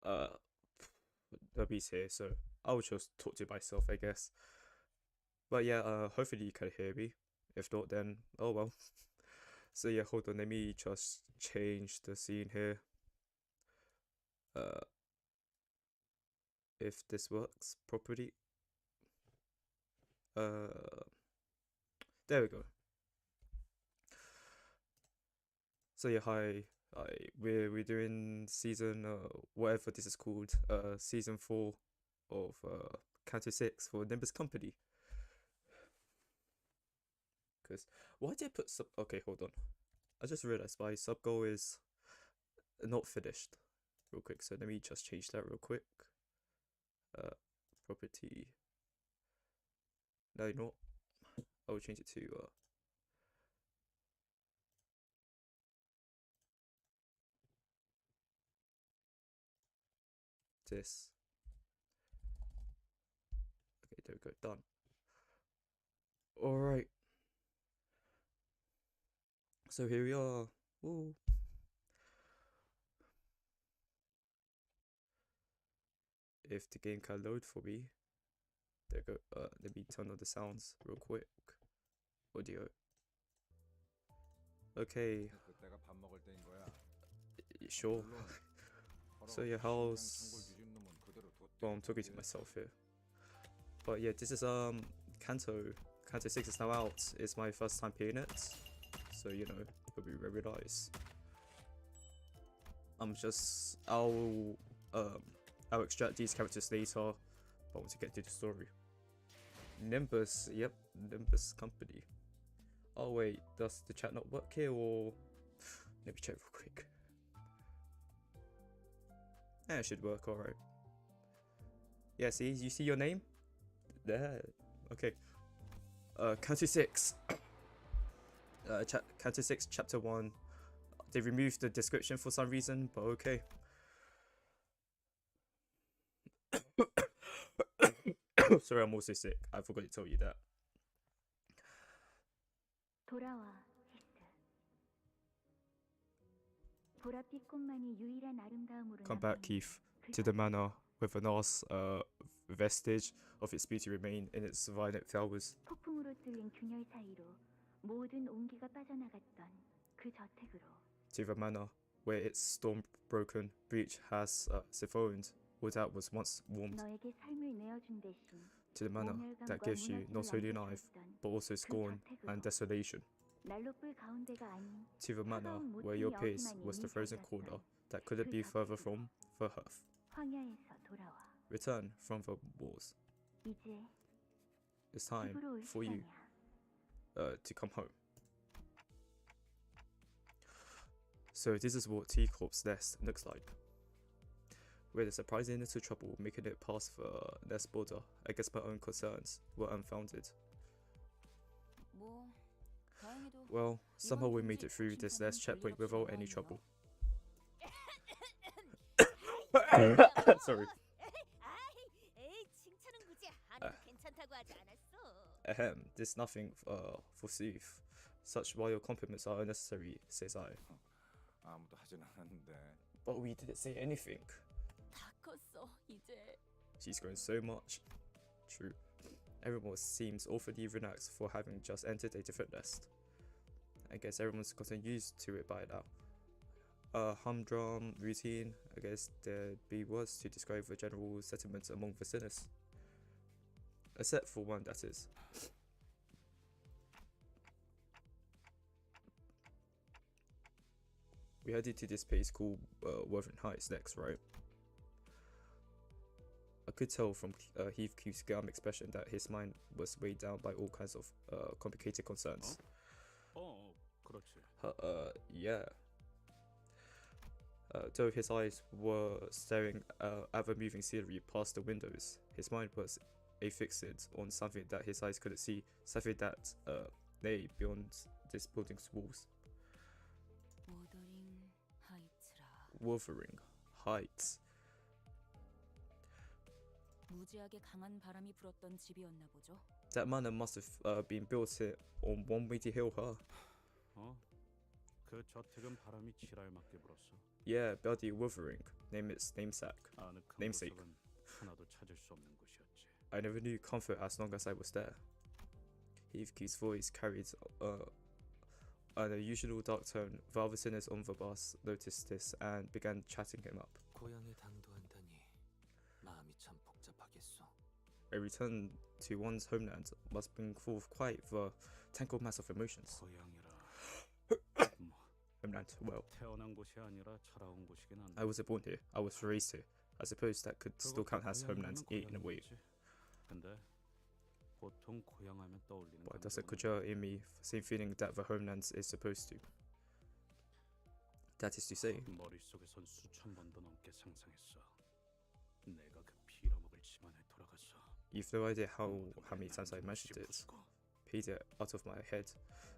uh, nobody's here, so I'll just talk to myself, I guess. But yeah, hopefully you can hear me. If not, then oh well. So yeah, hold on, let me just change the scene here. Uh, if this works properly. There we go. So yeah, hi. We're doing season whatever this is called, season 4 of Counter 6 for Nimbus Company. Because why did I put sub? Okay, hold on. I just realized my sub goal is not finished. Real quick, so let me just change that real quick. Property. No, not. I will change it to this. Okay, there we go. Done. All right. So here we are. Ooh. If the game can load for me. There we go. Let me turn on the sounds real quick. Audio. Okay. Sure. So yeah, how's... Well, I'm talking to myself here. But yeah, this is Kanto 6 is now out. It's my first time playing it, so you know, it'll be very nice. I'll extract these characters later, but I want to get to the story. Nimbus, yep, Limbus Company. Oh wait, does the chat not work here, or let me check real quick. Yeah, it should work, alright. Yeah, see, you see your name? There. Okay. Counter 6. Counter 6 chapter 1. They removed the description for some reason, but okay. Sorry, I'm also sick. I forgot to tell you that. Come back, Keith, to the manor with a nice vestige of its beauty remain in its violent flowers. To the manor where its storm-broken breach has siphoned all that was once warmed. To the manor that gives you not only life, but also scorn and desolation. To the manor where your place was the frozen corner that couldn't be further from the hearth. Return from the wars. It's time for you to come home. So this is what T Corp's nest looks like. With a surprising little trouble making it past the nest border, I guess my own concerns were unfounded. Well, somehow we made it through this last checkpoint without any trouble. Sorry. There's nothing forsooth. Such royal compliments are unnecessary, says I. But we didn't say anything. She's grown so much. True. Everyone seems awfully relaxed for having just entered a different nest. I guess everyone's gotten used to it by now. Humdrum routine, I guess there'd be words to describe the general sentiment among the sinners. Except for one, that is. We headed to this place called Wuthering Heights next, right? I could tell from Heathcliff's calm expression that his mind was weighed down by all kinds of complicated concerns. Yeah. Though his eyes were staring at the moving scenery past the windows, his mind was affixed on something that his eyes couldn't see, something that lay beyond this building's walls. Wuthering Heights. That manor must have been built on one mighty hill, huh? 그 저택은 바람이 지랄맞게 불었어. Yeah, Beldy Wuthering. Name its namesake. 아늑한 Namesake. 구석은 하나도 찾을 수 없는 곳이었지. I never knew comfort as long as I was there. Heathkey's voice carried an unusual dark tone. The other sinners on the bus noticed this and began chatting him up. 고향에 당도한다니 마음이 참 복잡하겠소. A return to one's homeland must bring forth quite the tangled mass of emotions. 고향이라. 뭐 Homeland, well, 태어난 곳이 아니라 자라온 곳이긴 한데. I wasn't born here. I was raised here. I suppose that could still count as homeland in a way. 근데 보통 고향하면 떠올리는 But does it 감정은 conjure in me the same feeling that the homeland is supposed to? That is to say, 머릿속에선 수천 번도 넘게 상상했어. 내가 그 빌어먹을 집안에 돌아가서 you've no idea how many times I imagined it, paid it out of my head,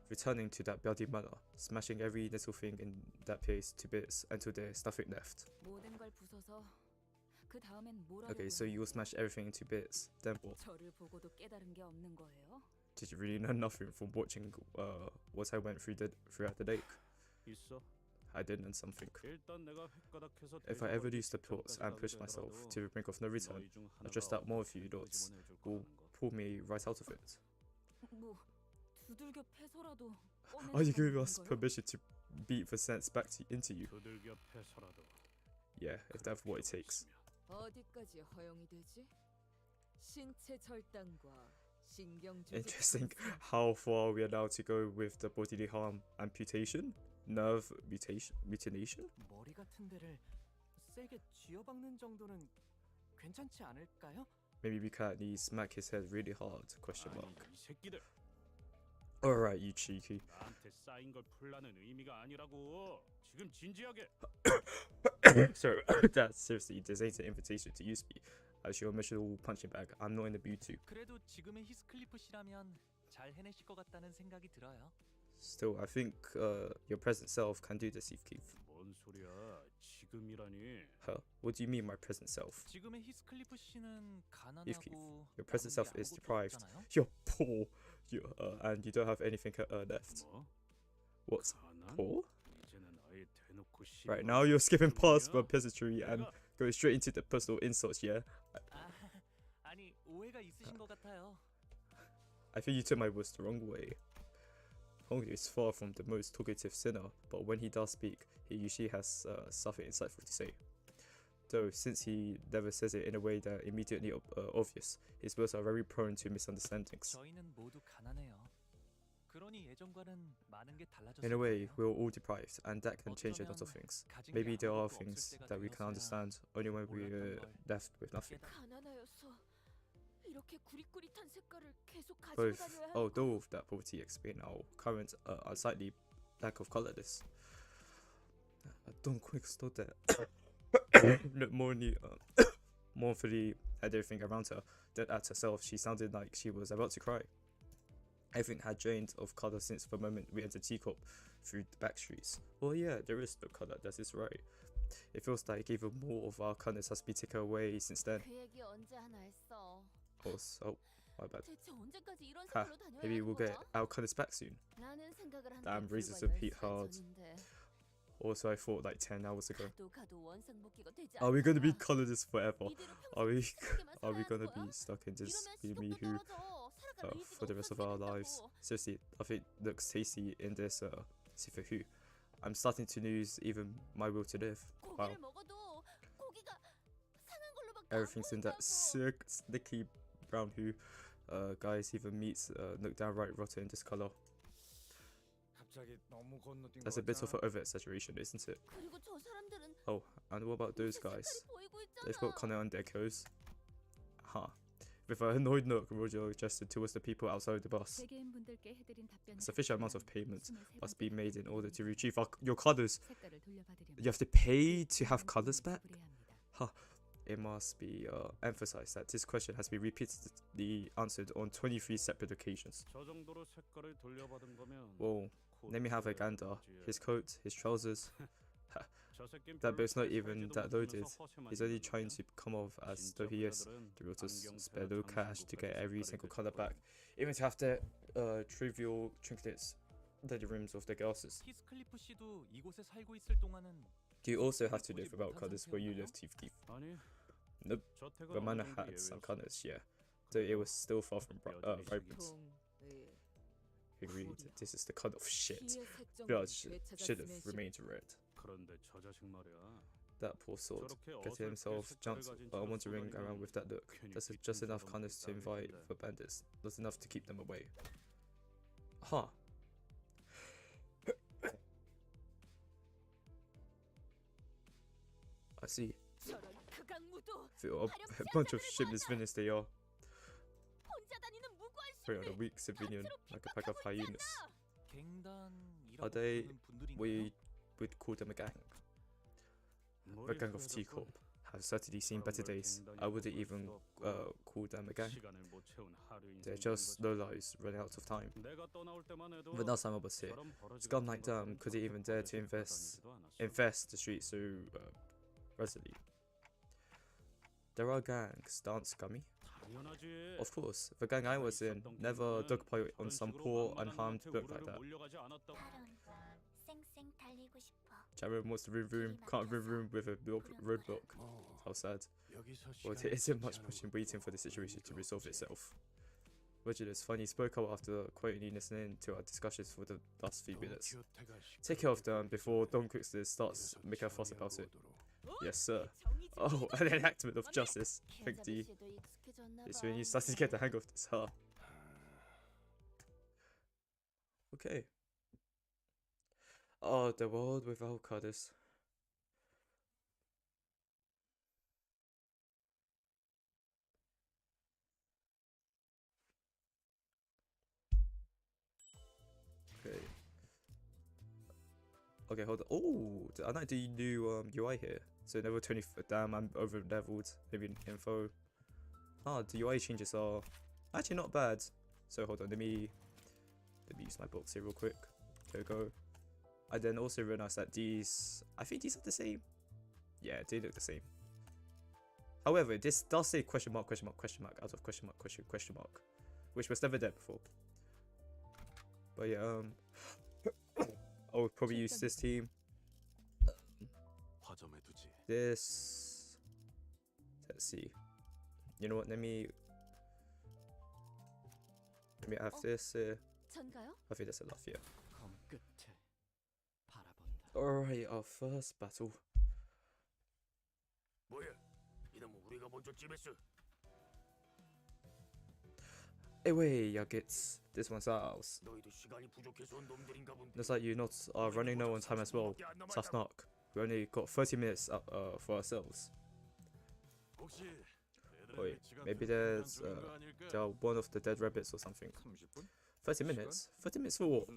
returning to that bloody manor, smashing every little thing in that place to bits until there's nothing left. 모든 걸 부숴서 그 다음엔 뭘 하려고 Okay, so you will smash everything into bits. Then what? 저를 보고도 깨달은 게 없는 거예요? Did you really know nothing from watching what I went throughout the lake? 있어. I did learn something. 일단 내가 횟가닥해서 If I ever lose the plots and push myself to the brink of no return, I trust that more of you lots will pull me right out of it. 뭐 두들겨 패서라도 Are you giving 꺼내는 us 건가요? permission to beat the sense back into you? 두들겨 패서라도. Yeah, if that's what it takes. 어디까지 허용이 되지? 신체 절단과 신경 조직 Interesting 손상, how far we are allowed to go with the bodily harm amputation, nerve mutilation. 머리 같은 데를 세게 쥐어박는 정도는 괜찮지 않을까요? Maybe we can at least smack his head really hard? Question 아니 mark. 이 새끼들 Alright, you cheeky. 나한테 쌓인 걸 풀라는 의미가 아니라고. 지금 진지하게. So that seriously, this ain't an invitation to use me as your emotional punching bag. I'm not in the mood to. 그래도 지금의 히스클리프 씨라면 잘 해내실 것 같다는 생각이 들어요. Still, I think your present self can do this, Keith. 뭔 소리야? 지금이라니. Huh? What do you mean, my present self? 지금의 히스클리프 씨는 Keith, 가난하고 your present self is 남은 게 deprived. 아무것도 없잖아요? You're poor, and you don't have anything left. 뭐? What's 가난? poor? 이제는 아예 대놓고 Right now, you're skipping past the 뭐야? peasantry and 내가 going straight into the personal insults. Yeah, 아, 아니 오해가 있으신 것 같아요. I think you took my words the wrong way. Hong is far from the most talkative sinner, but when he does speak, he usually has something insightful to say. Though, since he never says it in a way that immediately obvious, his words are very prone to misunderstandings. 저희는 모두 가난해요. 그러니 예전과는 많은 게 달라졌을 In a way, 거예요. we're all deprived, and that can change a lot of things. 가진 게 Maybe there are 아무것도 things 없을 때가 that we can 되어서야 understand only when we're 몰랐던 걸 left with nothing. 가난하여서 이렇게 구릿구릿한 색깔을 계속 가지고 Both, 다녀야 하는 although that poverty explain our current unsightly lack of colorless. Don't quick stop that. Look mournfully at everything around her, then at herself. She sounded like she was about to cry. Everything had drained of color since the moment we entered Teacup through the back streets. Well, yeah, there is no color. That is right. It feels like even more of our colors has been taken away since then. 그 얘기 언제 하나 했어? Oh, my bad. 대체 언제까지 이런 Ha, 색으로 다녀야 maybe 하는 we'll get 거야? our colors back soon. 라는 생각을 한 Damn, 게 raises 불과 the heat 10살 hard. 전인데 Also, I thought like 10 hours ago. 가도 원상복귀가 되지 Are we gonna be 않잖아. colorless forever? 이대로 Are we 평생 are we 살아야 gonna 하는 be 거야? stuck in this 이러면 gloomy 시력도 who 떨어져. 살아갈 의지가 for the rest of 없어지게 our lives? 된다고. Seriously, I think it looks tasty in this for who. I'm starting to lose even my will to live. Wow, 고기를 먹어도 고기가 상한 걸로밖에 안 everything's in that 보인다고. sick, sticky brown hue. Guys, even meats look downright rotten in this color. 갑자기 너무 건너뛴 That's a bit of an over exaggeration, isn't it? 그리고 저 사람들은 Oh, and what about those 무슨 guys? 색깔이 보이고 있잖아. They've got color on their clothes. Huh. With an annoyed look, Roger gestured towards the people outside the bus. 세계인분들께 해드린 답변을 A sufficient amount of 했지만 payment 23 must be 번째 made in order to 답변은 retrieve your colors. 색깔을 돌려받으려면 You have to pay to have colors back? 지불해야 합니다. It must be emphasized that this question has been repeatedly answered on 23 separate occasions. 저 정도로 색깔을 돌려받은 거면 Well, let me have a gander. His coat, his trousers. That bill's not even that loaded. He's only trying to come off as though he is. The realtors spare no cash to get every single color back, even to have their trivial trinkets the rooms of the girls. 히스클리프 씨도 이곳에 살고 있을 동안은 Do you also have to live without cutters where you live, Teeth? 아니, Nope. 저택은 The 어느 manor 정도 had some 예외였어. cutters, yeah. So it was still far from vibrant. Agreed. This is the cut-off shit. Blood should have remained red. 그런데 저 자식 말이야. That poor sod. 저렇게 Getting himself 어설프게 jumped 색깔을 가진 wandering 저런 around with that look. 괜히 That's 깊은 just enough 생각을 cutters to 했다는 invite 건데. for bandits. Not enough to keep them away. Huh. I see. 저런 극악무도 A bunch of shipless villains they are. 혼자 다니는 무고한 Prey on a 시민을 weak civilian like a pack of hyenas. 갱단이라고 they- 부르는 분들인가요? We would call them a gang. A gang of T-Corp. Have certainly seen better days. I wouldn't even call them a gang. 시간을 못 채운 하루 인생 They're just low lives running out of time. 내가 떠나올 때만 해도 The last time I was here, 저런 버러지 scum 같은 like them 것들은 couldn't even dare to 절대 infest 다니지도 않았어. the streets so readily. There are gangs, aren't scummy? 당연하지. Of course, the gang I was in never dogpile on some poor, unharmed book like that. 쌩쌩 달리고 싶어. Jared wants to room, can't room with a roadblock. How sad. Well, there isn't much point in waiting for the situation to resolve itself. Regulus finally spoke up after quietly listening to our discussions for the last few minutes. Take care of them before Don Quickster starts making a fuss about it. Yes, sir. Oh, an enactment of justice. Thank D. It's when you started to get the hang of this, huh? Okay. Oh, the world without cutters. Okay. Okay, hold on. Oh, I like the new UI here. So level 20. Damn, I'm over leveled. Maybe info. Ah, the UI changes are actually not bad. So hold on, let me use my box here real quick. There we go. I then also realized that these, I think these are the same. Yeah, they look the same. However, this does say question mark, question mark, question mark, out of question mark, question mark, which was never there before. But yeah, I would probably use this team. This. Let's see. You know what? Let me have this. 전가요? I think that's enough. Yeah. 검 끝에 바라본다. Alright, our first battle. 뭐야? 이놈은 우리가 먼저 찜했어. Anyway, Yuggets, this one's ours. 너희도 시간이 부족해서 온 놈들인가 본데. Looks like you not are running low on time as well. Tough knock. We only got 30 minutes up for ourselves. 혹시 Wait, maybe there's one of the dead rabbits or something. 30 minutes? 30 minutes for what?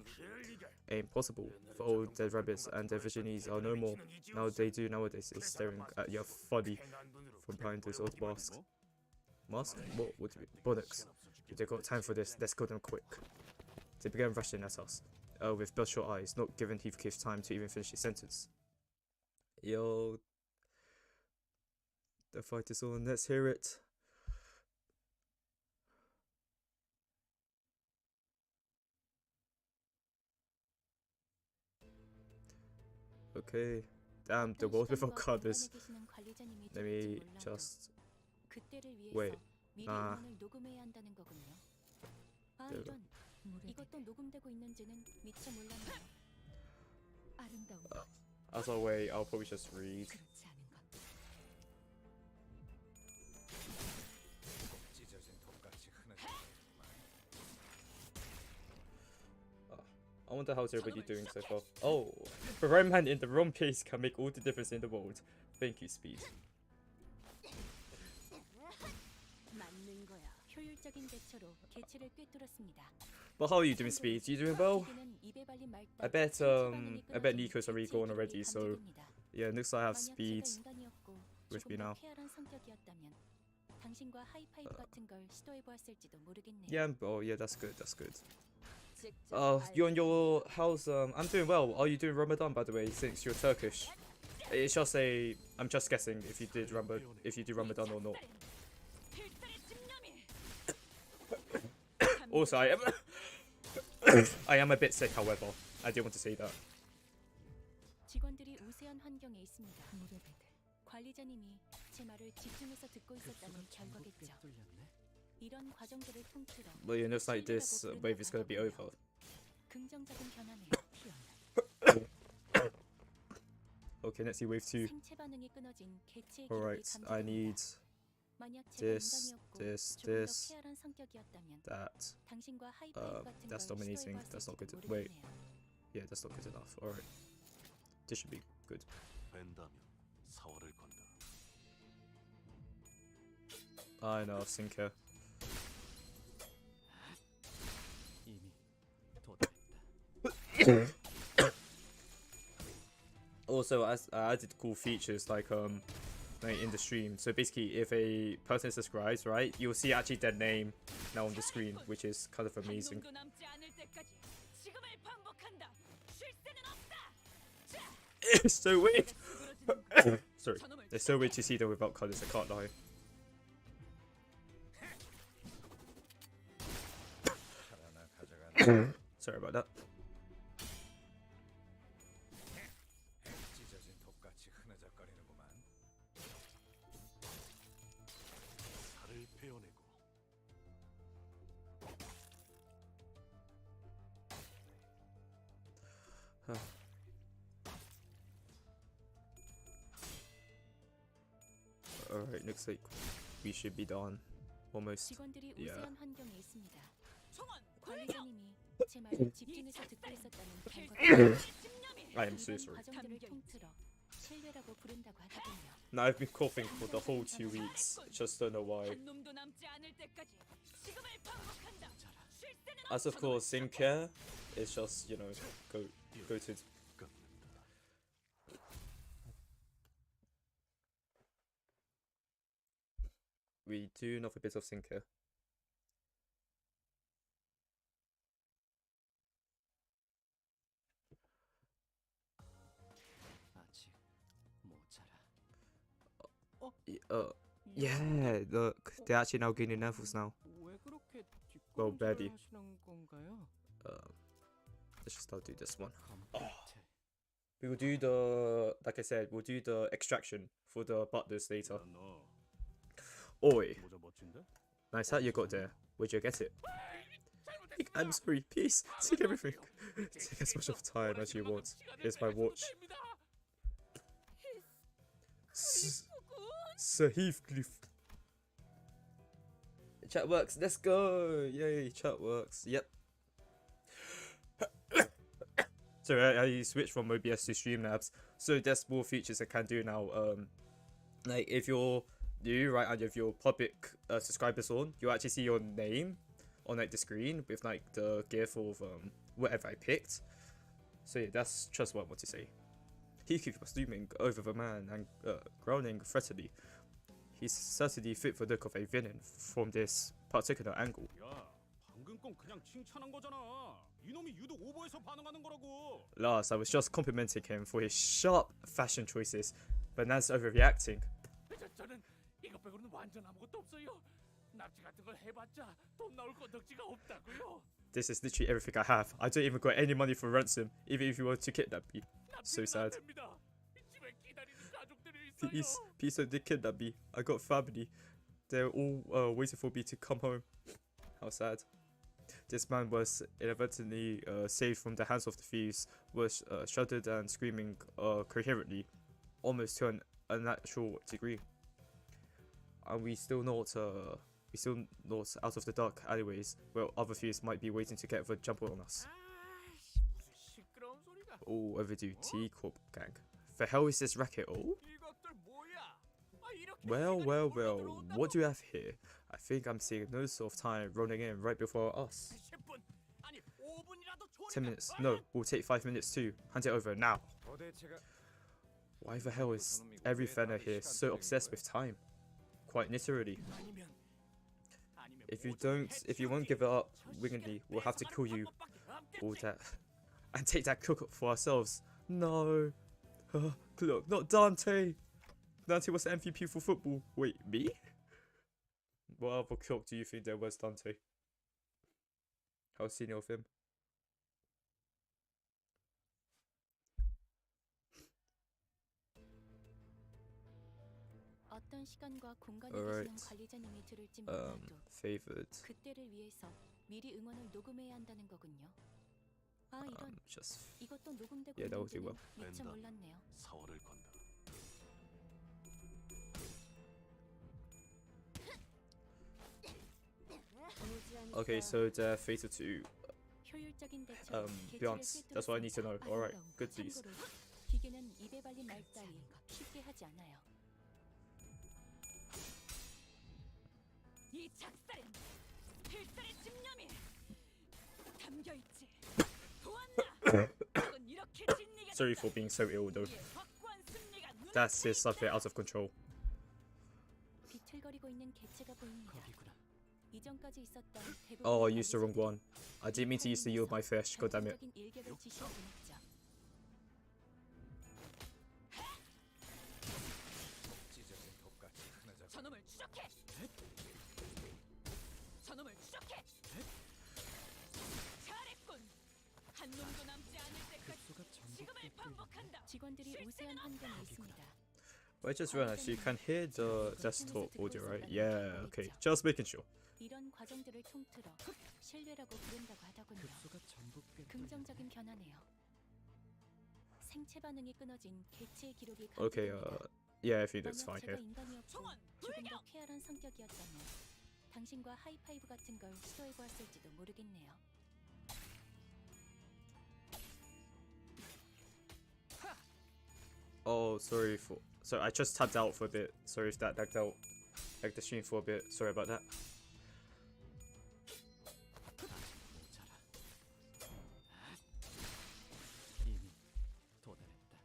Ain't possible. For old dead rabbits and their visionaries are no more. Now they do nowadays is staring at your body from behind those old masks. Mask? What would be? Bollocks. If they got time for this, let's kill them quick. They began rushing at us, with bloodshot eyes, not giving Heathcliff time to even finish his sentence. Yo. The fight is on, let's hear it. Okay. Damn, the world without covers. Let me just wait. Nah. There we go. 이것도 녹음되고 있는지는 미처 몰랐네요. 아름다운 것. As I wait, I'll probably just read. 그렇지 않은 것. 찢어진 톱같이 흐는. I wonder how's everybody doing so far. Oh, the right man in the wrong place can make all the difference in the world. Thank you, Speed. 맞는 거야. 효율적인 대처로 개체를 꿰뚫었습니다. But how are you doing, Speed? You doing well? I bet Nico's already gone already, so yeah, looks like I have Speed with me now. Yeah, oh yeah, that's good, that's good. You and your how's I'm doing well. Are you doing Ramadan, by the way, since you're Turkish? It's just I'm just guessing if you do Ramadan or not. Also, I am a bit sick, however. I do want to say that. 직원들이 우세한 환경에 있습니다. 관리자님이 제 말을 집중해서 듣고 있었다는 결과겠죠. 이런 과정들을 통틀어 Well, it looks like this wave is going to be over. 긍정적인 변화네요. Okay, let's see wave 2. 생체 반응이 끊어진 개체의 Alright, 기록을 I need 감지합니다. 만약 제가 this, 인간이었고 this, 조금 더 this, 쾌활한 성격이었다면 that. 당신과 하이파이브 같은 That's 걸 dominating. 시도해봤을지도 That's not good. 모르겠네요. Wait. Yeah, that's not good enough. Alright. This should be good. 뺀다면 사활을 건다. I know, Sinker. 이미 도달했다. Also, I added cool features like in the stream. So basically, if a person subscribes, right, you'll see actually their name now on the screen, which is kind of amazing. It's so weird. Sorry, it's so weird to see them without colors. I can't lie. Sorry about that. 찢어진 톱같이 흐느적거리는구만. 살을 베어내고 Alright, looks like we should be done. Almost. 직원들이 Yeah. 우세한 환경에 있습니다. 관리자님이 제 말을 집중해서 듣고 있었다는 결과겠죠. I am so 이런 sorry. 과정들을 통틀어 신뢰라고 부른다고 하더군요. Now I've been coughing for the whole 2 weeks. Just don't know why. As of course, Sinker is just, you know, goated. We do love a bit of Sinker. 아직 모자라. Yeah, look, they're actually now gaining levels now. 왜 그렇게 Well, Betty. 하시는 건가요? Let's just start do this one. 컴퓨터. We will do the, like I said, we'll do the extraction for the butlers later. 야, 너 Oi, 모자 멋진데? nice hat you got there. Where'd you get it? I'm sorry, please, take everything. Take as much of time as you want. Here's my watch. Sir Heathcliff. Chat works, let's go! Yay, chat works, yep. So I switched from OBS to Streamlabs, so there's more features I can do now. Like if you're new, right, and if your public subscribers on, you actually see your name on like the screen with like the gif of whatever I picked. So yeah, that's just what I want to say. Heathcliff was looming over the man and growling threateningly. He's certainly fit for the look of a villain from this particular angle. 야, 방금 건 그냥 칭찬한 거잖아. 이놈이 유독 오버해서 반응하는 거라고. Last, I was just complimenting him for his sharp fashion choices, but Nan's overreacting. 저는 이것 빼고는 완전 아무것도 없어요. 납치 같은 걸 해봤자 돈 나올 건덕지가 없다고요. This is literally everything I have. I don't even got any money for ransom, even if you were to kidnap me. So sad. 집에 기다리는 가족들이 있어요. Please don't kidnap me. I got family. They're all waiting for me to come home. How sad. This man was inadvertently saved from the hands of the thieves, was shuddered and screaming coherently, almost to an unnatural degree. And we still not out of the dark alleyways where other thieves might be waiting to get the jump on us. 시끄러운 소리가. Oh, overdue T Corp gang. The hell is this racket? Oh? 이것들 뭐야? 이렇게 Well, what do you have here? I think I'm seeing no sort of time running in right before us. 10분 아니 5분이라도 10 minutes. No, we'll take 5 minutes too. Hand it over now. Why the hell is every fella here so obsessed with time? Quite literally. If you won't give it up willingly, we'll have to kill you. All that. And take that cook for ourselves. No. Look, not Dante. Dante was the MVP for football. Wait, me? What other cook do you think there was, Dante? How senior of him? 어떤 시간과 공간에 Alright. 계시는 관리자님이 들을지 몰라도 Favored. 그때를 위해서 미리 응원을 녹음해야 한다는 거군요. 아 이런 Just 이것도 녹음되고 Yeah, that would do 있는지는 well. 미처 몰랐네요. 4월을 건다. okay. So the Fatal 2. 효율적인 대처로 Beyonce. That's what I need to know. Alright, good news. 참고로 기계는 입에 발린 말 따위 쉽게 하지 않아요. 이 작살엔 필살의 집념이 담겨 있지. 보았나? 적은 이렇게 진리게 Sorry for being so ill though. 우리의 확고한 승리가 눈앞에 That's just something out of control. 비틀거리고 있는 개체가 보입니다. 거기구나. 이전까지 있었던 대부분 Oh, I used the wrong one. I didn't mean to use the yield my fish. God damn it. 전체적인 일격을 지시하곤 했죠. 찢어진 독같이 하나자. 저놈을 추적해! 저놈을 추적해! 잘했군! 한 놈도 남지 않을 때까지 급소가 전복돼 지금을 뚫리네. 반복한다! 직원들이 우세한 환경에 있습니다. I just realized you can hear the desktop audio, right? Yeah, okay. Just making sure. 이런 과정들을 통틀어 신뢰라고 부른다고 하더군요. 급소가 전복돼 긍정적인 변화네요. 생체 반응이 끊어진 개체의 기록이 Okay, 감지됩니다. yeah, everything looks 만약 fine 제가 here. 인간이었고 조금 더 쾌활한 성격이었다면 당신과 하이파이브 같은 걸 시도해보았을지도 모르겠네요. Oh, sorry for. So I just tapped out for a bit. Sorry if that lagged out, like the stream for a bit. Sorry about that. 이미 도달했다.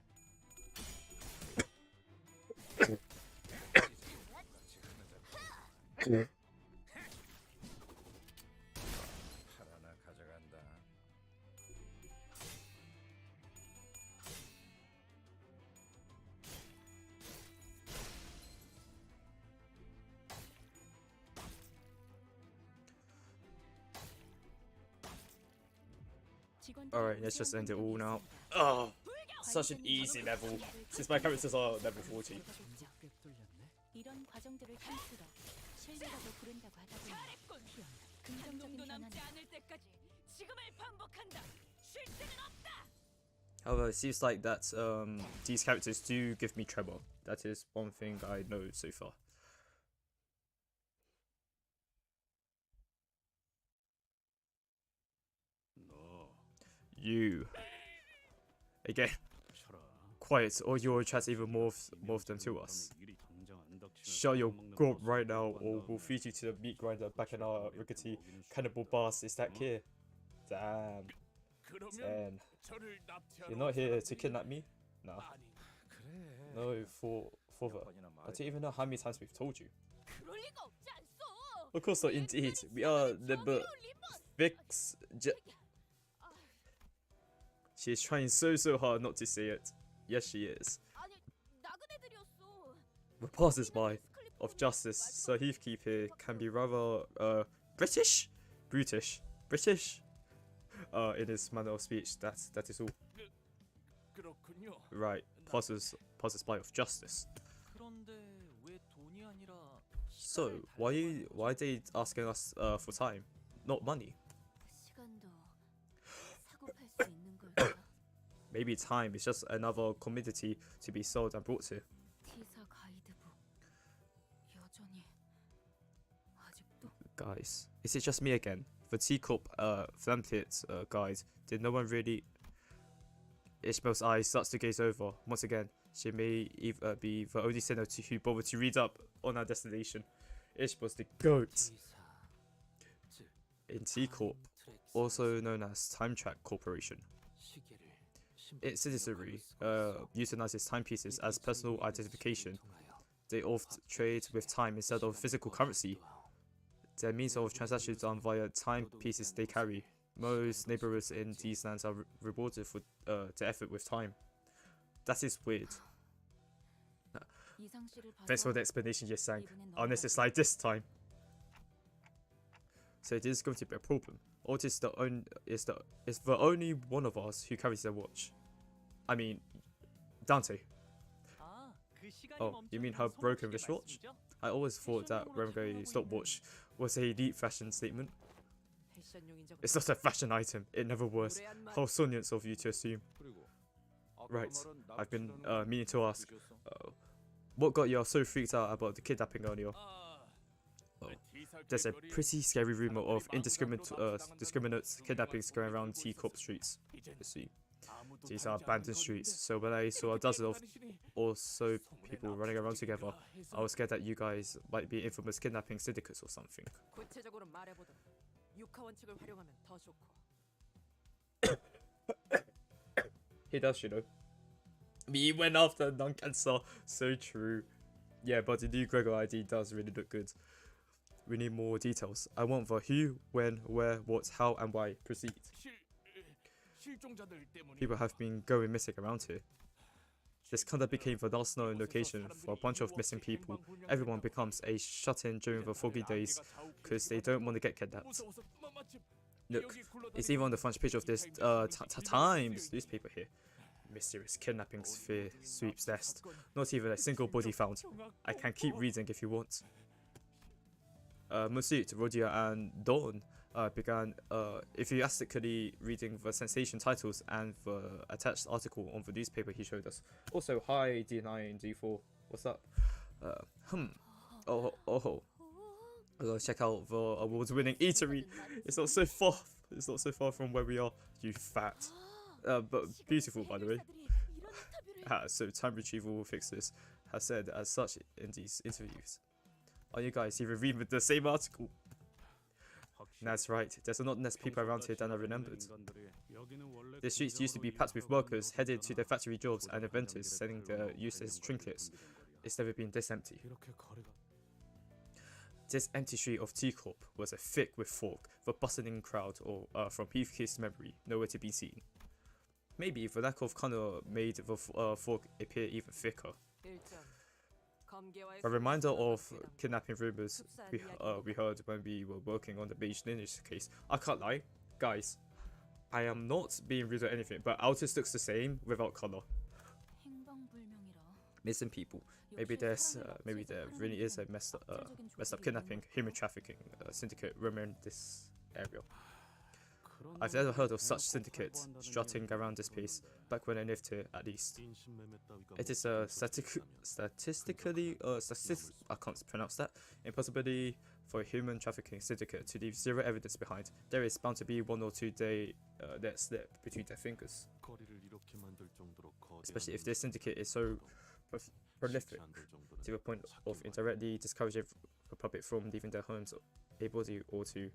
하나 가져간다. Alright, let's just end it all now. Oh, such an easy level. Since my characters are level 40. 전복돼 뚫렸네. 이런 과정들을 통틀어 신뢰라고 부른다고 하더군요. 긍정적인 변화는 않을 때까지 지금을 반복한다. 쉴 새는 없다. However, it seems like that these characters do give me tremor. That is one thing I know so far. 너 You. Again, 쳐라. quiet, or your chat's even morph them to us. 일이 당장 안 닥치면 Shut your 먹는 gob 버스 right now, 못 or 간다. we'll feed you to the meat grinder back in our rickety 먹이는 cannibal bars. Is that clear? Damn. 그러면 Damn. 저를 납치하러 You're not here to 사람들이 kidnap me? Nah. 아니, 그래. No, for the. 몇 번이나 I don't even know how many times we've told you. 그럴 리가 없지 않소. Of course not, indeed. We are the fix. She is trying so hard not to say it. Yes, she is. 아니 나그네들이었어. The passers-by of justice, Sir Heathkeep here, can be rather British, brutish, British. In his manner of speech. That is all. 그렇군요. Right. Passers-by of justice. 그런데 왜 돈이 아니라 So why are they asking us for time, not money? 시간도 사고 팔 수 있는 걸까? Maybe time is just another commodity to be sold and brought to. T사 가이드북 여전히 아직도 Guys, is it just me again? The Teacup pamphlet guide, did no one really... Ishmael's eyes starts to gaze over. Once again, she may be the only sinner who bothered to read up on our destination. Ishmael's the GOAT T사 즉 in Teacup, 트랙스 also known as Time Track Corporation. 시계를 Its citizenry utilizes timepieces as personal identification. 통하여 They oft trade with time instead of physical currency. Their means of transaction is done via timepieces they carry. Most neighborhoods in these lands are rewarded for their effort with time. That is weird. 이상 씨를 Thanks for the explanation, Yesang. Unnecessary this time. So this is going to be a problem. Otis is the only one of us who carries their watch. I mean, Dante. 아, 그 Oh, you mean her broken wristwatch? I always thought that wearing a stopwatch was a neat fashion statement. It's not a fashion item, it never was. How sonient of you to assume. Right, I've been meaning to ask, what got you all so freaked out about the kidnapping earlier? Oh, there's a pretty scary rumor of indiscriminate kidnappings going around Teacup streets. Let's see. These are abandoned streets, so when I saw a dozen of also people running around together, I was scared that you guys might be infamous kidnapping syndicates or something. He does, you know. Me went after non-cancer, so true. Yeah, but the new Gregor ID does really look good. We need more details. I want the who, when, where, what, how, and why. Proceed. People have been going missing around here. This kind of became the last known location for a bunch of missing people. Everyone becomes a shut-in during the foggy days because they don't want to get kidnapped. Look, it's even on the front page of this Times newspaper here. Mysterious kidnapping fear sweeps nest. Not even a single body found. I can keep reading if you want. Musut, Rodia, and Dawn began enthusiastically reading the sensation titles and the attached article on the newspaper he showed us. Also, hi D9 and D4, what's up? Check out the award-winning eatery. It's not so far. It's not so far from where we are. You fat, but beautiful, by the way. So time retrieval fixes has said as such in these interviews. Are you guys even reading the same article? That's right, there's a lot less people around here than I remembered. The streets used to be packed with workers headed to their factory jobs and inventors selling their useless trinkets. It's never been this empty. This empty street of Teacup was a thick with folk, the bustling crowd, or from Heathcliff's memory, nowhere to be seen. Maybe the lack of colour made the folk appear even thicker. A reminder of kidnapping rumours we heard when we were working on the Beige Lineage case. I can't lie, guys, I am not being rude or anything, but Outis looks the same without colour. Missing people. Maybe there really is a messed up kidnapping, human trafficking syndicate roaming this area. I've never heard of such syndicate strutting around this place, back when I lived here at least. It is a statistically I can't pronounce that, impossibility for a human trafficking syndicate to leave zero evidence behind. There is bound to be one or two days that slip between their fingers. Especially if this syndicate is so prolific, to the point of indirectly discouraging the public from leaving their homes, a body or two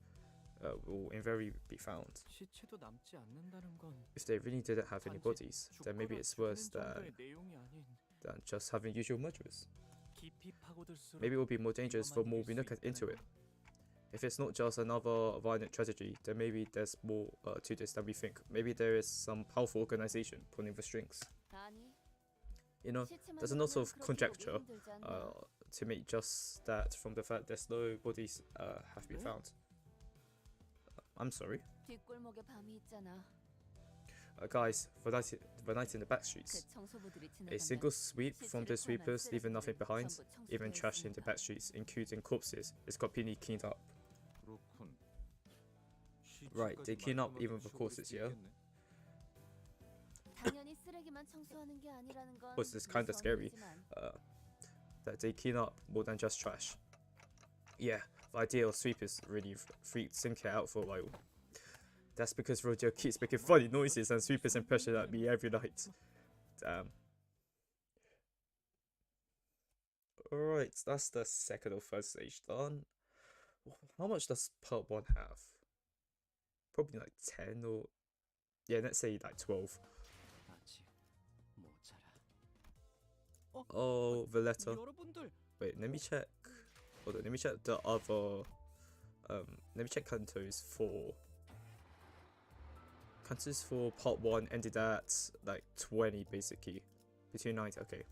will invariably be found. If they really didn't have any bodies, then maybe it's worse than just having usual murderers. Maybe it will be more dangerous the more we look into it. If it's not just another violent tragedy, then maybe there's more to this than we think. Maybe there is some powerful organization pulling the strings. You know, there's a lot of conjecture to make just that from the fact there's no bodies have been found. I'm sorry. Guys, the night in the back streets. A single sweep from the sweepers, leaving nothing behind. Even trash in the back streets, including corpses, is completely cleaned up. Right, they clean up even the corpses, yeah? Which is kinda scary. That they clean up more than just trash. Yeah, the idea of sweepers really freaked Sinker out for a while. That's because Roger keeps making funny noises and sweepers impression at me every night. Damn. Alright, that's the second or third stage done. How much does part 1 have? Probably like 10 or... yeah, let's say like 12. Oh, the letter. Wait, let me check. Hold on, let me check the other... let me check Kanto's for... Kanto's for part 1 ended at like 20 basically. Between 90, okay.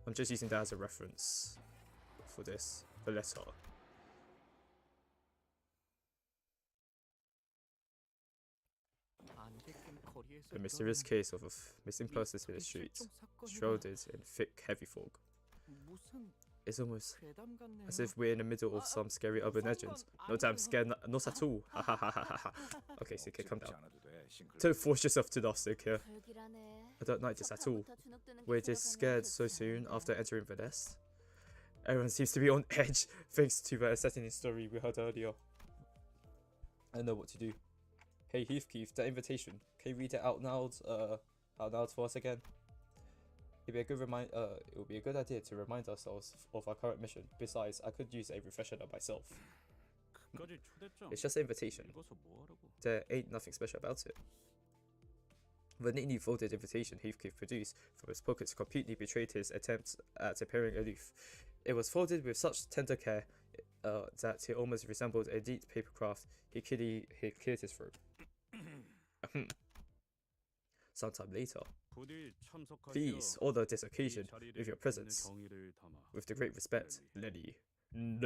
I'm just using that as a reference for this, the letter. The mysterious case of missing persons in the streets, shrouded in thick, heavy fog. It's almost as if we're in the middle of some scary urban legend. No damn scared, not at all. Ha ha ha ha ha. Okay, so calm down. Don't force yourself to laugh, okay? I don't like this at all. We're just scared so soon after entering the nest. Everyone seems to be on edge thanks to the unsettling story we heard earlier. I know what to do. Hey Heathcliff, that invitation. Can you read it out loud for us again? It would be a good idea to remind ourselves of our current mission. Besides, I could use a refresher myself. It's just an invitation. There ain't nothing special about it. The neatly folded invitation Heathcliff produced from his pockets completely betrayed his attempts at appearing aloof. It was folded with such tender care that it almost resembled a neat paper craft. He cleared his throat. Sometime later, please order this occasion with your presence. With the great respect, Lenny. And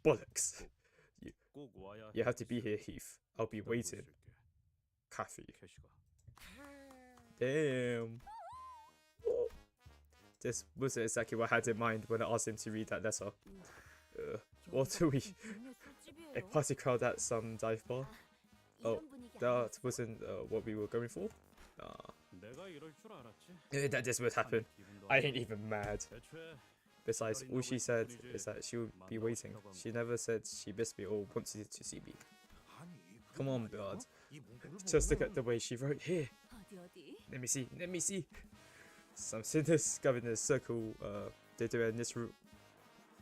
bollocks. You have to be here, Heath. I'll be waiting. Coffee. Damn. This wasn't exactly what I had in mind when I asked him to read that letter. What do we? A party crowd at some dive bar? Oh, that wasn't what we were going for? That this would happen. I ain't even mad. Besides, all she said is that she would be waiting. She never said she missed me or wanted to see me. Come on, God. Just look at the way she wrote here. Let me see. Some sinners gathered in a circle. They do a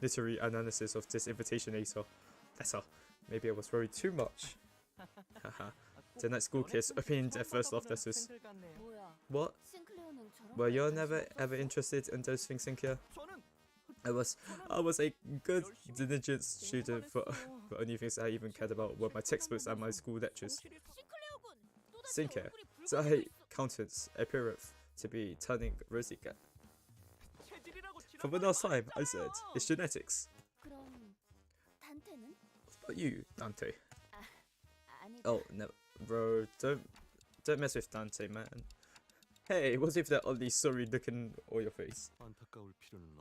literary analysis of this invitation letter. Maybe I was worried too much. Haha. The night school kids opened their first love letters. What? Were you never ever interested in those things, Cynthia? I was a good, diligent student, but the only things I even cared about were my textbooks and my school lectures. Cynthia, so I counted a period to be turning rosy again. For the last time, I said, it's genetics. What about you, Dante? Oh, no, bro, don't mess with Dante, man. Hey, what's with that oddly sorry look on your face?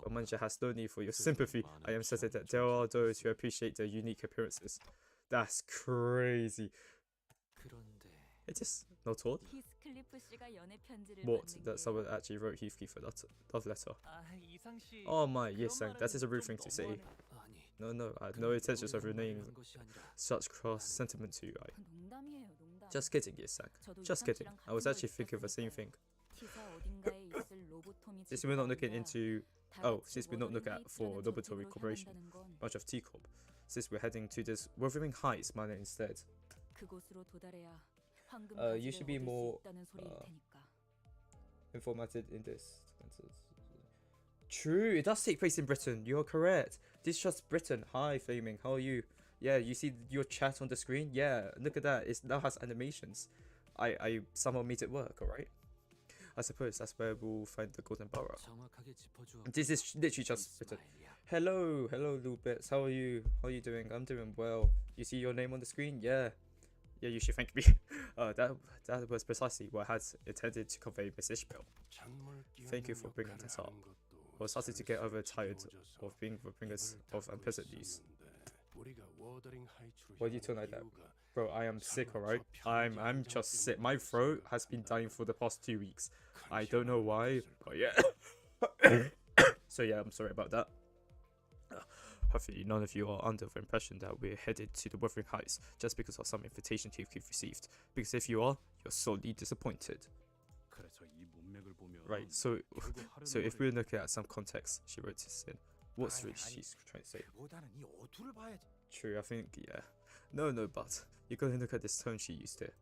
Omanja has no need for your sympathy. I am certain that there are those who appreciate their unique appearances. That's crazy. It is not odd. What? That someone actually wrote Heathcliff a love letter. Oh my, yes, that is a rude thing to say. No, I had no intentions of relaying such cross sentiment to you. Just kidding, yes, just kidding. I was actually thinking of the same thing. Since we're not looking for laboratory corporation, bunch of T-Corp, since we're heading to this Wuthering Heights miner instead. You should be more informated in this. True, it does take place in Britain. You're correct. This is just Britain. Hi, Flaming. How are you? Yeah, you see your chat on the screen? Yeah, look at that. It now has animations. I somehow made it work, alright? I suppose that's where we'll find the Golden Borough. This is literally just Britain. Hello, little bits. How are you? How are you doing? I'm doing well. You see your name on the screen? Yeah. Yeah, you should thank me. That was precisely what I had intended to convey, Miss Ishbel. Thank you for bringing that up. I was starting to get overtired of being the bringers of unpleasant news. Why do you turn like that? Bro, I am sick, alright? I'm just sick. My throat has been dying for the past 2 weeks. I don't know why, but yeah. So yeah, I'm sorry about that. Hopefully none of you are under the impression that we're headed to the Wuthering Heights just because of some invitation you've received. Because if you are, you're sorely disappointed. Right, so if we're looking at some context, she wrote this in. What's she's trying to say? True, I think, yeah. No, but you gotta look at this tone she used here.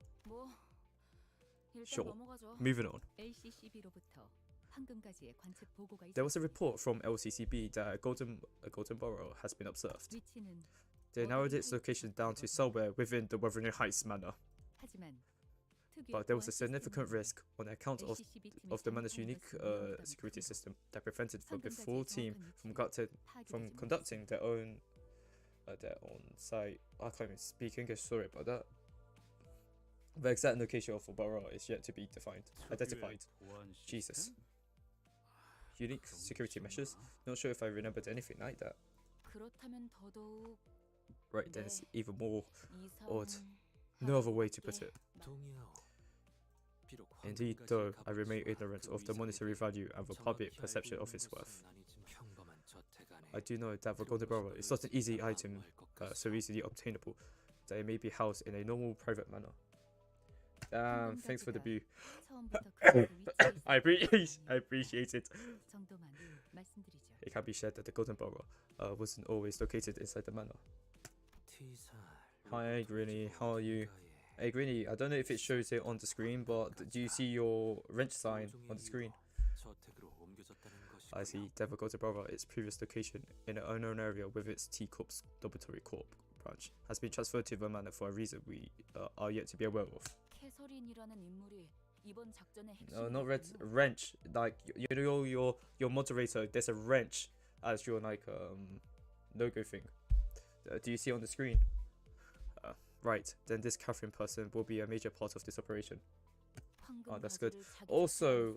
Sure, moving on. There was a report from LCCB that a golden borough has been observed. They narrowed its location down to somewhere within the Wuthering Heights manor. But there was a significant risk on account of the manor's unique security system that prevented the full team from conducting their own site. I can't even speak English, sorry about that. The exact location of Obara is yet to be identified. Jesus. Unique security measures? Not sure if I remembered anything like that. 그렇다면 더더욱 Right, then it's even more 이상 odd. No other way to put it. Indeed, though, I remain ignorant of the monetary value and the public perception of its worth. I do know that the golden barrel is not an easy item, so easily obtainable, that it may be housed in a normal private manner. Thanks for the view. 처음부터 그 위치에 I appreciate it. 정도만 말씀드리죠. It can be shared that the golden barrel wasn't always located inside the manor. Hi, Greeny, how are you? Hey, Greeny, I don't know if it shows it on the screen, but do you see your wrench sign on the screen? I see Devil Golden Brother, its previous location in an unknown area with its T-Corp's Dormitory Corp branch, has been transferred to the manor for a reason we are yet to be aware of. 캐서린이라는 인물이 이번 작전의 No, not 핵심이거든요. wrench. Like you know your moderator. There's a wrench as your like logo thing. Do you see it on the screen? Right. Then this Catherine person will be a major part of this operation. Oh, that's good. Also,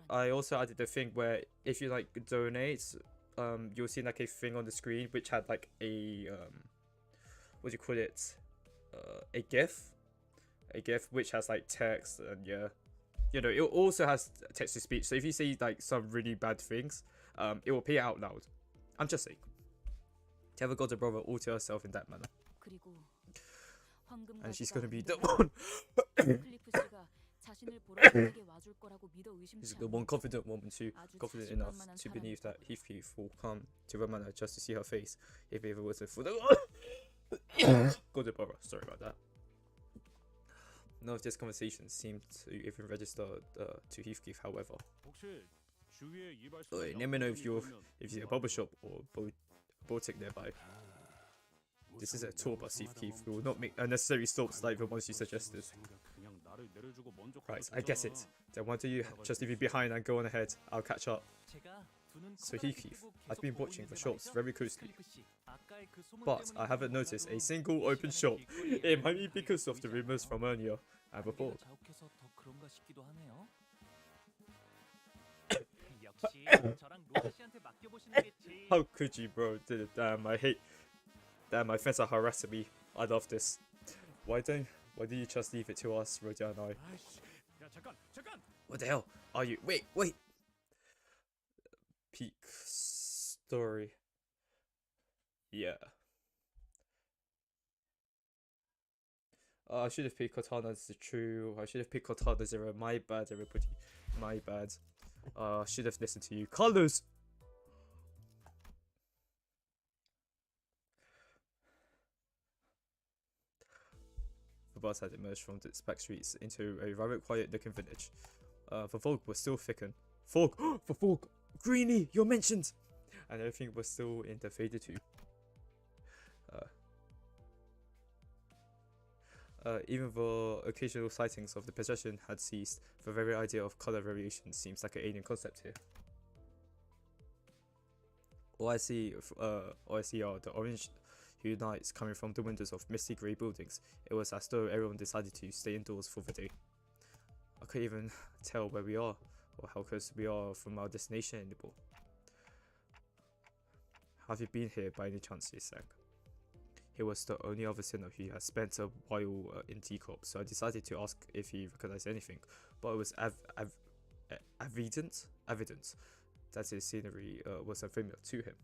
I also added the thing where if you like donate, you'll see like a thing on the screen which had like a what do you call it? A GIF which has like text and yeah, you know, it also has text to speech. So if you see like some really bad things, it will appear out loud. I'm just saying. Tell the golden brother all to herself in that manner, 그리고 and she's gonna be the one. 클리프 씨가 자신을 보러 한국에 와줄 거라고 믿어 She's 의심치 the 않아요. one confident woman to 아주 confident 자신만만한 enough to believe that 사람이고. Heathcliff will come to the manor just to see her face if it wasn't for the golden brother. Sorry about that. None of this conversation seemed to even register to Heathcliff, however. Let me know if you see a barber shop or boutique nearby. This is a tour bus, Heathcliff. We will not make unnecessary stops like the ones you suggested. Right, I guess it. Then why don't you just leave me behind and go on ahead? I'll catch up. So Heathcliff, I've been watching the shops very closely, but I haven't noticed a single open shop. It might be because of the rumors from earlier and before. 자욱해서 더 그런가 싶기도 하네요. 역시 저랑 로자 씨한테 맡겨보시는 게 제일. How could you, bro? Damn, I hate. Damn, my friends are harassing me. I love this. Why do you just leave it to us, Rodia and I? 야 잠깐. What the hell are you? Wait. Peak story. Yeah. I should have picked Katana True. I should have picked Katana Zero. My bad, everybody. My bad. I should have listened to you. Colors! The bus had emerged from its back streets into a rather quiet-looking village. The fog was still thickened. Fog! The fog! Greeny, you're mentioned! And everything was still in the faded hue. Even though occasional sightings of the possession had ceased, the very idea of color variation seems like an alien concept here. All I see are the orange hue lights coming from the windows of misty grey buildings. It was as though everyone decided to stay indoors for the day. I couldn't even tell where we are or how close we are from our destination anymore. Have you been here by any chance? He sang. He was the only other sinner who had spent a while in T-Corp, so I decided to ask if he recognized anything, but it was evident that his scenery was unfamiliar to him.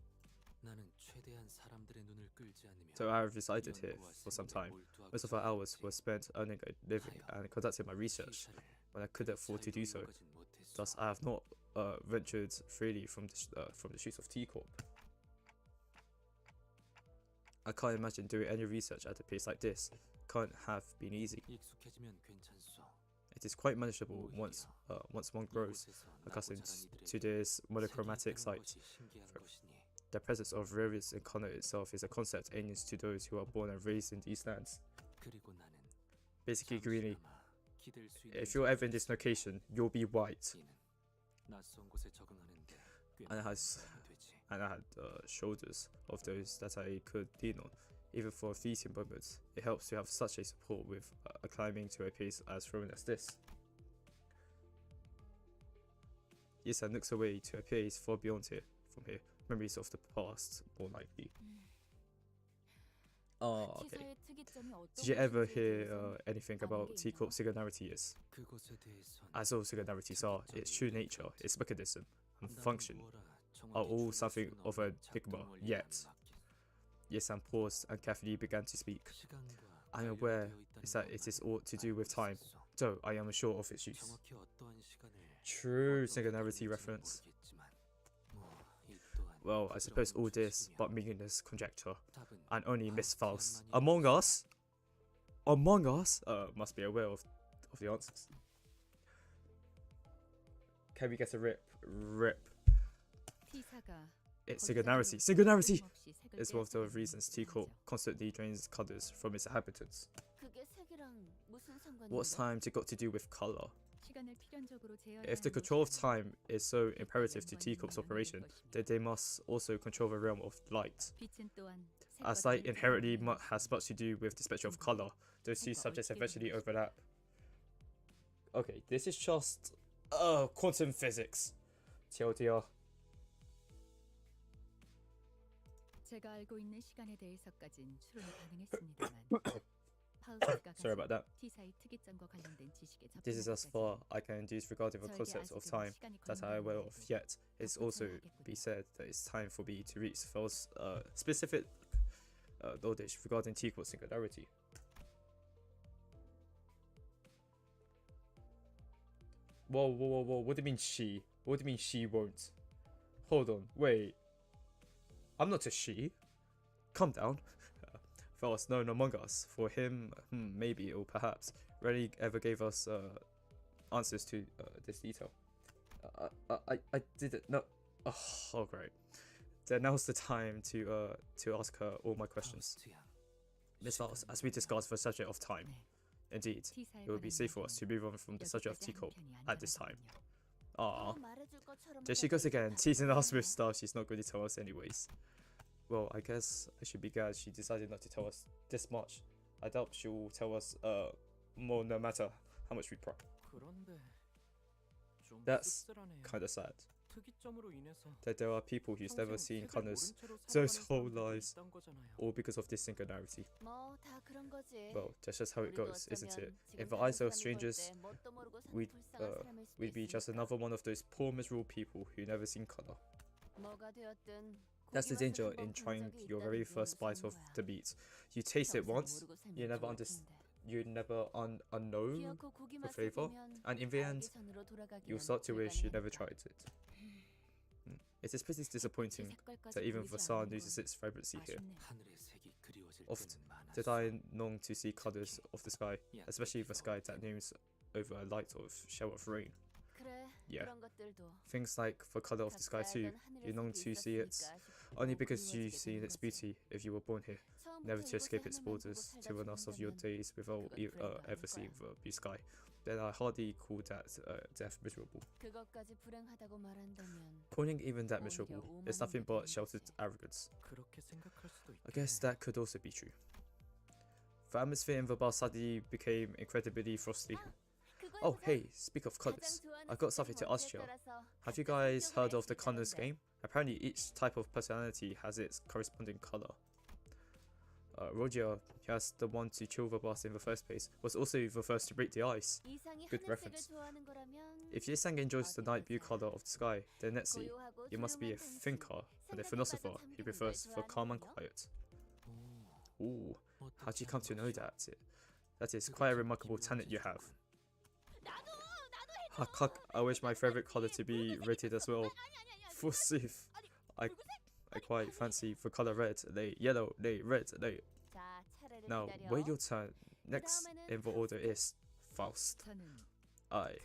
So I have resided here for some time. Most of our hours were spent earning a living and conducting my research, but I couldn't afford to do so. Thus, I have not ventured freely from the streets of T-Corp. I can't imagine doing any research at a place like this. Can't have been easy. It is quite manageable once one grows accustomed to this monochromatic sight. The presence of various incarnate itself is a concept alien to those who are born and raised in these lands. Basically, Greeny, if you're ever in this location, you'll be white. And I had shoulders of those that I could lean on. Even for a fleeting moment, it helps to have such a support with climbing to a pace as thrilling as this. Yisan looks away to a place far beyond here. From here, memories of the past, more likely. Oh, okay. 치사의 특이점이 어떤 Did you ever 것인지에 hear 대해서 anything 아는 about 게 Teacup 있나요? singularity is? 그것에 대해선 As all singularities are, its true nature, its mechanism, and function are all something of an enigma, yet. Yisan paused and carefully began to speak. I am aware that it is all to do with time, though I am unsure of its use. True singularity reference. Well, I suppose all this but meaningless conjecture, and only Miss Faust among us must be aware of the answers. Can we get a rip? T사가 It's singularity. Singularity is one of the reasons Teacup constantly drains colors from its inhabitants. 그게 색이랑 무슨 상관인데? What's time got to do with color? 시간을 필연적으로 제어해야 If the 하는 control of 것이라면 time is so imperative to Teacup's operation, then they must also control the realm of light. 빛은 또한 As 색과 light inherently 다른 has much to do with the spectrum of color, those two subjects eventually overlap. Okay, this is just quantum physics. TLDR. 제가 알고 있는 시간에 대해서까진 추론이 가능했습니다만 파우스트가 Sorry about that. T사의 특이점과 관련된 지식에 This is as far I can deduce regarding the concept of time that I am aware of. Yet, it's also be said that it's time for me to reach Faust's specific knowledge regarding Teacup's singularity. Whoa, what do you mean she? What do you mean she won't? Hold on, wait. I'm not a she. Calm down. Faust known among us. For him, maybe or perhaps, rarely ever gave us answers to this detail. I didn't know. Oh, great. Then now's the time to ask her all my questions. Miss Faust, as we discussed the subject of time, indeed, it would be safe for us to move on from the subject of Teacup at this time. Ah, there she goes again, teasing us with stuff she's not going to tell us anyways. Well, I guess I should be glad she decided not to tell us this much. I doubt she'll tell us more no matter how much we try. 그런데 좀 That's 씁쓸하네요. kinda sad. 특이점으로 인해서 That there are people who's never seen 평생 색을 colors 모른 채로 their 살아가는 whole 사람들도 lives, 있단 거잖아요. all because of this singularity. 뭐다 그런 거지. Well, that's just how it 우리도 goes, isn't it? 어쩌면 In 지금 the eyes 다른 of 사람이 볼 strangers, 때 뭣도 모르고 사는 we'd, 불쌍한 사람일 수도 we'd be just 있으니까. another one of those poor miserable people who never seen color. 뭐가 되었든 That's the 고기와 danger 술 in 한번 trying 본 적이 your 있다는 very 게 first bite 무슨 of 거야. the meat. You taste it 평생 once, 모르고 살면 you never 좋을 understand. 텐데. You never unknow 기어코 고기 the 맛을 flavor, 보면 and in the end, 알기 전으로 돌아가기는 you'll start to wish you never 불가능하니까. tried it. It is pretty disappointing 색깔까지 that even 보이지 the sun 않는 loses 건 its vibrancy here. 아쉽네. 하늘의 색이 그리워질 Oft 때는 많았어. did I long to see colors of the sky, especially the sky that looms over a light or shower of rain. 그래, Yeah. 그런 것들도 Things like the color of the sky too. You long to see it only because you've seen its beauty if you were born here, never to escape its borders, to run us of your days without ever seeing the blue sky. Then I hardly call that death miserable. 그것까지 불행하다고 말한다면 Calling even that miserable is nothing but sheltered arrogance. 그렇게 생각할 수도 I guess that could also be true. The atmosphere in the bar suddenly became incredibly frosty. Oh, hey, speak of colors. I got something to ask you. Have you guys heard of the colors game? Apparently each type of personality has its corresponding color. Roger, who has the one to chill the bus in the first place, was also the first to break the ice. Good reference. If Yesang enjoys the night blue color of the sky, then let's see. You must be a thinker and a philosopher who prefers the calm and quiet. Ooh, how'd you come to know that? That is quite a remarkable talent you have. I wish my favorite color to be rated as well. Forsooth, I quite fancy the color red, yellow, red, Now, wait your turn. Next in the order is Faust. 저는 Aye.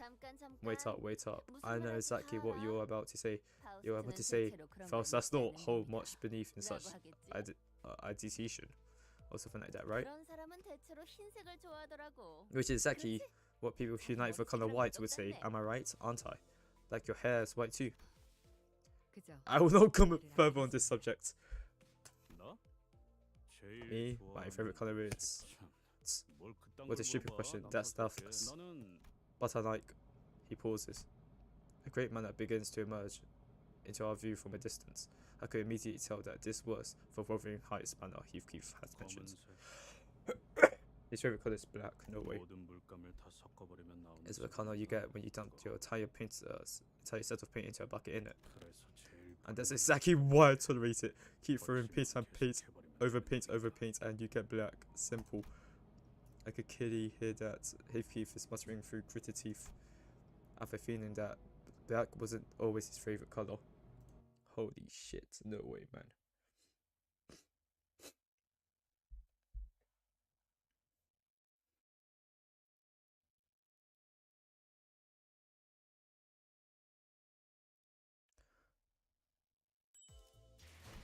Wait up. I know exactly what you're about to say. You're about to say, Faust does not hold much beneath in such agitation or something like that, right? 그런 사람은 대체로 흰색을 좋아하더라고. Which is exactly what people who unite for color white would say, am I right? Aren't I? Like your hair is white too. 그죠? I will not comment further on this subject. 너? 제일 Me, my favorite color is. What a stupid question. That's selfless. But I like. He pauses. A great manner begins to emerge into our view from a distance. I could immediately tell that this was the Wuthering Heights manor Heathcliff has mentioned. His favorite color is black. No way. It's the color you get when you dump your entire set of paint into a bucket in it. And that's exactly why I tolerate it. Keep throwing paint and paint over paint over paint and you get black. Simple. I could clearly hear that Heathcliff is muttering through gritted teeth. I have a feeling that black wasn't always his favorite color. Holy shit, no way, man.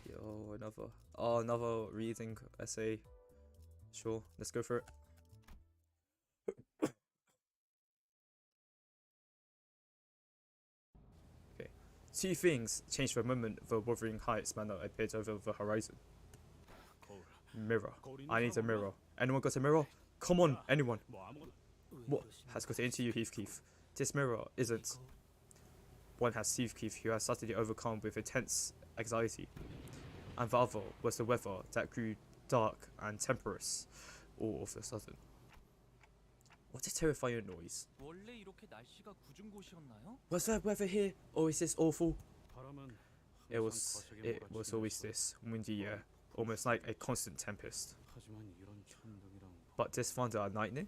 Yo, another reading essay. Sure, let's go for it. Okay. Two things changed the moment the Wuthering Heights manor appeared over the horizon. Mirror. I need a mirror. Anyone got a mirror? Come on, anyone. What has got into you, Heathcliff? This mirror isn't. One has Heathcliff, who has suddenly overcome with intense anxiety. And the other was the weather that grew dark and tempestuous all of a sudden. What a terrifying noise. 원래 이렇게 날씨가 궂은 곳이었나요? Was that weather here always this awful? It was always this windy year, almost like a constant tempest. But this thunder and lightning?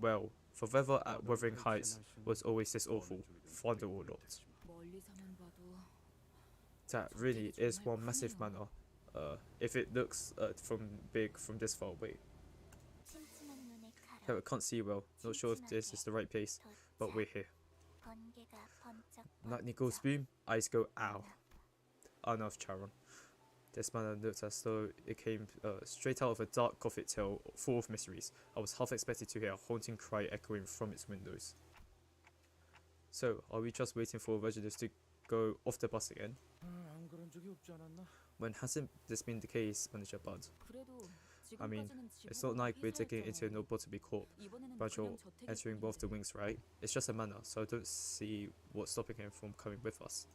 Well, the weather at Wuthering Heights was always this awful, thunder or not. 멀리서만 봐도 That really is one massive manor, if it looks from this far away. Yeah, I can't see well, not sure if this is the right place, but we're here. Lightning goes boom, eyes go ow. Enough, Charon. This manor looked as though it came straight out of a dark gothic tale full of mysteries. I was half expected to hear a haunting cry echoing from its windows. So, are we just waiting for Regulus to go off the bus again? 안 그런 적이 없지 않았나? When hasn't this been the case, Manager Bud? 그래도 I mean, it's not like we're taking it into a no-bottom corp, but you're entering both the wings, right? It's just a manor, so I don't see what's stopping him from coming with us.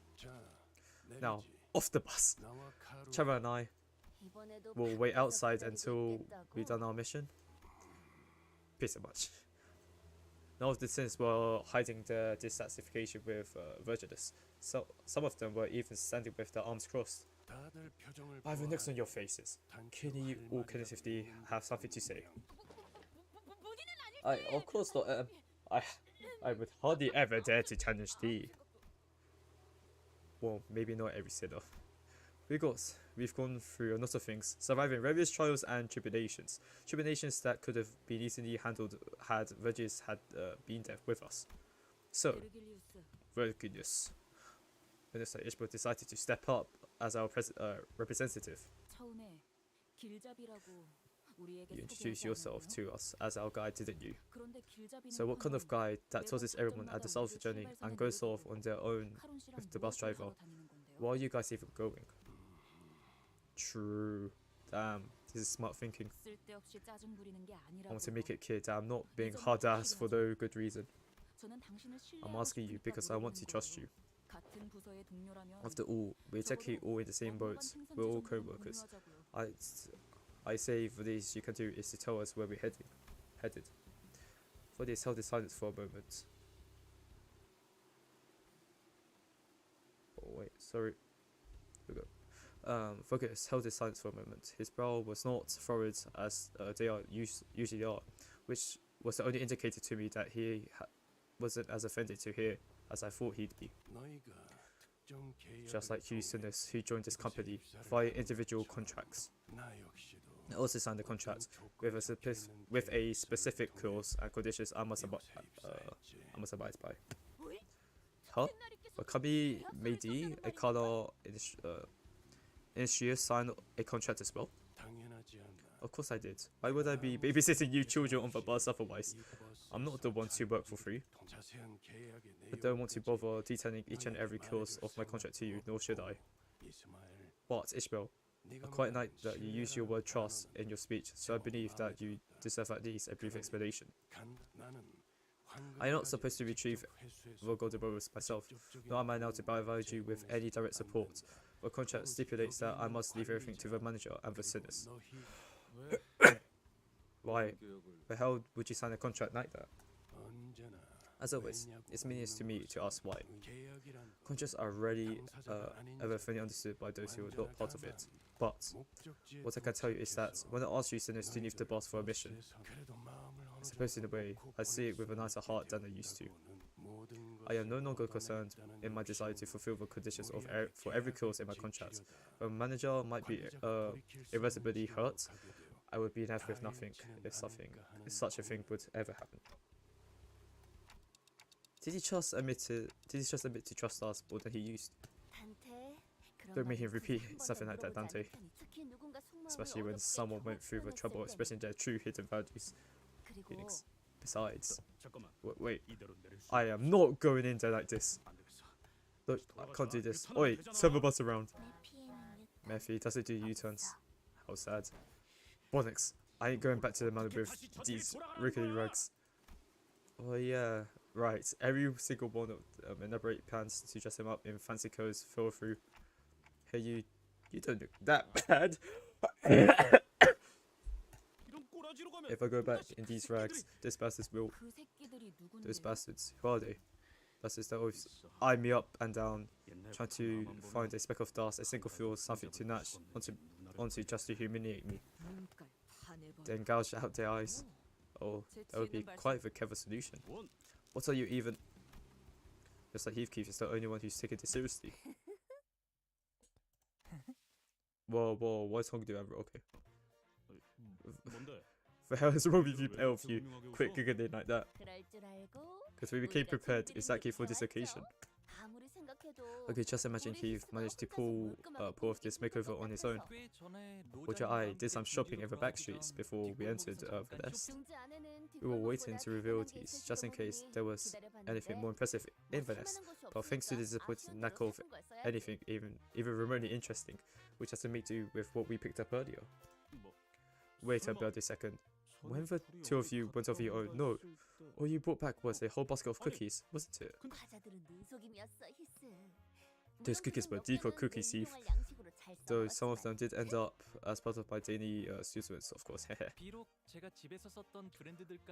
Now, off the bus! Chara and I will wait outside until we've done our mission. Peace and much. None of the sins were hiding their dissatisfaction with Virgilus. So some of them were even standing with their arms crossed. By the looks on your faces, can you all collectively have something to say? I, of course not. I would hardly ever dare to challenge thee. Well, maybe not every sinner. We've gone through a lot of things, surviving various trials and tribulations. Tribulations that could have been easily handled had Vergilius had been there with us. So, Vergilius. Minister Ishmael decided to step up as our representative. You introduced yourself to us as our guide, didn't you? So what kind of guide that tosses everyone at the start of the journey and goes off on their own with the bus driver? Why are you guys even going? True. Damn, this is smart thinking. I want to make it clear that I'm not being hard ass for no good reason. I'm asking you because I want to trust you. After all, we're technically all in the same boat. We're all co-workers. I say the least you can do is to tell us where we're headed. For this, held in silence for a moment. Oh wait, sorry. Here we go. Focus held his silence for a moment. His brow was not furrowed as they usually are, which was the only indicator to me that he wasn't as offended to hear as I thought he'd be. Just like you sinners who joined this company via individual contracts. I also signed a contract with a specific clause and conditions I must abide by. Huh? Wakabi Meidi, a color industry, signed a contract as well? Of course I did. Why would I be babysitting you children on the bus otherwise? I'm not the one to work for free. I don't want to bother detailing each and every clause of my contract to you, nor should I. But, Ishmael, I quite like that you use your word trust in your speech, so I believe that you deserve at least a brief explanation. I am not supposed to retrieve the golden bubbles myself, nor am I now to provide you with any direct support. The contract stipulates that I must leave everything to the manager and the sinners. Why the hell would you sign a contract like that? As always, it's meaningless to me to ask why. Contracts are rarely ever fully understood by those who are not part of it. But what I can tell you is that when I ask you sinners to leave the boss for a mission, I suppose in a way, I see it with a nicer heart than I used to. I am no longer concerned in my desire to fulfill the conditions of for every clause in my contract. A manager might be irreversibly hurt. I would be left with nothing if such a thing would ever happen. Did he just admit to trust us more than he used? Don't make him repeat something like that, Dante. Especially when someone went through the trouble of expressing their true hidden values. Feelings. Besides, wait, I am not going in there like this. Look, I can't do this. Oi, turn the bus around. Murphy doesn't do U-turns. How sad. Bonnix, I ain't going back to the man with these rickety rugs. Oh yeah, right. Every single one of elaborate plans to dress him up in fancy clothes fell through. Hey, you don't look that bad. If I go back in these rags, those bastards, who are they? Bastards that always eye me up and down, trying to find a speck of dust, a single feel, something to latch onto just to humiliate me. Then gouge out their eyes. Oh, that would be quite the clever solution. What are you even? Just like Heathcliff is the only one who's taking this seriously. Whoa, what's wrong with you, Amber? Okay. The hell is wrong with you, pale of you? Quit giggling like that. Because we became prepared exactly for this occasion. Okay, just imagine Heath managed to pull off this makeover on his own. Watch your eye, did some shopping in the back streets before we entered the nest. We were waiting to reveal these, just in case there was anything more impressive in the nest. But thanks to the disappointing lack of anything even remotely interesting, which has to make do with what we picked up earlier. Wait a bloody second. When the two of you went off your own, no, all you brought back was a whole basket of cookies, wasn't it? Those cookies were decoy cookies, Heath. Though some of them did end up as part of my daily sustenance, of course.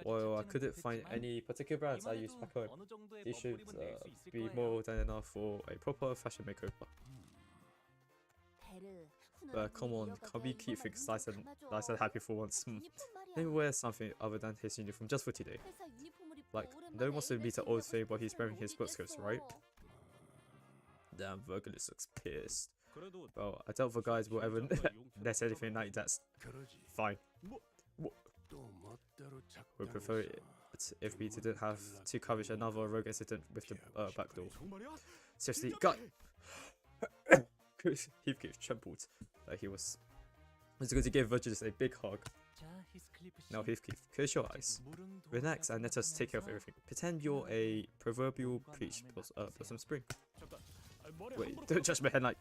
Well, I couldn't find any particular brands I used back home. These should be more than enough for a proper fashion makeover. But come on, can't we keep things nice and happy for once? Maybe wear something other than his uniform just for today. Like, no one wants to meet an old thing while he's wearing his sports coats, right? Damn, Virgilus looks pissed. Well, I doubt the guys will ever let anything like that. Fine. We'd prefer it if we didn't have to cover another rogue incident with the back door. Seriously, God! Heathcliff trembled that he was going to give Virgilus a big hug. Now Heathcliff, close your eyes, relax and let us take care of everything. Pretend you're a proverbial peach blossom spring. Wait, don't touch my head like...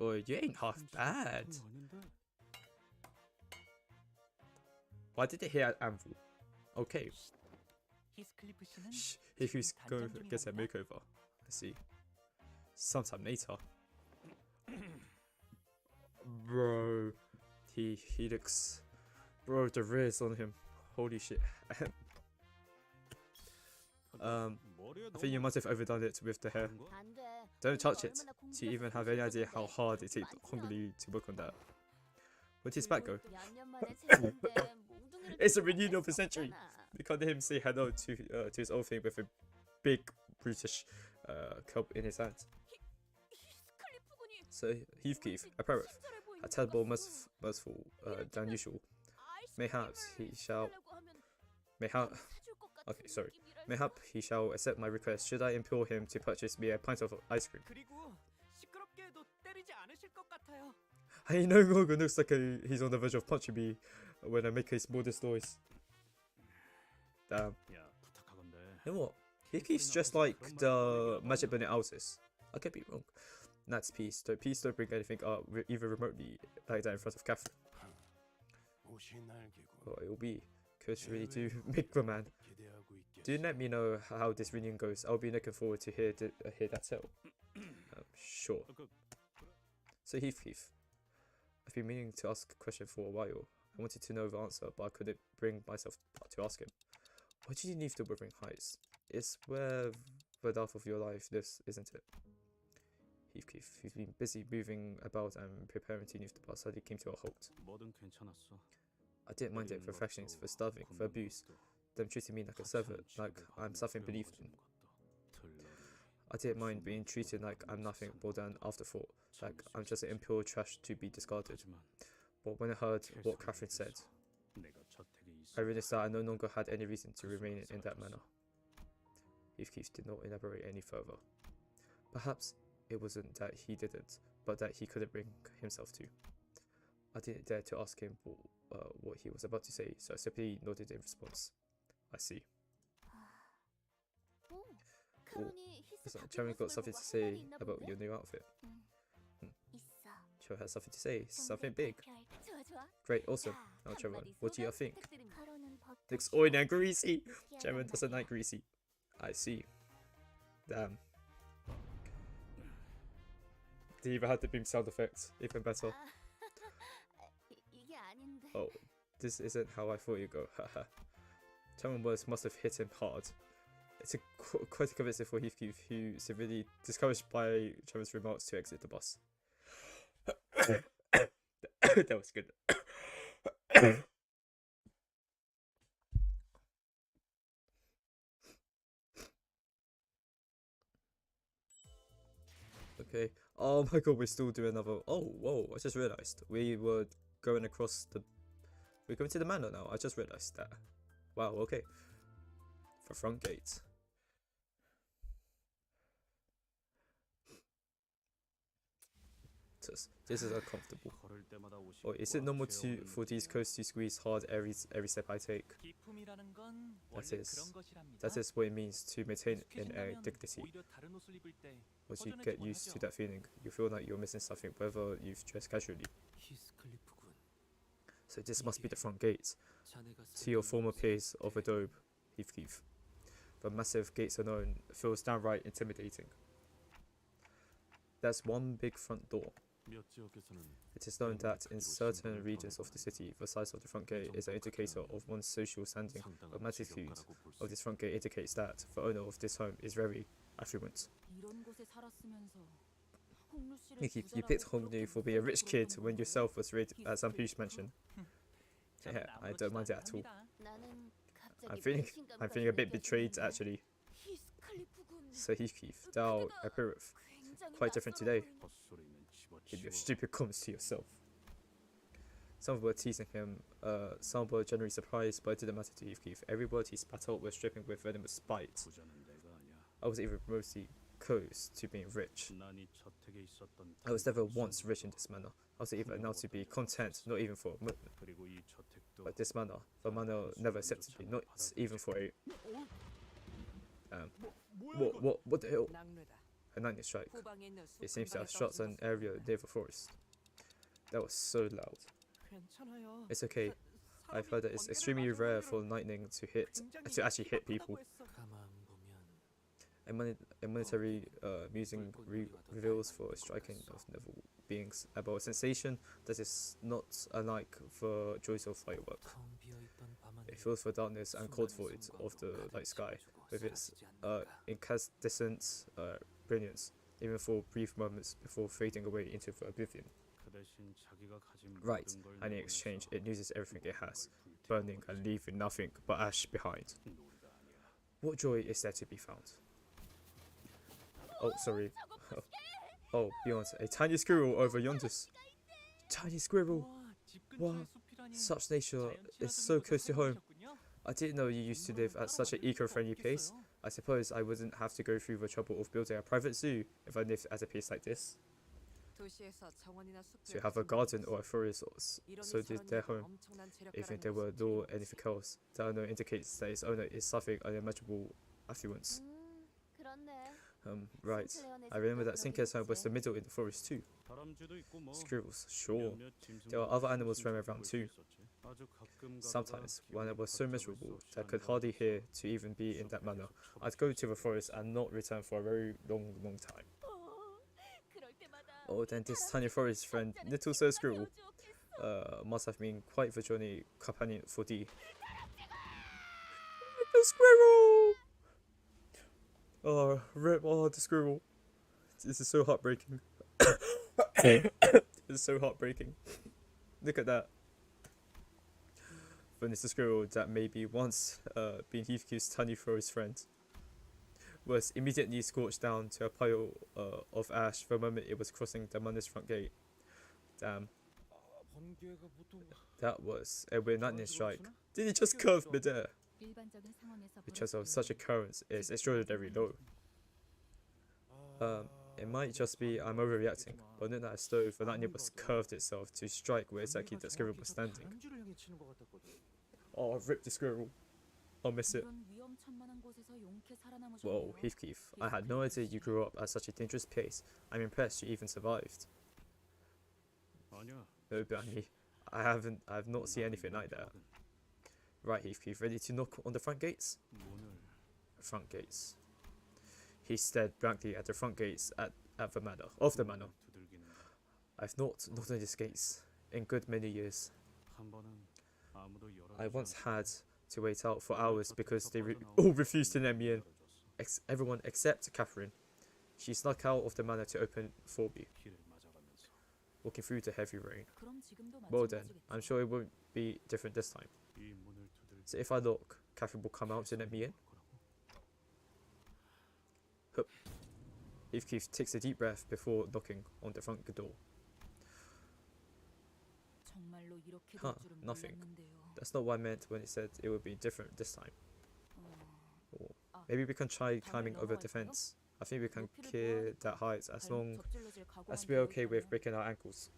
Oh, you ain't half bad. Why did they hear Anvil? Okay. Shh, Heathcliff's going to get a makeover. I see. Sometime later. Bro, he looks... Bro, the rears on him. Holy shit. I think you might have overdone it with the hair. Don't touch it. Do you even have any idea how hard it takes Hongli to work on that? Where'd his back go? It's a reunion of the century. We can't hear him say hello to his old thing with a big brutish kelp in his hand. So Heathcliff, a parrot, a tad more merciful than usual. Mayhaps he shall accept my request. Should I implore him to purchase me a pint of ice cream? He no longer looks like he's on the verge of punching me when I make a modest noise. Damn. You know what? Heathcliff's just like the Magic Bunny Outis. I could be wrong. That's peace. Please don't bring anything up even remotely like that in front of Catherine. Oh, it'll be cursory to Microman. Do let me know how this reunion goes. I'll be looking forward to hear that tale. Sure. So Heathcliff, I've been meaning to ask a question for a while. I wanted to know the answer, but I couldn't bring myself to ask him. Why did you leave the Wuthering Heights? It's where the half of your life lives, isn't it? Heathcliff, you've been busy moving about and preparing to leave the bar, suddenly came to a halt. I didn't mind their perfections for starving, for abuse, them treating me like a servant, like I'm something beneath them. I didn't mind being treated like I'm nothing more than afterthought, like I'm just an impure trash to be discarded. But when I heard what Catherine said, I realized that I no longer had any reason to remain in that manner. Heathcliff did not elaborate any further. Perhaps it wasn't that he didn't, but that he couldn't bring himself to. I didn't dare to ask him what he was about to say, so I simply nodded in response. I see. Chairman got something to say about your new outfit. Chairman has something to say, something big. Great, awesome. Now Chairman, what do you think? Looks oily and greasy. Chairman doesn't like greasy. I see. Damn. They even had the beam sound effects, even better. Oh, this isn't how I thought you'd go, haha. Chairman words must have hit him hard. It's quite convincing for Heathcliff, who severely discouraged by Chairman's remarks to exit the bus. That was good. Okay. Oh my god, we're still doing another. Oh, whoa! I just realized we were going across the. We're going to the manor now. I just realized that. Wow. Okay. For front gate. This is uncomfortable. Oh, is it normal for these coasts to squeeze hard every step I take? That is what it means to maintain an air dignity. Once you get used to that feeling, you feel like you're missing something whether you've dressed casually. So this must be the front gate. To your former peers of Adobe, Heathcliff. The massive gates alone feels downright intimidating. There's one big front door. It is known that in certain regions of the city, the size of the front gate is an indicator of one's social standing. The magnitude of this front gate indicates that the owner of this home is very affluent. You picked Hongnu for being a rich kid when yourself was raised at some huge mansion. Yeah, I don't mind that at all. I'm feeling a bit betrayed actually. So Heathcliff, thou appeareth quite different today. Keep your stupid comments to yourself. Some were teasing him, some were generally surprised, but it didn't matter to Heathcliff. Every word he spat out was dripping with venomous spite. I was even mostly close to being rich. I was never once rich in this manner. I was even now to be content, not even for a moment. But this manner, the manner never accepted me, not even for a... What the hell? A lightning strike. It seems to have struck an area near the forest. That was so loud. It's okay. I've heard that it's extremely rare for lightning to actually hit people. A monetary musing reveals for striking of level beings about a sensation that is not unlike the joys of firework. It fills the darkness and cold void of the night sky with its incandescent brilliance, even for brief moments before fading away into the oblivion. Right, and in exchange it loses everything it has, burning and leaving nothing but ash behind. What joy is there to be found? Oh, sorry. Oh, beyond, a tiny squirrel over yonder. Tiny squirrel! Wow, such nature is so close to home. I didn't know you used to live at such an eco-friendly place. I suppose I wouldn't have to go through the trouble of building a private zoo if I lived at a place like this. To have a garden or a forest, so did their home. Even if there were no anything else, that owner indicates that its owner is suffering unimaginable affluence. Right. I remember that Sinker's home was the middle in the forest too. 다람쥐도 있고 뭐 Squirrels, sure. 몇몇 짐승도 There are other animals 있었으면 roaming around too. 좋겠었지. 아주 가끔 Sometimes, 가다가 when I was so 기분이 miserable 걷잡을 수 that I could 없이 hardly 앉아서 hear to even be in that manner, 숲에 I'd go to the forest and not return for a very long time. 그럴 때마다 Oh, then this tiny forest friend, Little Sir Squirrel, must have been quite the journey companion for Dee. The squirrel! Oh, rip, oh, the squirrel. This is so heartbreaking. This is so heartbreaking. Look at that. When it's a squirrel that maybe once been Heathcliff's tiny forest friend was immediately scorched down to a pile of ash the moment it was crossing the manor's front gate. Damn. 번개가 보통 That was a weird lightning strike. Did he just curve midair? 일반적인 상황에서 The chance of such occurrence is extraordinarily low. It might just be I'm overreacting, but not as though the lightning was curved itself to strike where exactly the squirrel was standing. 다람쥐를 향해 치는 것 같았거든. Oh, I've ripped the squirrel. I'll miss it. 이런 위험천만한 곳에서 용케 살아남으셨네요. Whoa, Heathcliff, I had no idea you grew up at such a dangerous place. I'm impressed you even survived. 아니야. No, Bunny, I've not seen anything like that. Right, Heathcliff, ready to knock on the front gates? 문을 Front gates. He stared blankly at the front gates of the manor. 두들기는 I've not knocked on these gates in good many years. 한 번은 아무도 I 열어주지 once 않고 had to wait out for hours because they 빠져나오는 all refused to let me in. 열어줬어. Everyone except Catherine. She snuck out of the manor to open for me, 피를 맞아가면서 walking through the heavy rain. 그럼 지금도 Well then, 마찬가지겠죠. I'm sure it won't be different this time. 이 문을 두들기 So if I knock, Catherine will come out to let me in? Heathcliff takes a deep breath before knocking on the front door. 정말로 이렇게 될 Huh, 줄은 nothing. 몰랐는데요. That's not what I meant when it said it would be different this time. Or 아, maybe we can try 다음에 climbing over the 넘어갈까요? fence. I think we can 높이를 clear 보아하니까 that height as long 접질러질 각오만 as we're 되어 okay with 있다면 breaking our ankles.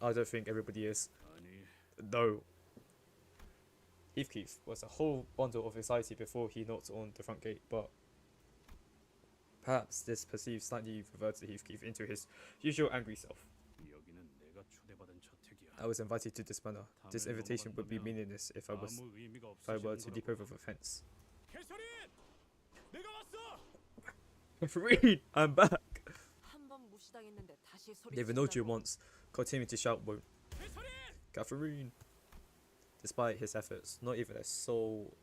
I don't think everybody is. 아니 No. Heathcliff was a whole bundle of anxiety before he knocked on the front gate, but perhaps this perceived slightly reverted Heathcliff into his usual angry self. 여기는 내가 초대받은 저택이야. I was invited to this manor. This invitation would be meaningless if I 아무 의미가 were to 없으시는 leap 거라고. over the fence. 캐서린! 내가 왔어! Referee, I'm back. 한번 무시당했는데 다시 소리 They've annoyed you once. Continue to shout won't. 캐서린! Catherine. Despite his efforts, not even a soul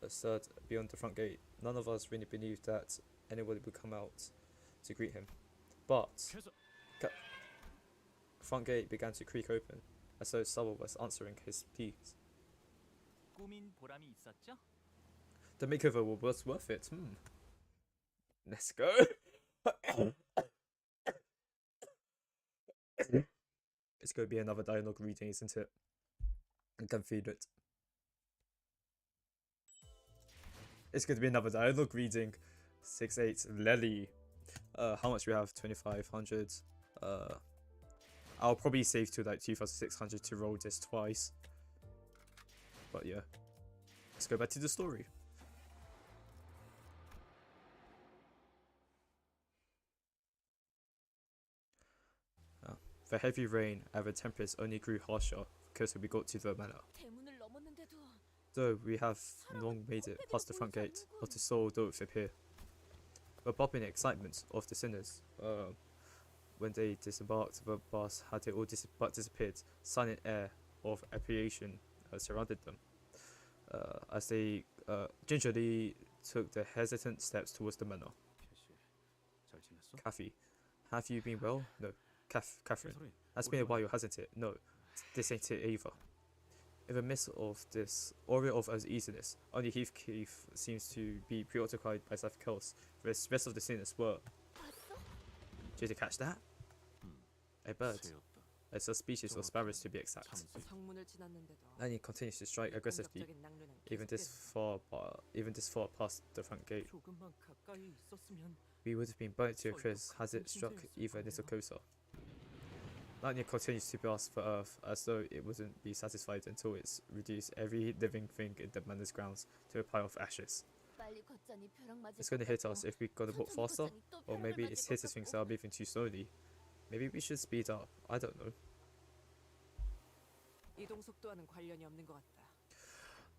stirred beyond the front gate. None of us really believed that anybody would come out to greet him. But 캐서... the front gate began to creak open, as though someone was answering his pleas. 꾸민 보람이 있었죠? The makeover was worth it. Let's go. It's going to be another dialogue reading, isn't it? I can feel it. It's going to be another dialogue reading. 6-8 Lely. How much we have? 2,500. I'll probably save to like 2,600 to roll this twice. But yeah, let's go back to the story. The heavy rain and the tempest only grew harsher closer we got to the manor. 대문을 넘었는데도 Though we have long made it past the front gate, not a soul doth appear. The popping excitement of the sinners, when they disembarked the bus had it all disappeared. Silent air of apprehension surrounded them, as they gingerly took their hesitant steps towards the manor. 캐시, 잘 지냈어? Kathy, have you been well? No. Catherine, 캐서린, that's been a while, hasn't it? No, this ain't it either. In the midst of this aura of uneasiness, only Heathcliff seems to be preoccupied by something else. The rest of the sinners were. Did you catch that? A bird. 새였다. A subspecies of sparrows to be exact. 참새. 성문을 지났는데도 And he continues to strike aggressively, 공격적인 낙뢰는 even this far past the front gate. 조금만 가까이 있었으면 We would have been burnt to a crisp had it struck even a little closer. Lightning continues to blast the earth as though it wouldn't be satisfied until it's reduced every living thing in the manor's grounds to a pile of ashes. It's gonna hit us if we're gonna walk faster, or maybe it's hitting things that are moving too slowly. Maybe we should speed up. I don't know. 이동 속도와는 관련이 없는 것 같다.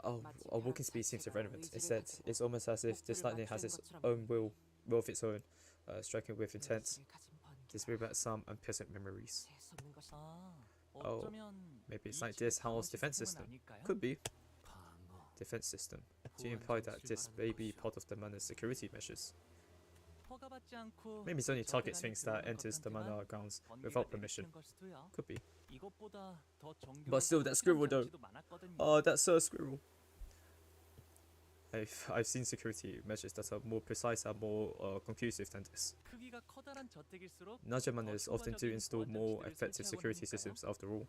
Oh, our walking speed seems irrelevant. Instead, it's almost as if this lightning has its own will of its own, striking with intent. This brings back some unpleasant memories. Oh, maybe it's like this Howl's defense system. Could be. Defense system. Do you imply that this may be part of the manor's security measures? Maybe it only targets things that enters the manor grounds without permission. Could be. But still, that squirrel though. Oh, that's a squirrel. I've seen security measures that are more precise and more conclusive than this. Larger manors often do install more effective security systems after all.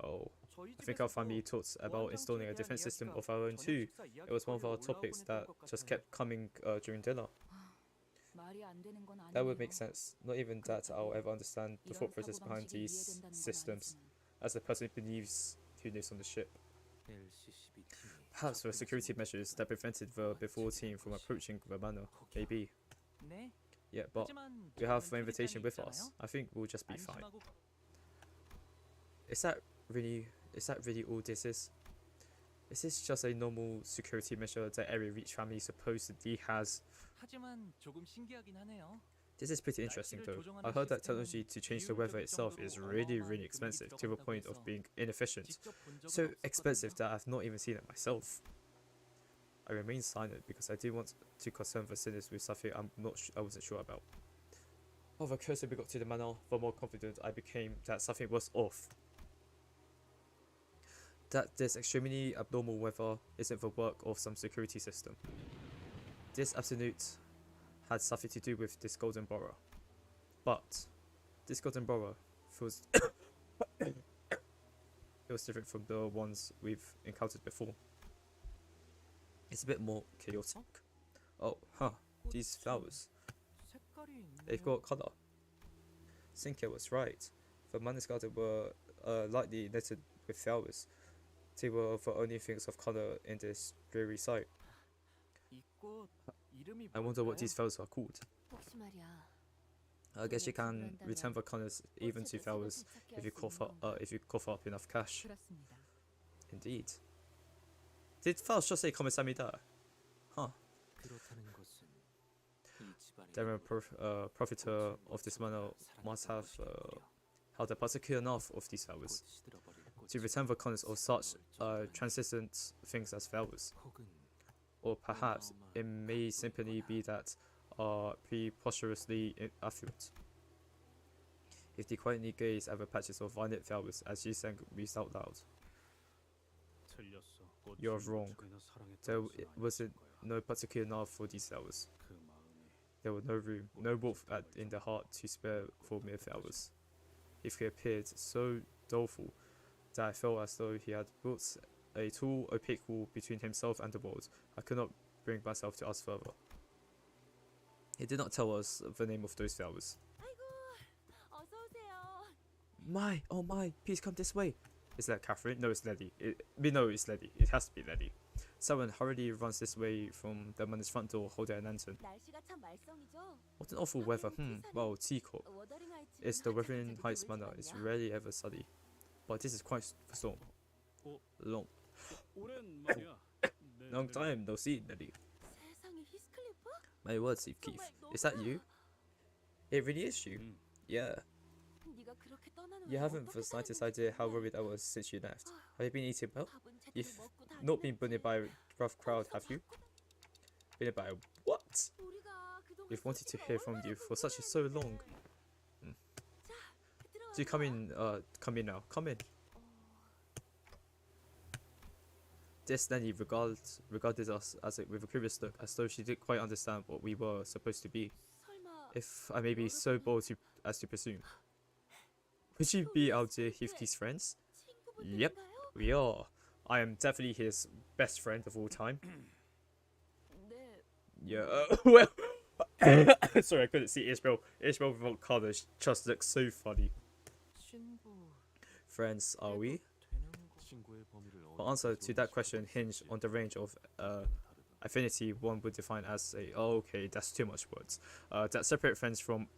Oh, I think our family talked about installing a defense system of our own too. It was one of our topics that just kept coming during dinner. That would make sense. Not even that I'll ever understand the thought process behind these systems, as the person who lives on the ship. Perhaps for security measures that prevented the before team from approaching the manor. Maybe. Yeah, but we have the invitation with us. I think we'll just be fine. Is that really all this is? Is this just a normal security measure that every rich family supposedly has? This is pretty interesting though. I heard that technology to change the weather itself is really expensive, to the point of being inefficient. So expensive that I've not even seen it myself. I remain silent because I do want to concern the sinners with something I wasn't sure about. Oh, the closer we got to the manor, the more confident I became that something was off. That this extremely abnormal weather isn't the work of some security system. This absolute had something to do with this golden borough. But this golden borough feels it was different from the ones we've encountered before. It's a bit more chaotic. Oh, these flowers. They've got colour. Sinker was right. The manor's garden were lightly littered with flowers. They were the only things of colour in this dreary sight. I wonder what these flowers are called. I guess you can return the colours even to flowers if you cough up enough cash. Indeed. Did Faust just say "Komesamida"? Huh. The proprietor of this manor must have had a particular enough of these flowers to return the colours of such transcendent things as flowers. Or perhaps it may simply be that are preposterously affluent. If they quietly gaze at the patches of violet flowers as she sang mused out loud. You're wrong. There wasn't no particular love for these flowers. There was no room, no warmth in the heart to spare for mere flowers. If he appeared so doleful that I felt as though he had built a tall, opaque wall between himself and the world, I could not bring myself to ask further. He did not tell us the name of those flowers. Oh my, please come this way. Is that Catherine? No, it's Letty. We know it's Letty. It has to be Letty. Someone hurriedly runs this way from the manor's front door holding a lantern. What an awful weather. Well, teacup. It's the Wuthering Heights manor. It's rarely ever sunny. But this is quite the storm. Long time no see, Letty. My word, Steve Keith. Is that you? It really is you. Yeah. You haven't the slightest idea how worried I was since you left. Have you been eating well? You've not been bullied by a rough crowd, have you? Bullied by a what? We've wanted to hear from you for so long. Do you come in now. Come in. This Lenny regarded us with a curious look, as though she didn't quite understand what we were supposed to be. If I may be so bold as to presume. Would you be our dear Heathcliff's friends? Yep, we are. I am definitely his best friend of all time. Yeah, well... Sorry, I couldn't see Ishmael. Ishmael without colours just looks so funny. Friends, are we? The answer to that question hinged on the range of affinity one would define as a, oh, okay, that's too much words. That separate friends from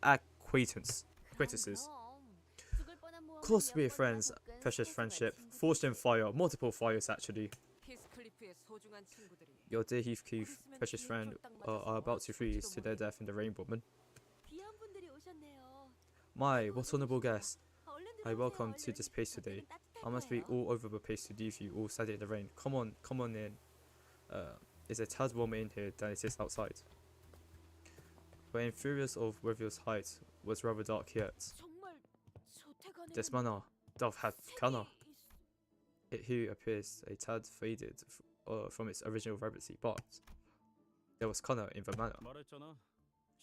acquaintances. Close we're friends, precious friendship, forged in fire, multiple fires actually. 히스클리프의 소중한 친구들이 Your dear Heathcliff, precious friend, are about to freeze to their death in the rain, woman. 귀한 분들이 오셨네요. My, what honorable guest. 얼른 I 들어오세요, welcome to 얼른. this place today. 여기는 I must be 따뜻할 all over the place to leave you all standing in the rain. Come on in. It's a tad warmer in here than it is outside. But infurious of Withel's height was rather dark yet. 정말 저택 This 안에는 manor doth have Connor. 색이 It here appears a tad faded from its original vibrancy, but there was Connor in the manor. 말했잖아.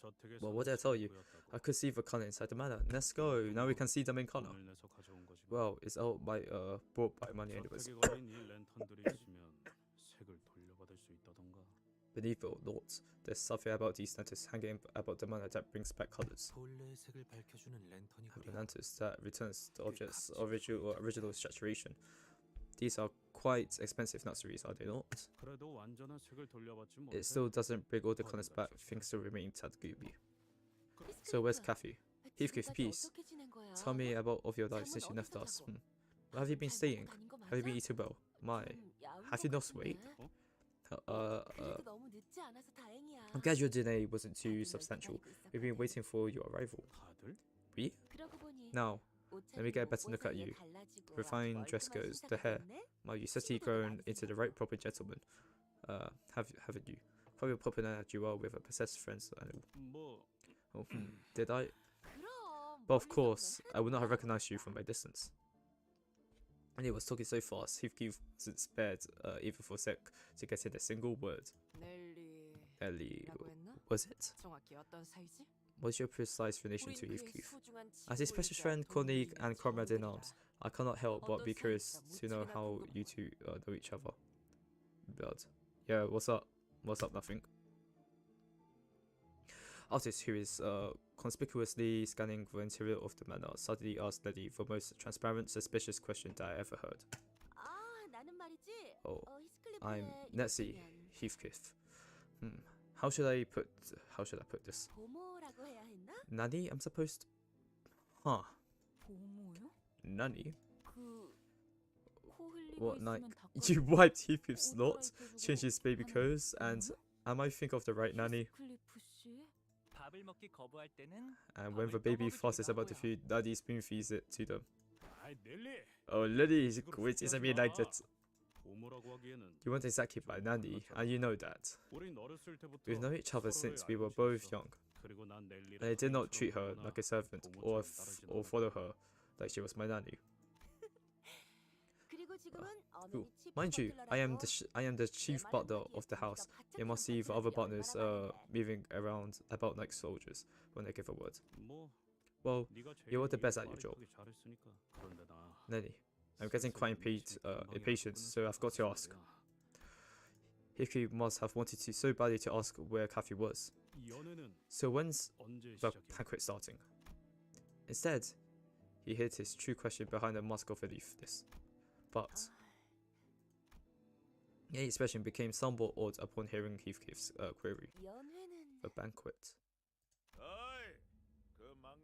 저택에서 Well, what did I tell you? 보였다고. I could see the Connor inside the manor. Let's go. Now we can see them in Connor. 돈을 내서 가져온 거지. Well, it's all by bought by money anyways. 저택에 걸린 이 랜턴들이 있으면 색을 돌려받을 수 있다던가. Believe it or not, there's something about these lanterns hanging about the manor that brings back colors. 본래의 색을 밝혀주는 The 랜턴이구려. lanterns that returns the object's original saturation. These are quite expensive nurseries, are they not? 그래도 완전한 색을 돌려받지 못해. It still doesn't bring all the colors back, things still remain tad gooby. So where's Kathy? Heathcliff, peace. Tell me about of your life since you left us. Where have you been staying? Have you been eating well? My, have you lost weight? I'm glad your dinner wasn't too substantial. We've been waiting for your arrival. 다들? We? Now, let me get a better look at you. Refined dress goes, the hair. My, you certainly grown into the right proper gentleman. Haven't you? Probably popping at you well with a possessed friends. 뭐 Oh, did I? But of course, I would not have recognized you from my distance. And he was talking so fast, Heathcliff wasn't spared even for a sec to get in a single word. 넬리라고 Ellie, 했나? was it? 정확히 어떤 사이지? What's your precise relation to 우린 그의 Heathcliff? 소중한 As his precious 친구이자 friend, colleague, and 동료이자 comrade in 정들이다. arms, I cannot help but be 어떤 curious 사이일까? to know 묻지는 how 않고 you two know each other. Blood. Yeah, what's up? What's up, nothing. Artist, who is conspicuously scanning the interior of the manor, suddenly asked Lady the most transparent, suspicious question that I ever heard. 아, 나는 말이지. Oh, 히스클리프의 I'm Netsie 이름이면 Heathcliff. How should I put this? 보모라고 해야 했나? Nanny, I'm supposed. Huh? 보모요? Nanny? 그 코 흘리고 What, like 있으면 you wiped Heathcliff's snot, changed his baby clothes, and am I think of the right nanny? 히스클리프 씨? 밥을 먹기 거부할 때는 And when the baby fuss is about the food, Daddy spoon feeds it to them. 아이 넬리. Oh, Lily is quit isn't me like that. 보모라고 하기에는 You weren't exactly my nanny, and you know that. 우린 어렸을 때부터 We've known each other since we 서로를 were 알고 both 지냈어. young, 그리고 난 넬리를 and I did not 가족처럼 treat her 보거나 like a servant 보모처럼 따르진 or 않았어. follow her like she was my nanny. 그리고 지금은 Cool. 어머니 치프 Mind you, 버틀러라고 I am the chief 내 butler 말은 of the house. 우리가 You must 바짝 see the other 버틀러들이 butlers 얼마나 많은데. moving around about like soldiers when they give a word. 뭐 Well, 네가 제일 you're the 일 best at your job. 빠릿하게 잘했으니까. 그런데 나 Nanny, I'm getting quite impatient, so I've got to ask. Hickey must have wanted to so badly to ask where Kathy was. 연애는 So when's 언제 the 시작이야? banquet starting? Instead, he hid his true question behind a mask of aloofness. But the expression became somewhat odd upon hearing Heathcliff's query. 연회는 The banquet.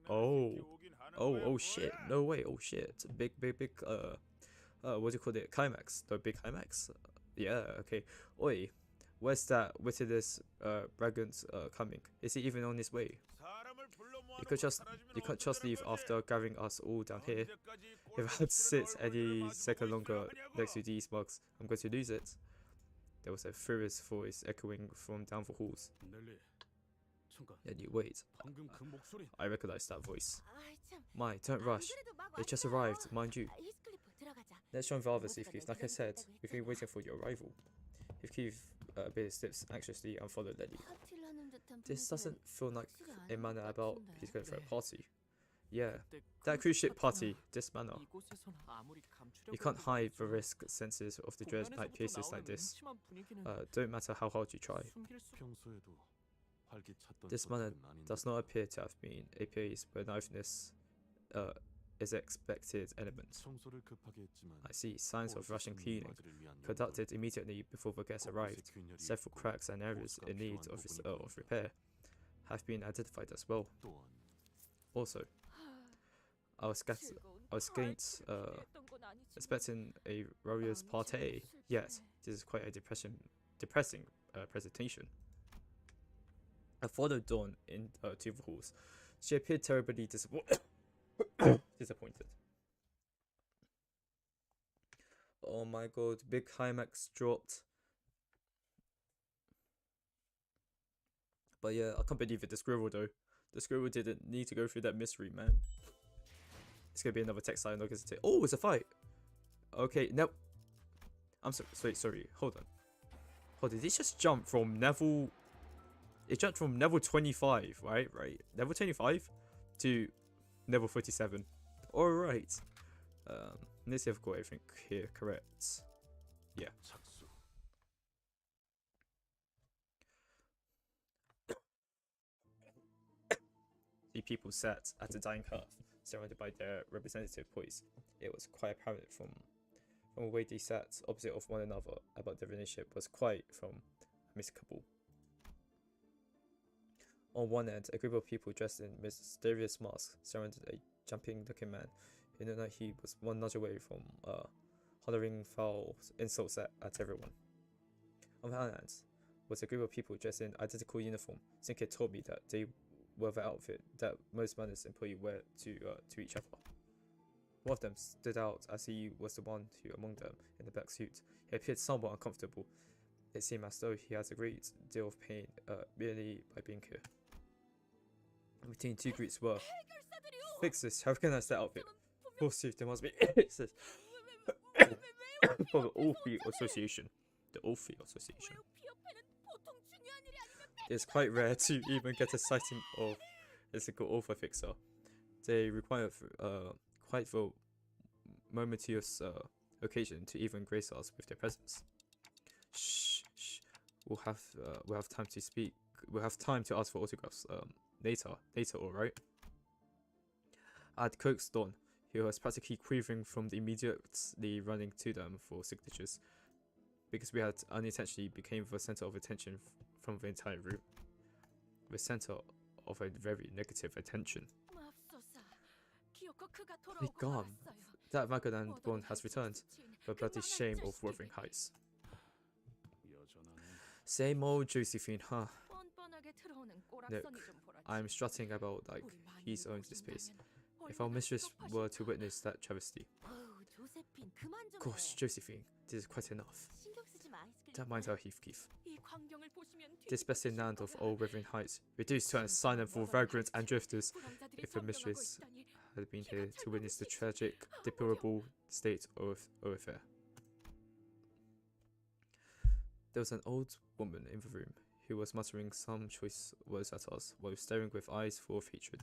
Oh shit! No way! Oh shit! Big, what do you call it? Climax? The big climax? Yeah. Okay. Oi, where's that witless brigand coming? Is he even on his way? You can't just leave after gathering us all down here. If I had to sit any second longer next to these mugs, I'm going to lose it. There was a furious voice echoing from down the halls. 넬리. 잠깐. And you wait. 방금 그 목소리. I recognize that voice. 아이 참. My, don't 안 rush. 그래도 막 It just 왔어. arrived, mind you. 히스클리프 들어가자. Let's join the others, Heathcliff. Like I said, we've been waiting for your arrival. Heathcliff bit his lips anxiously and followed Lady. 파티라는 듯한 This 분위기는 doesn't feel like 확실히 a 아닌 manner 것 about 같은데. he's going for a 네. party. Yeah, 그때 that cruise ship party, this manner. 이곳에선 아무리 감추려고 You can't 해도 hide the 그렇죠. risk senses of the dread night 공간에서부터 places like 나오는 this. 음침한 분위기는 Don't matter how hard you try. 숨길 수 평소에도 활기찼던 This manner 저택은 아닌데. does not appear to have been a place where niceness is expected element. 청소를 급하게 했지만 I see signs of rushing cleaning, 맞이를 위한 conducted immediately before the guests arrived. Several cracks and areas in need of repair have been identified as well. 또한 Also, I was expecting a warrior's party, yet this is quite a depressing presentation. I followed Dawn into the halls. She appeared terribly disappointed. Oh my god, big climax dropped. But yeah, I can't believe it, the squirrel though. The squirrel didn't need to go through that mystery, man. It's gonna be another text line, not gonna say, oh, it's a fight. Okay, no. I'm sorry, hold on. Did he just jump from level... It jumped from level 25, right? Level 25 to level 47. Alright. Let's see if I've got everything here correct. Yeah. 착수. The people sat at the dying hearth, surrounded by their representative boys. It was quite apparent from the way they sat opposite of one another about their relationship was quite amicable. On one end, a group of people dressed in mysterious masks surrounded a jumping-looking man who looked like he was one nudge away from hollering foul insults at everyone. On the other hand, was a group of people dressed in identical uniform. Zinke told me that they were the outfit that most Manus employees wear to each other. One of them stood out as he was the one who among them in the black suit. He appeared somewhat uncomfortable. It seemed as though he had a great deal of pain merely by being here. Between two groups were fixers. How recognized that outfit? Forsooth, there must be from the Orphe Association. The Orphe Association. It's quite rare to even get a sighting of a single author fixer. They require quite the momentous occasion to even grace us with their presence. Shh. We'll have time to speak. We'll have time to ask for autographs later, alright? I'd coaxed Dawn, who was practically quivering from the immediately running to them for signatures, because we had unintentionally became the center of attention from the entire room. The center of a very negative attention. Holy God, that vagabond born has returned. The bloody shame of Wuthering Heights. Same old Josephine, huh? Look, I'm strutting about like he's owns this place. If our mistress were to witness that travesty. Gosh, Josephine, this is quite enough. Don't mind her, Heathcliff. This blessed land of old Wuthering Heights, reduced to an asylum for vagrants and drifters. If the mistress had been here to witness the tragic, deplorable state of affair. There was an old woman in the room who was muttering some choice words at us while staring with eyes full of hatred.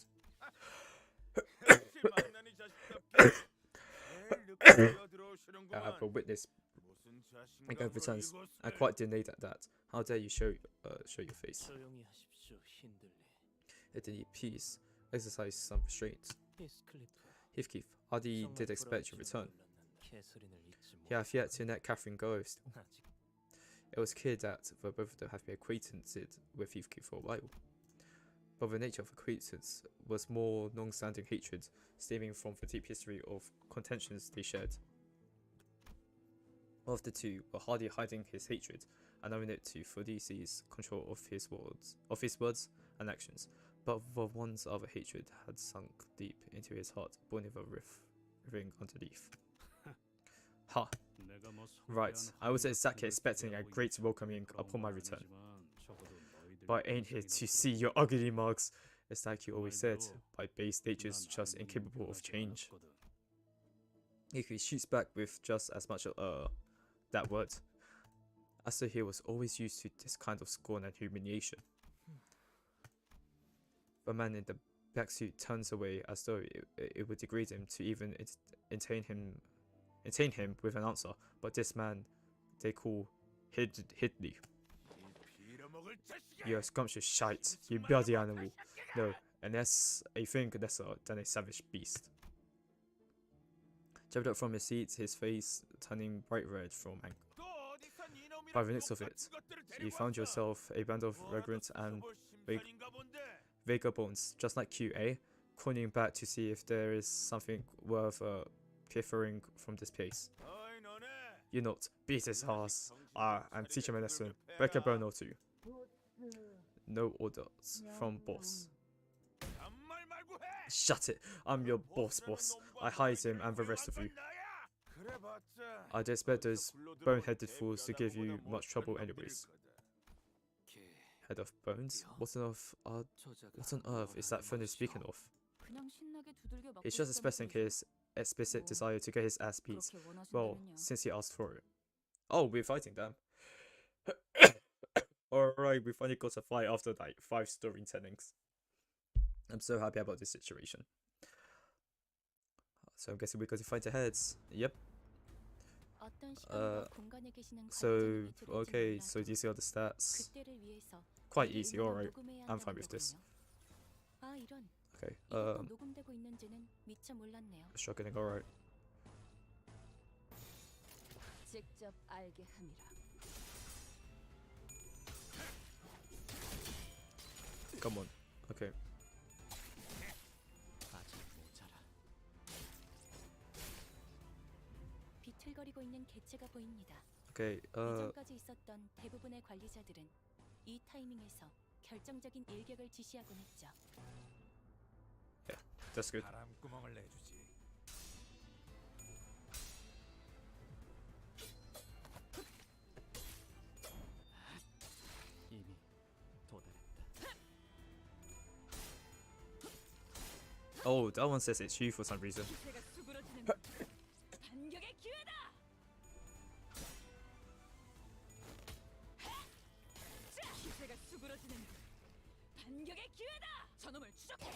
The witness again returns. I quite denied at that. How dare you show your face? It did peace. Exercise some restraint. Heathcliff, Hardy did expect your return. He have yet to let Catherine go. It was clear that the both of them have been acquainted with Heathcliff for a while. But the nature of acquaintance was more long-standing hatred, stemming from the deep history of contentions they shared. One of the two were hardly hiding his hatred, allowing it to fully seize control of his words and actions. But the one's other hatred had sunk deep into his heart, born of a ring underneath. Ha! Right, I was exactly expecting a great welcoming upon my return. But I ain't here to see your ugly mugs. It's like you always said, by base natures just incapable of change. He shoots back with just as much that word, as though he was always used to this kind of scorn and humiliation. The man in the black suit turns away as though it would degrade him to even entertain him with an answer, but this man they call Hidley. You're a scrumptious shite, you bloody animal. No, and that's a thing lesser than a savage beast. Jumped up from his seat, his face turning bright red from anger. By the looks of it, you found yourself a band of vagrants and vagabonds, just like QA, calling back to see if there is something worth pilfering from this place. You not beat his ass, and teach him a lesson. Break a bone or two. No orders from boss. Shut it! I'm your boss. I hired him and the rest of you. I don't expect those boneheaded fools to give you much trouble anyways. Head of bones? What on earth is that phone speaking of? He's just expressing his explicit desire to get his ass beat. Well, since he asked for it. Oh, we're fighting them. Alright, we finally got a fight after like 5 storytellings. I'm so happy about this situation. So I'm guessing we're going to fight the heads. Yep. So, okay, so do you see all the stats? Quite easy, alright. I'm fine with this. Okay, struggling, alright. Come on, okay. 비틀거리고 있는 개체가 보입니다. Okay, 이전까지 있었던 대부분의 관리자들은 이 타이밍에서 결정적인 일격을 지시하곤 했죠. yeah, that's good. 바람구멍을 내주지. 이미 도달했다. Oh, that one says it's you for some reason. 기세가 수그러지는 반격의 기회다. 기세가 수그러지는 반격의 기회다. 저놈을 추적해.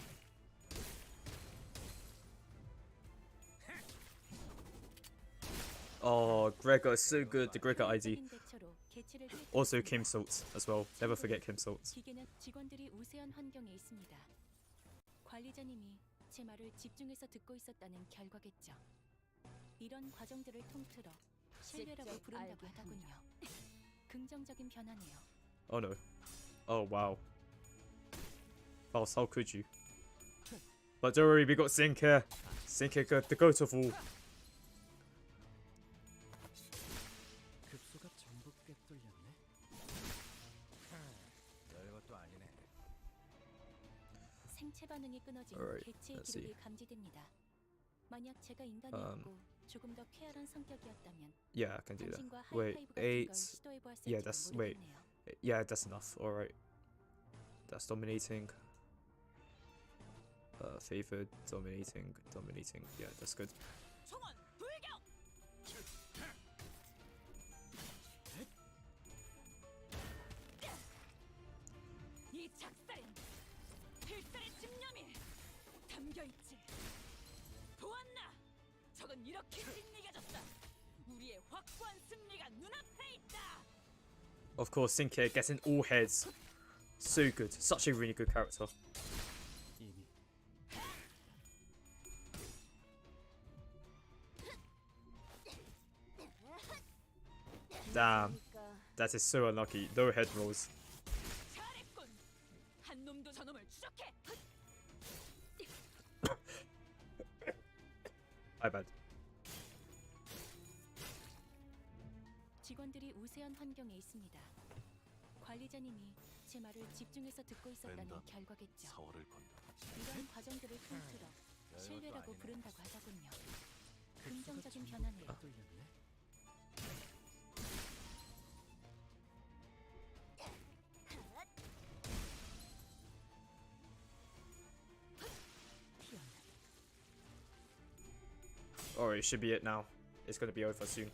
Oh, Gregor is so good, the Gregor ID. Also Kim Salt as well. Never forget Kim Salt. 기계는 직원들이 우세한 환경에 있습니다. 관리자님이 제 말을 집중해서 듣고 있었다는 결과겠죠. 이런 과정들을 통틀어 신뢰라고 부른다고 하더군요. 긍정적인 변화네요. Oh no. Oh wow. Faust, how could you? But don't worry, we got Sink here. Sink here, the goat of all. 급소가 전부 꿰뚫렸네. 별것도 아니네. 생체 반응이 끊어진 Alright, 개체의 let's 기록이 see. 감지됩니다. 만약 제가 인간이었고 조금 더 쾌활한 성격이었다면 Yeah, I can do that. 당신과 Wait, 하이파이브 같은 걸 8. 시도해보았을지도 Yeah, that's wait. 모르겠네요. Yeah, that's enough. Alright. That's dominating. Favored, dominating. Yeah, that's good. 총원 불격! 이 작살엔 필살의 집념이 담겨있지. 보았나? 적은 이렇게 짓이겨졌다. 우리의 확고한 승리가 눈앞에 있다. Of course, Sink here getting all heads. So good. Such a really good character. 이미 Damn. That is so unlucky. No head rolls. 잘했군. 한 놈도 저놈을 추적해. My bad. 직원들이 우세한 환경에 있습니다. 관리자님이 제 말을 집중해서 듣고 있었다는 벤더. 결과겠죠. 사월을 건다. 이런 과정들을 통틀어 신뢰라고 부른다고 하더군요. 긍정적인 변화네요. 뚫렸네. Alright, should be it now. It's gonna be over soon.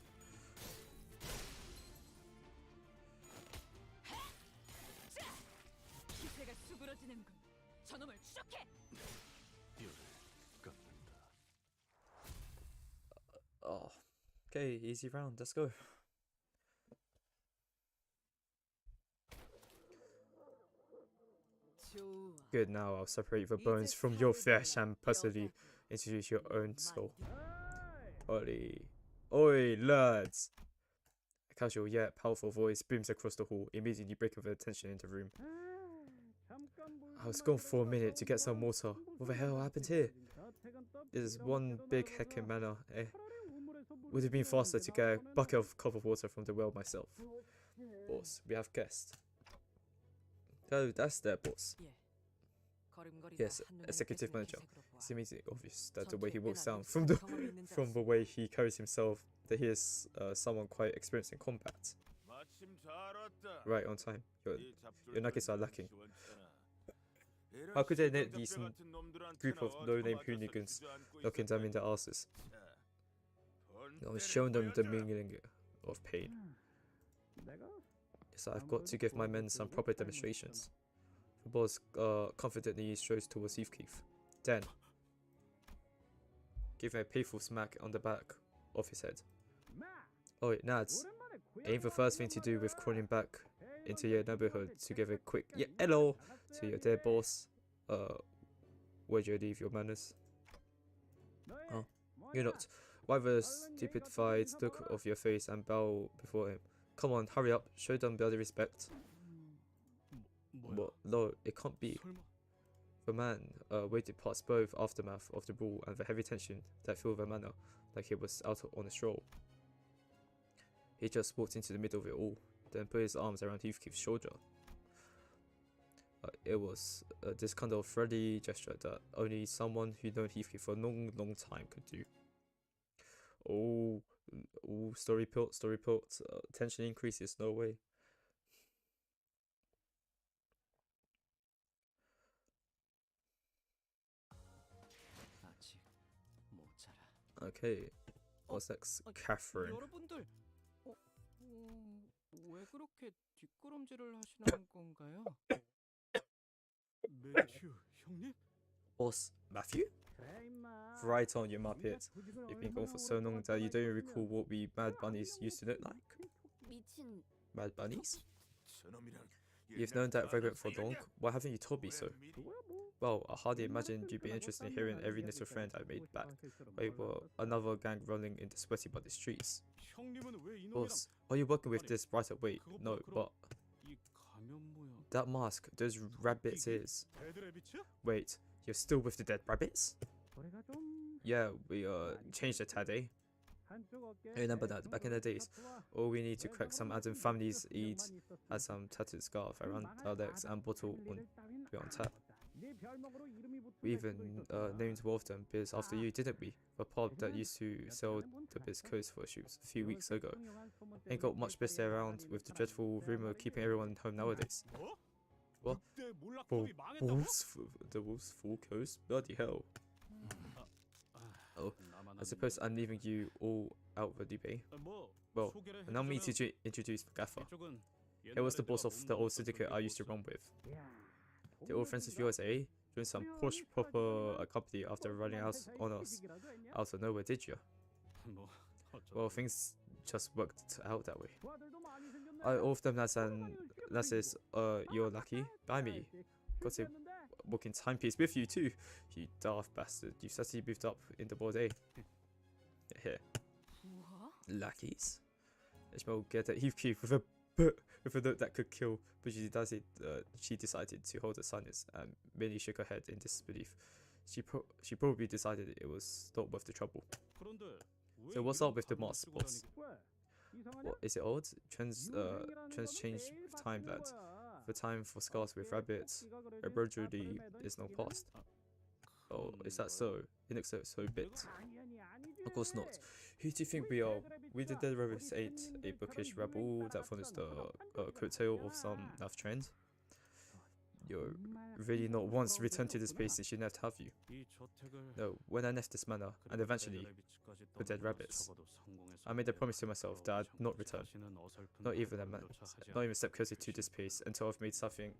기세가 수그러지는군. 저놈을 추적해. 뼈를 깎는다. Oh. Okay, easy round. Let's go. 좋아. Good, now I'll separate the bones from your flesh and possibly introduce your own soul. Oi, oi, lads! A casual yet powerful voice booms across the hall, immediately breaking the tension in the room. I was gone for a minute to get some water. What the hell happened here? There's one big heckin' manor, eh? Would have been faster to get a bucket of cup of water from the well myself. Boss, we have guests. Oh, that's their boss. Yes, executive manager. It's immediately obvious that the way he walks down, from the way he carries himself, that he is someone quite experienced in combat. Right, on time. Your nuggets are lacking. How could a decent group of no-name hooligans knocking them in the asses? I was showing them the meaning of pain. Yes, I've got to give my men some proper demonstrations. The boss confidently strolls towards Heathcliff. Then, give him a painful smack on the back of his head. Oh, Nads, ain't the first thing to do with crawling back into your neighborhood to give a quick hello to your dead boss. Where'd you leave your manners? Oh, you're not. Wipe the stupefied look off your face and bow before him. Come on, hurry up, show them bloody respect. What? No, it can't be. The man waited past both aftermath of the brawl and the heavy tension that filled the manor like he was out on a stroll. He just walked into the middle of it all, then put his arms around Heathcliff's shoulder. It was this kind of friendly gesture that only someone who'd known Heathcliff for a long, long time could do. Oh, story port. Tension increases, no way. Okay, what's next? Catherine. 여러분들, 왜 그렇게 뒷걸음질을 하시는 건가요? 매튜 형님? Boss, Matthew? Right on, you muppet. You've been gone for so long that you don't even recall what we mad bunnies used to look like. 미친. Mad bunnies? You've known that vagrant for long. Why haven't you told me so? Well, I hardly imagined you'd be interested in hearing every little friend I made back. We were another gang running in the sweaty muddy streets. Boss, are you working with this right away? No, but that mask, those rabbits' ears. Wait, you're still with the dead rabbits? Yeah, we changed the tad, eh? I remember that, back in the days, all we need to crack some Adam families eat had some tattooed scarf around our legs and bottle on tap. We even named one of them Biz after you, didn't we? The pub that used to sell the Biz coats for shoots a few weeks ago. Ain't got much Biz around with the dreadful rumour keeping everyone home nowadays. What? The wolf's full coast? Bloody hell. Oh, I suppose I'm leaving you all out the debate. Well, allow me to introduce the gaffer. He was the boss of the old syndicate I used to run with. They're all friends of yours, eh? Joined some posh proper company after running out on us out of nowhere, did you? Well, things just worked out that way. I offer them that is, you're lucky. By me. Got a walking timepiece with you too, you daft bastard. You certainly moved up in the world, eh? Here. Lackeys. Ishmael get at Heathcliff with a note that could kill, but she decided to hold her silence and merely shook her head in disbelief. She probably decided it was not worth the trouble. So what's up with the mask, boss? What, is it odd? Trends change with time, lad. The time for scars with rabbits embroidery is long past. Oh, is that so? It looks so bit. Of course not. Who do you think we are? We the dead rabbits ate a bookish rabble that follows the coattail of some naff trend. You're really not once returned to this place since you left, have you? No, when I left this manor, and eventually the dead rabbits, I made a promise to myself that I'd not return. Not even a step closer to this place until I've made something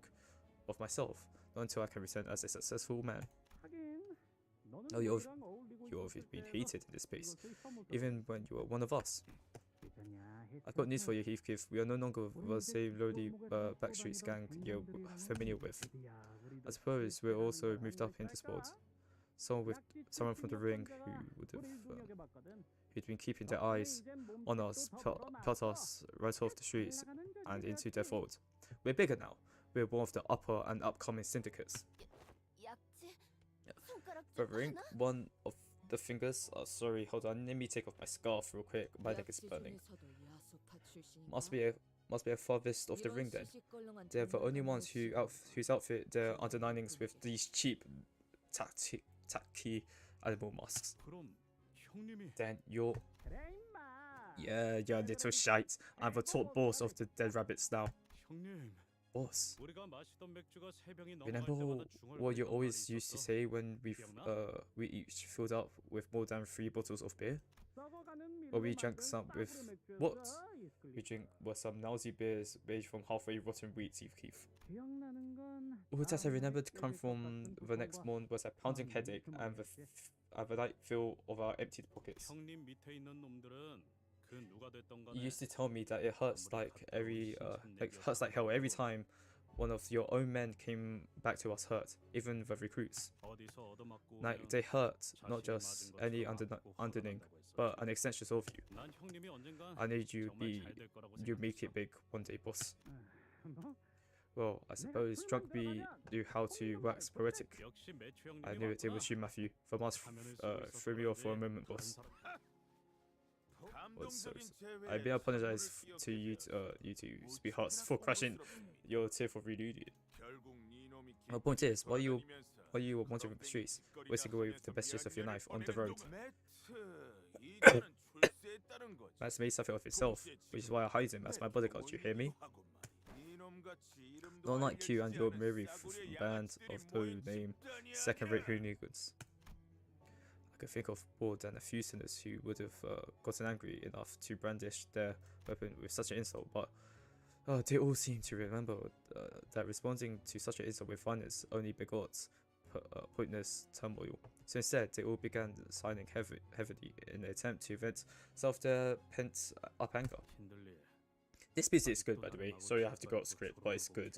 of myself. Not until I can return as a successful man. Oh, you've been hated in this place, even when you were one of us. I've got news for you, Heathcliff. We are no longer the same lowly backstreets gang you're familiar with. I suppose we're also moved up in this world. someone from the ring who would have who'd been keeping their eyes on us, put us right off the streets and into their fold. We're bigger now. We're one of the upper and upcoming syndicates. The ring, one of the fingers. Oh, sorry, hold on. Let me take off my scarf real quick. My leg is burning. Must be a farthest of the ring then. They're the only ones whose outfit their underlinings with these cheap, tacky animal masks. Then you're... Yeah, little shite. I'm the top boss of the dead rabbits now. Boss. Remember what you always used to say when we each filled up with more than 3 bottles of beer? Or we drank some with... What? We drink with some lousy beers made from halfway rotten wheat, Keith. All that I remembered to come from the next morning was a pounding headache and the light feel of our emptied pockets. You used to tell me that it hurts like hell every time one of your own men came back to us hurt, even the recruits. Like they hurt not just any underling, but an extension of you. I need you make it big one day, boss. Well, I suppose drunk me knew how to wax poetic. I knew it was you, Matthew. The mask threw me off for a moment, boss. I may apologize to you two sweethearts for crashing your tearful reunion. My point is, while you were wandering the streets, wasting away with the best use of your knife on the road, that's made something of itself, which is why I hired him as my bodyguard. You hear me? Not like you and your merry band of no-name second-rate hooligans. I could think of more than a few sinners who would have gotten angry enough to brandish their weapon with such an insult, but they all seem to remember that responding to such an insult with violence only begot pointless turmoil. So instead, they all began signing heavily in an attempt to vent their pent-up anger. This piece is good, by the way. Sorry I have to go off script, but it's good.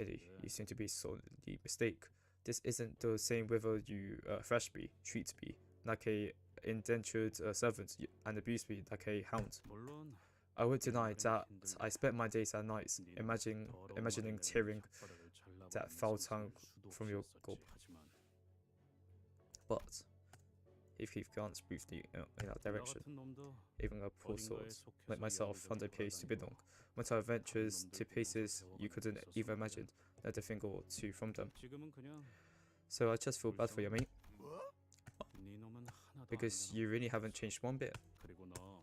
Eddie, you seem to be sorely mistaken. This isn't the same whether you thrash me, treat me like a indentured servant and abuse me like a hound. I won't deny that I spent my days and nights imagining tearing that foul tongue from your gob. But if he glanced briefly in that direction, even a poor sword like myself found a place to belong, went our adventures to places you couldn't even imagine, let a thing or two from them. So I just feel bad for you, mate. Because you really haven't changed one bit.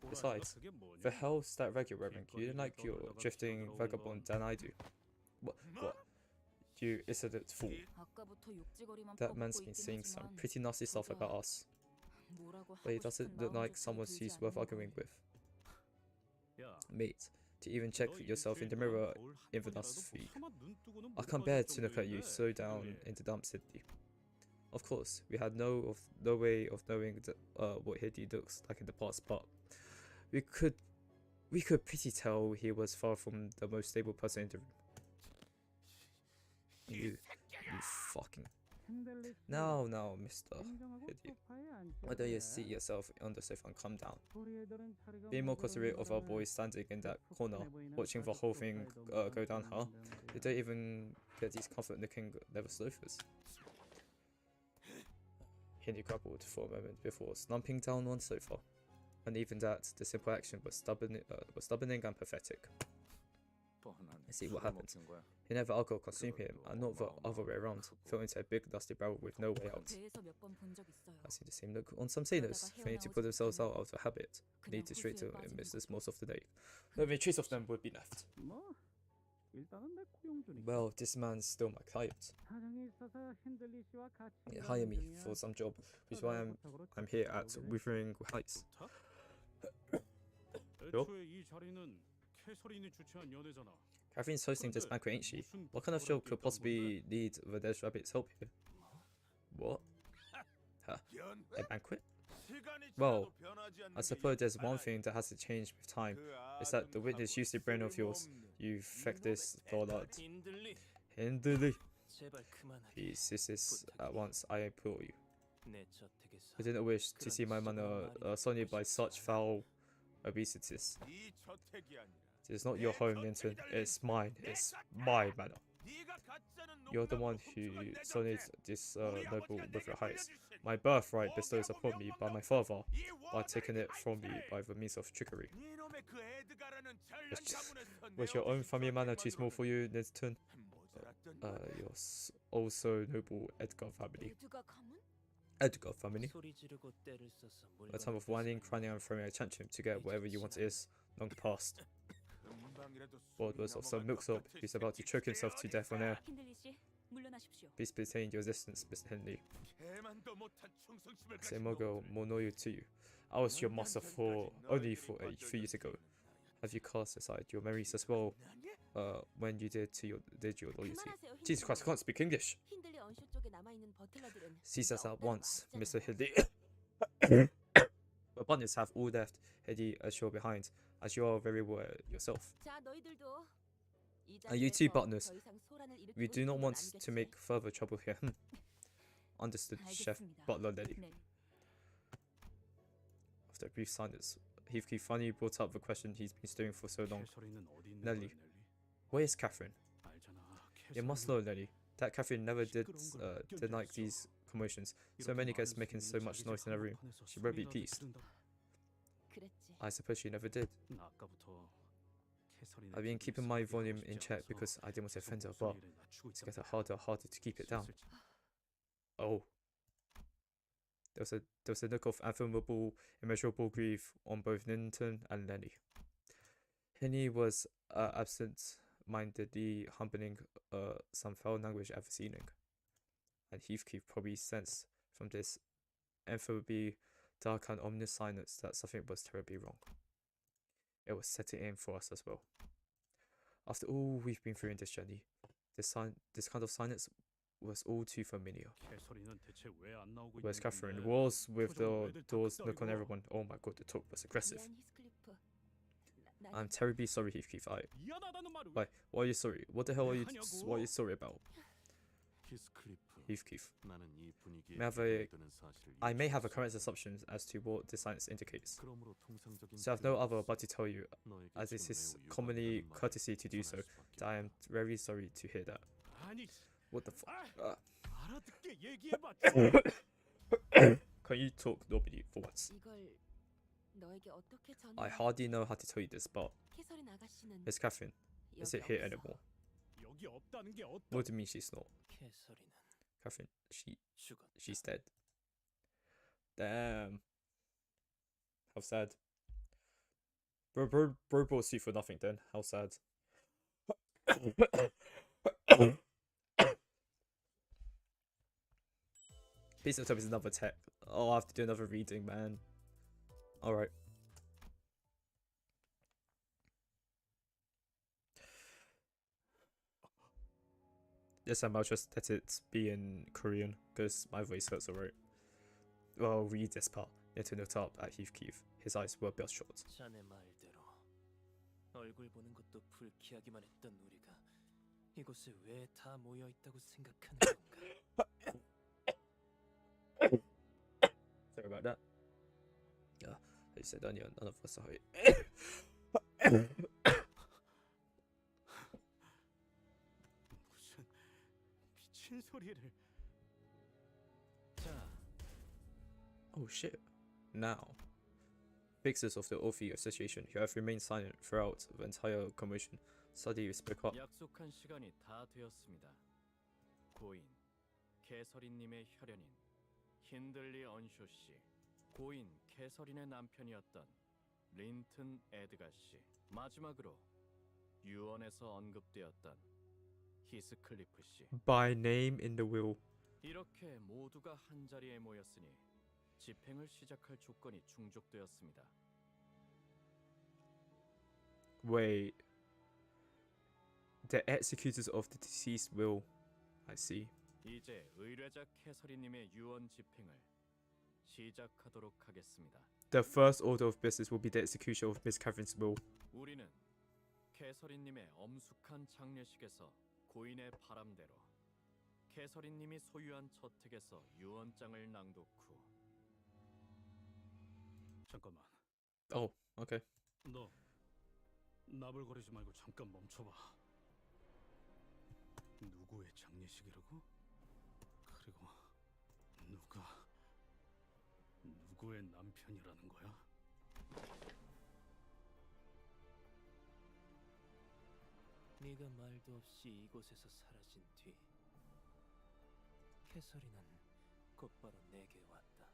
Besides, the hell's that rag you're wearing? You look like you're drifting vagabond than I do. What? You insolent fool. That man's been saying some pretty nasty stuff about us. But he doesn't look like someone who's worth arguing with. Mate, to even check yourself in the mirror in the last feed. I can't bear to look at you so down in the dumps, Hiddy. Of course, we had no way of knowing what Hiddy looks like in the past, but we could pretty tell he was far from the most stable person in the room. You fucking... Now, Mr. Hiddy, why don't you seat yourself on the sofa and calm down? Be more considerate of our boys standing in that corner, watching the whole thing go down, huh? They don't even get these comfort-looking leather sofas. Hiddy grappled for a moment before slumping down on the sofa, and even that, the simple action was stubborning and pathetic. See what happened. He never alcohol consumed him, and not the other way around, fell into a big dusty barrel with no way out. I see the same look on some sailors, failing to put themselves out of the habit, need to straight to misses most of the day. Only trace of them would be left. Well, this man's still my client. He hired me for some job, which is why I'm here at Wuthering Heights. Sure? Catherine's hosting this banquet, ain't she? What kind of job could possibly need the Dead Rabbit's help here? What? Huh? A banquet? Well, I suppose there's one thing that has to change with time. It's that the witness used the brain of yours, you feckless bollard. Hindley. 제발 그만하게. Please cease this at once, I implore you. 내 저택에서 I do not wish to see my manor sullied by such foul obesities. 네 저택이 아니라 It is not your home, Linton. It's mine. It's my manor. 네가 갖자는 You're the one who sullied this noble with your heights. My birthright bestows upon me by my father, by taking it from me by the means of trickery. 네놈의 그 에드가라는 잘난 가문에서 Was your own family manor too small for you, Linton? 모자랐던 Your also noble Edgar family. 모두가 가문? Edgar family. 소리 지르고 때를 써서 A time of whining, crying, and throwing a tantrum to get whatever you want is long past. 금방이라도 Ward was of some milksop. He's about to choke himself to death on air. 힌들리 씨, 물러나십시오. Please maintain your resistance, Mr. Henley. 개만도 못한 충성심을 Say 가진 Mogo, 놈들. more loyal to you. I was your master for only for a few years ago. Have you cast aside your memories as well? When you did your loyalty. 그만하세요, Jesus Christ, I can't speak English. 힌들리 언쇼 쪽에 남아 있는 버틀러들은 Cease us at once, Mr. Henley. Henley. The butlers have all left Hedy ashore behind, as you are very aware yourself. 자, 너희들도 이 You two 자리에서 butlers, 더 이상 소란을 일으키고 we do not 싶은 건 want 아니겠지? to make further trouble here. Understood, Chef 알겠습니다. Butler Lady. 네. After a brief silence, Heathcliff finally brought up the question he's been stewing for so long. 캐서린은 어디 있는 넬리. 거야, 넬리? Where is Catherine? 알잖아. You must 캐서린은 know, Lily, that Catherine never did deny these commotions. So many guests making so much noise in her room. She won't be pleased. 그랬지. I suppose she never did. 나 아까부터 캐서린의 I've been 기분이 keeping my 썩이고 volume 싶지 in check 않아서 because I didn't want to offend her, 계속 but 목소리를 낮추고 it's 있단 getting 말이야. harder to keep it down. 슬슬 Oh. There was a look of unfathomable, immeasurable grief on both Linton and Lenny. Henny was absent-mindedly humbling some foul language at the ceiling, and Heathcliff probably sensed from this ineffably dark and ominous silence that something was terribly wrong. It was setting in for us as well. After all we've been through in this journey, this kind of silence was all too familiar. 캐서린은 대체 왜 안 나오고 Where's 있는 Catherine? 건데? Walls with the 표정은 왜들 doors 다 look on 끄덕이고? everyone. Oh my god, the talk was aggressive. 미안, 히스클리프. I'm terribly sorry, Heathcliff. 미안하다는 말을 Why are you sorry? What the hell are you? 하냐고? What are you sorry about, 히스클리프. Heathcliff? 나는 이 분위기에 May I have a- 드는 사실을 I may have a 이해했어. correct assumption as to what this silence indicates, 그러므로 통상적인 so I have no 태도로서 other but to tell you, 너에게 as it 지금 is 매우 commonly 유감이라는 말을 courtesy to do 전할 so, 수밖에 that I am 없다. very sorry to hear that. 아니, What the fuck? 알아듣게 얘기해봐. Can you talk normally for once? 이걸 너에게 어떻게 전해? I hardly know how to tell you this, but 캐서린 아가씨는 Miss Catherine isn't 여기 here 없어. anymore. 여기 없다는 게 어떤? What do you mean she's not? 캐서린은 Catherine, 죽었다. she's dead. Damn. How sad. Bro brought you for nothing then. How sad. Please don't tell me it's another tech. Oh, I have to do another reading, man. Alright. This time I'll just let it be in Korean, because my voice hurts alright. Well, I'll read this part. Linton looked up at Heathcliff. His eyes were bloodshot. 자네 말대로 얼굴 보는 것도 불쾌하기만 했던 우리가 이곳에 왜 다 모여 있다고 생각하는 건가? Sorry about that. Yeah, they said earlier, none of us are here. 무슨 미친 소리를? 자, Oh shit. Now. Fixers of the Orphe Association who have remained silent throughout the entire commotion suddenly spoke up. 약속한 시간이 다 되었습니다. 고인 캐서린님의 혈연인 힌들리 언쇼 씨, 고인 캐서린의 남편이었던 린튼 에드가 씨, 마지막으로 유언에서 언급되었던 히스클리프 씨. By name in the will. 이렇게 모두가 한 자리에 모였으니 집행을 시작할 조건이 충족되었습니다. Wait. The executors of the deceased will. I see. 이제 의뢰자 캐서린님의 유언 집행을 시작하도록 하겠습니다. The first order of business will be the execution of Miss Catherine's will. 우리는 캐서린님의 엄숙한 장례식에서 고인의 바람대로 캐서린님이 소유한 저택에서 유언장을 낭독 후. 잠깐만. Oh, okay. 너 나불거리지 말고 잠깐 멈춰봐. 누구의 장례식이라고? 그리고 누구의 남편이라는 거야? 네가 말도 없이 이곳에서 사라진 뒤 캐서린은 곧바로 내게 왔다.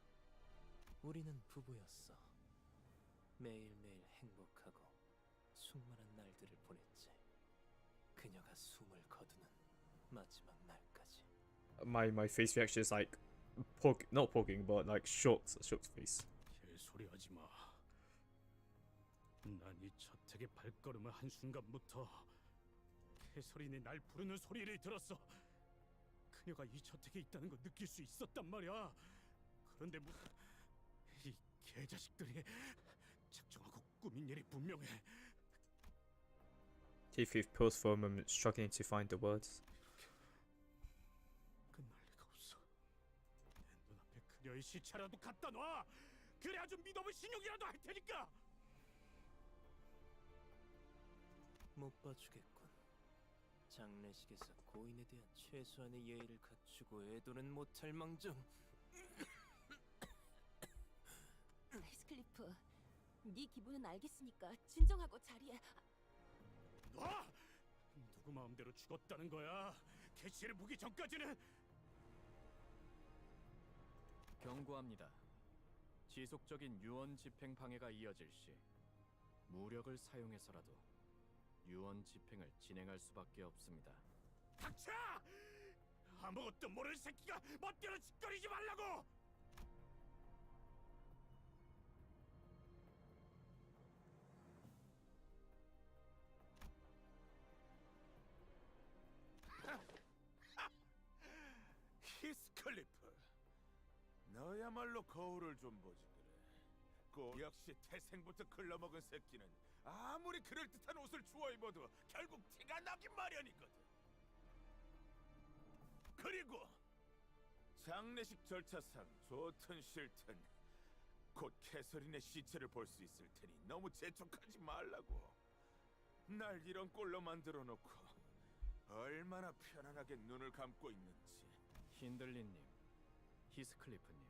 우리는 부부였어. 매일매일 행복하고 수많은 날들을 보냈지. 그녀가 숨을 거두는 마지막 날까지. My face reaction is like not poking, but like shocked face. 개소리 하지 마. 난 이 저택에 발걸음을 한 순간부터 캐서린이 날 부르는 소리를 들었어. 그녀가 이 저택에 있다는 걸 느낄 수 있었단 말이야. 그런데 무슨 이 개자식들이 작정하고 꾸민 일이 분명해. Heathcliff paused for a moment, struggling to find the words. 끝날 리가 없어. 내 눈앞에 그녀의 시체라도 갖다 놔. 그래야 좀 믿어볼 신용이라도 할 테니까. 못 봐주겠군. 장례식에서 고인에 대한 최소한의 예의를 갖추고 애도는 못할 망정. 히스클리프, 네 기분은 알겠으니까 진정하고 자리에. 놔! 누구 마음대로 죽었다는 거야. 캐시를 보기 전까지는. 경고합니다. 지속적인 유언 집행 방해가 이어질 시 무력을 사용해서라도 유언 집행을 진행할 수밖에 없습니다. 닥쳐! 아무것도 모르는 새끼가 멋대로 짓거리지 말라고! 히스클리프, 너야말로 거울을 좀 보지 그래. 꼭 역시 태생부터 글러먹은 새끼는 아무리 그럴듯한 옷을 주워 입어도 결국 티가 나긴 마련이거든. 그리고 장례식 절차상 좋든 싫든 곧 캐서린의 시체를 볼 수 있을 테니 너무 재촉하지 말라고. 날 이런 꼴로 만들어 놓고 얼마나 편안하게 눈을 감고 있는지. 힌들리님, 히스클리프님,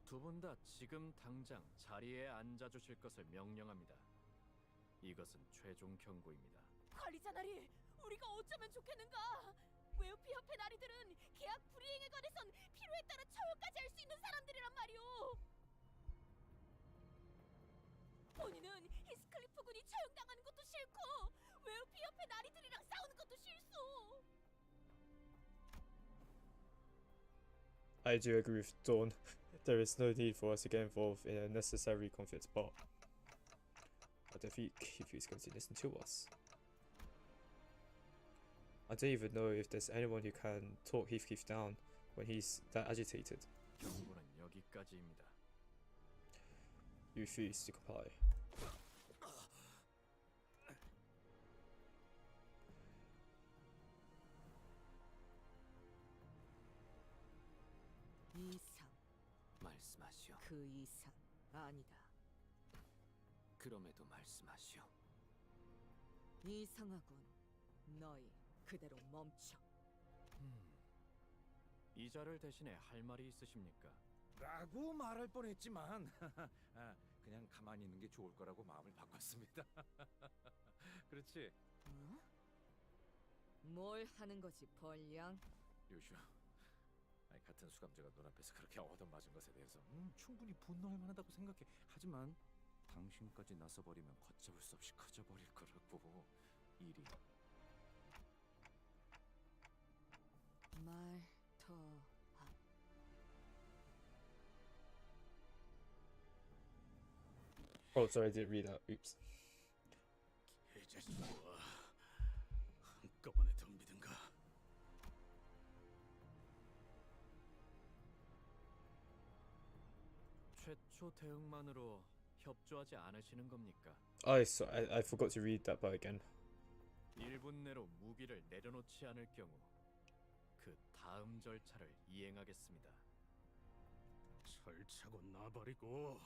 두 분 다 지금 당장 자리에 앉아주실 것을 명령합니다. 이것은 최종 경고입니다. 관리자나리, 우리가 어쩌면 좋겠는가? 웨어피 협회 나리들은 계약 불이행에 관해선 필요에 따라 처형까지 할 수 있는 사람들이란 말이오. 본인은 히스클리프 군이 처형당하는 것도 싫고 웨어피 협회 나리들이랑 싸우는 것도 싫소. I do agree with Dawn. There is no need for us to get involved in a necessary conflict, but I don't think Heathcliff's going to listen to us. I don't even know if there's anyone who can talk Heathcliff down when he's that agitated. 경고는 여기까지입니다. You refuse to comply. 이상, 말씀하시오. 그 이상 아니다. 그럼에도 말씀하시오. 이상하군. 너희 그대로 멈춰. 이자를 대신에 할 말이 있으십니까? 라고 말할 뻔했지만 그냥 가만히 있는 게 좋을 거라고 마음을 바꿨습니다. 그렇지? 어? 뭘 하는 거지, 벌량? 요슈, 같은 수감자가 눈앞에서 그렇게 얻어맞은 것에 대해서 충분히 분노할 만하다고 생각해. 하지만 당신까지 나서버리면 걷잡을 수 없이 커져버릴 거라고. 일이. 말 더 하. Oh, sorry, I didn't read that. Oops. 개자식아, 한꺼번에 덤비든가. 최초 대응만으로 협조하지 않으시는 겁니까? I forgot to read that part again. 1분 내로 무기를 내려놓지 않을 경우 그 다음 절차를 이행하겠습니다. 절차고 나발이고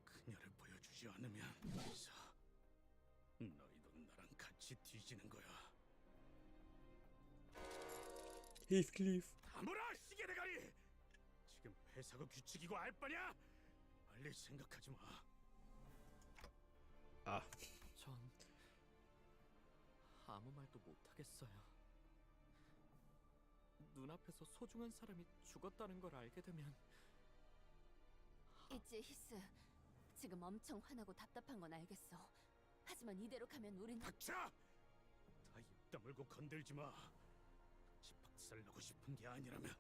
그녀를 보여주지 않으면 이사 너희도 나랑 같이 뒤지는 거야. Heathcliff. 다물어 시계 대가리! 지금 회사가 규칙이고 알 바냐? 빨리 생각하지 마. Ah, 전 아무 말도 못하겠어요. 눈앞에서 소중한 사람이 죽었다는 걸 알게 되면 있지 히스. 지금 엄청 화나고 답답한 건 알겠어. 하지만 이대로 가면 우린 닥쳐! 다 입 다물고 건들지 마. 같이 박살나고 싶은 게 아니라면.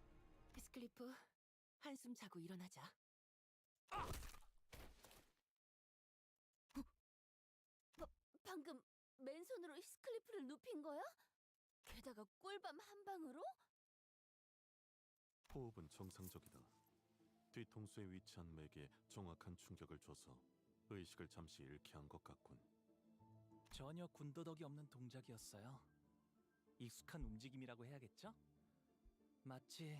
히스클리프, 한숨 자고 일어나자. 방금 맨손으로 히스클리프를 눕힌 거야? 게다가 꿀밤 한 방으로? 호흡은 정상적이다. 뒤통수에 위치한 맥에 정확한 충격을 줘서 의식을 잠시 잃게 한 것 같군. 전혀 군더더기 없는 동작이었어요. 익숙한 움직임이라고 해야겠죠? 마치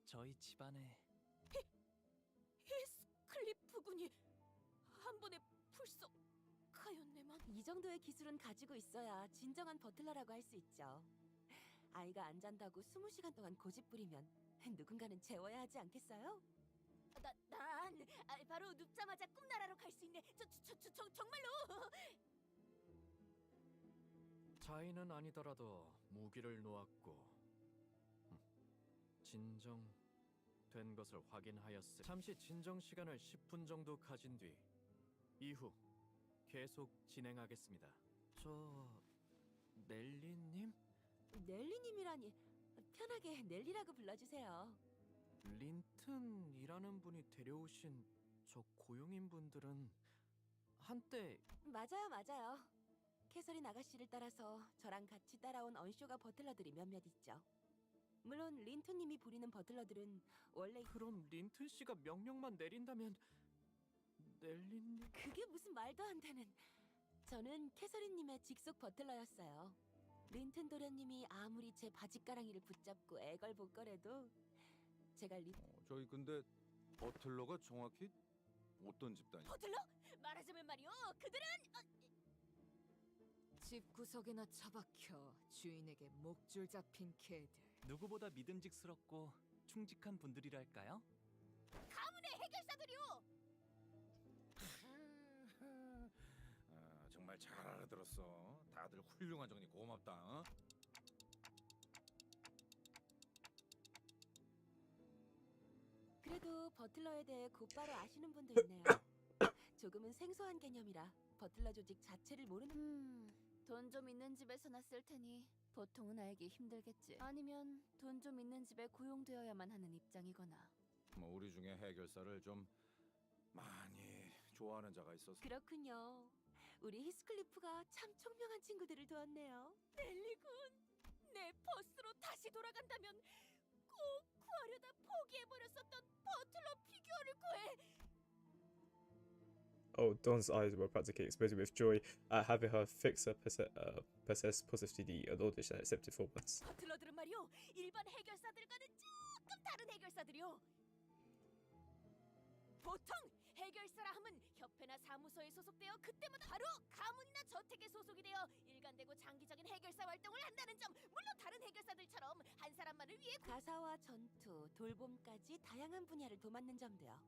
저희 집안의 히스클리프 군이 한 번에 불썩 가였네만. 이 정도의 기술은 가지고 있어야 진정한 버틀러라고 할 수 있죠. 아이가 안 잔다고 20시간 동안 고집 부리면 누군가는 재워야 하지 않겠어요? 난 바로 눕자마자 꿈나라로 갈 수 있네. 정말로. 자인은 아니더라도 무기를 놓았고 진정된 것을 확인하였으니 잠시 진정 시간을 10분 정도 가진 뒤 이후 계속 진행하겠습니다. 저 넬리님? 넬리님이라니. 편하게 넬리라고 불러주세요. 린튼이라는 분이 데려오신 저 고용인 분들은 한때 맞아요. 캐서린 아가씨를 따라서 저랑 같이 따라온 언쇼가 버틀러들이 몇몇 있죠. 물론 린튼님이 부리는 버틀러들은 원래. 그럼 린튼 씨가 명령만 내린다면 넬리님? 그게 무슨 말도 안 되는. 저는 캐서린님의 직속 버틀러였어요. 린튼 도련님이 아무리 제 바짓가랑이를 붙잡고 애걸복걸해도 제가 저희 근데 버틀러가 정확히 어떤 집단이? 버틀러? 말하자면 말이요, 그들은 집 구석에나 처박혀 주인에게 목줄 잡힌 개들. 누구보다 믿음직스럽고 충직한 분들이랄까요? 가문의 해결사들이요. 정말 잘 알아들었어. 다들 훌륭한 정리 고맙다. 어? 그래도 버틀러에 대해 곧바로 아시는 분도 있네요. 조금은 생소한 개념이라 버틀러 조직 자체를 모르는. 돈 좀 있는 집에서 났을 테니 보통은 알기 힘들겠지. 아니면 돈 좀 있는 집에 고용되어야만 하는 입장이거나. 뭐 우리 중에 해결사를 좀 많이 좋아하는 자가 있어서. 그렇군요. 우리 히스클리프가 참 총명한 친구들을 도왔네요. 넬리군, 내 버스로 다시 돌아간다면 꼭 구하려다 포기해버렸었던 버틀러 피규어를 구해. Oh, Dawn's eyes were practically exploding with joy at having her fixer possess positively an audition and accepted formats. 버틀러들은 말이요, 일반 해결사들과는 조금 다른 해결사들이요. 보통 해결사라 함은 협회나 사무소에 소속되어 그때마다 바로 가문이나 저택에 소속이 되어 일관되고 장기적인 해결사 활동을 한다는 점. 물론 다른 해결사들처럼 한 사람만을 위해 가사와 전투, 돌봄까지 다양한 분야를 도맡는 점도요.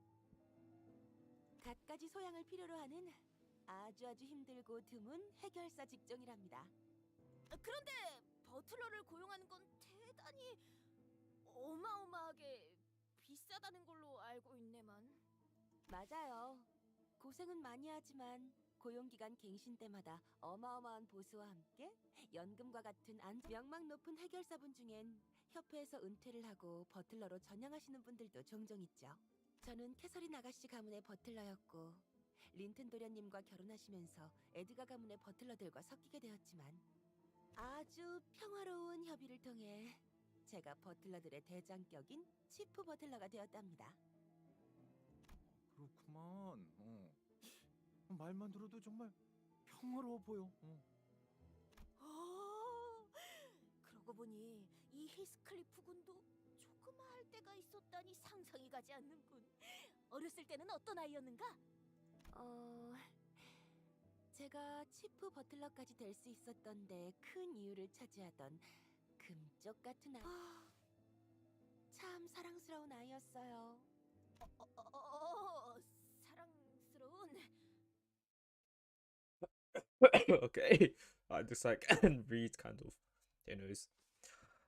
갖가지 소양을 필요로 하는 아주 힘들고 드문 해결사 직종이랍니다. 그런데 버틀러를 고용하는 건 대단히 어마어마하게 비싸다는 걸로 알고 있네만. 맞아요. 고생은 많이 하지만 고용기간 갱신 때마다 어마어마한 보수와 함께 연금과 같은 명망 높은 해결사분 중엔 협회에서 은퇴를 하고 버틀러로 전향하시는 분들도 종종 있죠. 저는 캐서린 아가씨 가문의 버틀러였고 린튼 도련님과 결혼하시면서 에드가 가문의 버틀러들과 섞이게 되었지만 아주 평화로운 협의를 통해 제가 버틀러들의 대장격인 치프 버틀러가 되었답니다. 그렇구만. 말만 들어도 정말 평화로워 보여. 그러고 보니 이 히스클리프 군도 조그마할 때가 있었다니 상상이 가지 않는군. 어렸을 때는 어떤 아이였는가? 제가 치프 버틀러까지 될 수 있었던데 큰 이유를 차지하던 금쪽 같은 참 사랑스러운 아이였어요. 사랑스러운. Okay, I just like and read kind of. Who knows?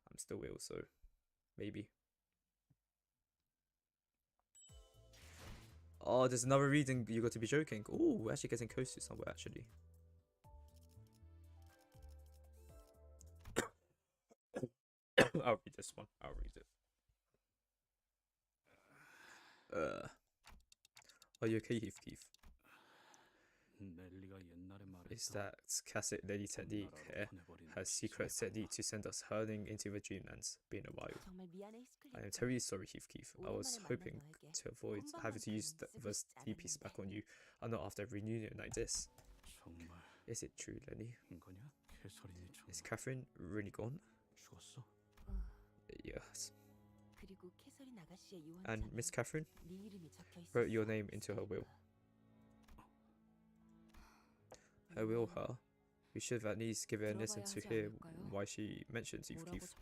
I'm still ill, so maybe. Oh, there's another reading. You got to be joking. Oh, we're actually getting close to somewhere. Actually. I'll read this one. I'll read it. Are you okay, Heath? 넬리가 옛날에 Is 말했던 that classic lady technique? Her secret technique to send us hurling into the dreamlands. Been a while. 정말 미안해, I am 히스클리프. terribly sorry, Heath. I was 오랜만에 hoping 만난 너에게 to avoid 한 having to use 번만큼은 the 쓰고 싶지 DPs back 않았는데. on you, and not after a reunion like this. 정말 Is it true, Lenny? 거냐? 캐서린이 Is 정말 Catherine really gone? 죽었어? Yes. 그리고 캐서린 아가씨의 And 유언장에 Miss Catherine 네 이름이 적혀 있었어. wrote your name into her will. Her will, huh? We should have at least give it a listen to hear why she mentions you, Keith.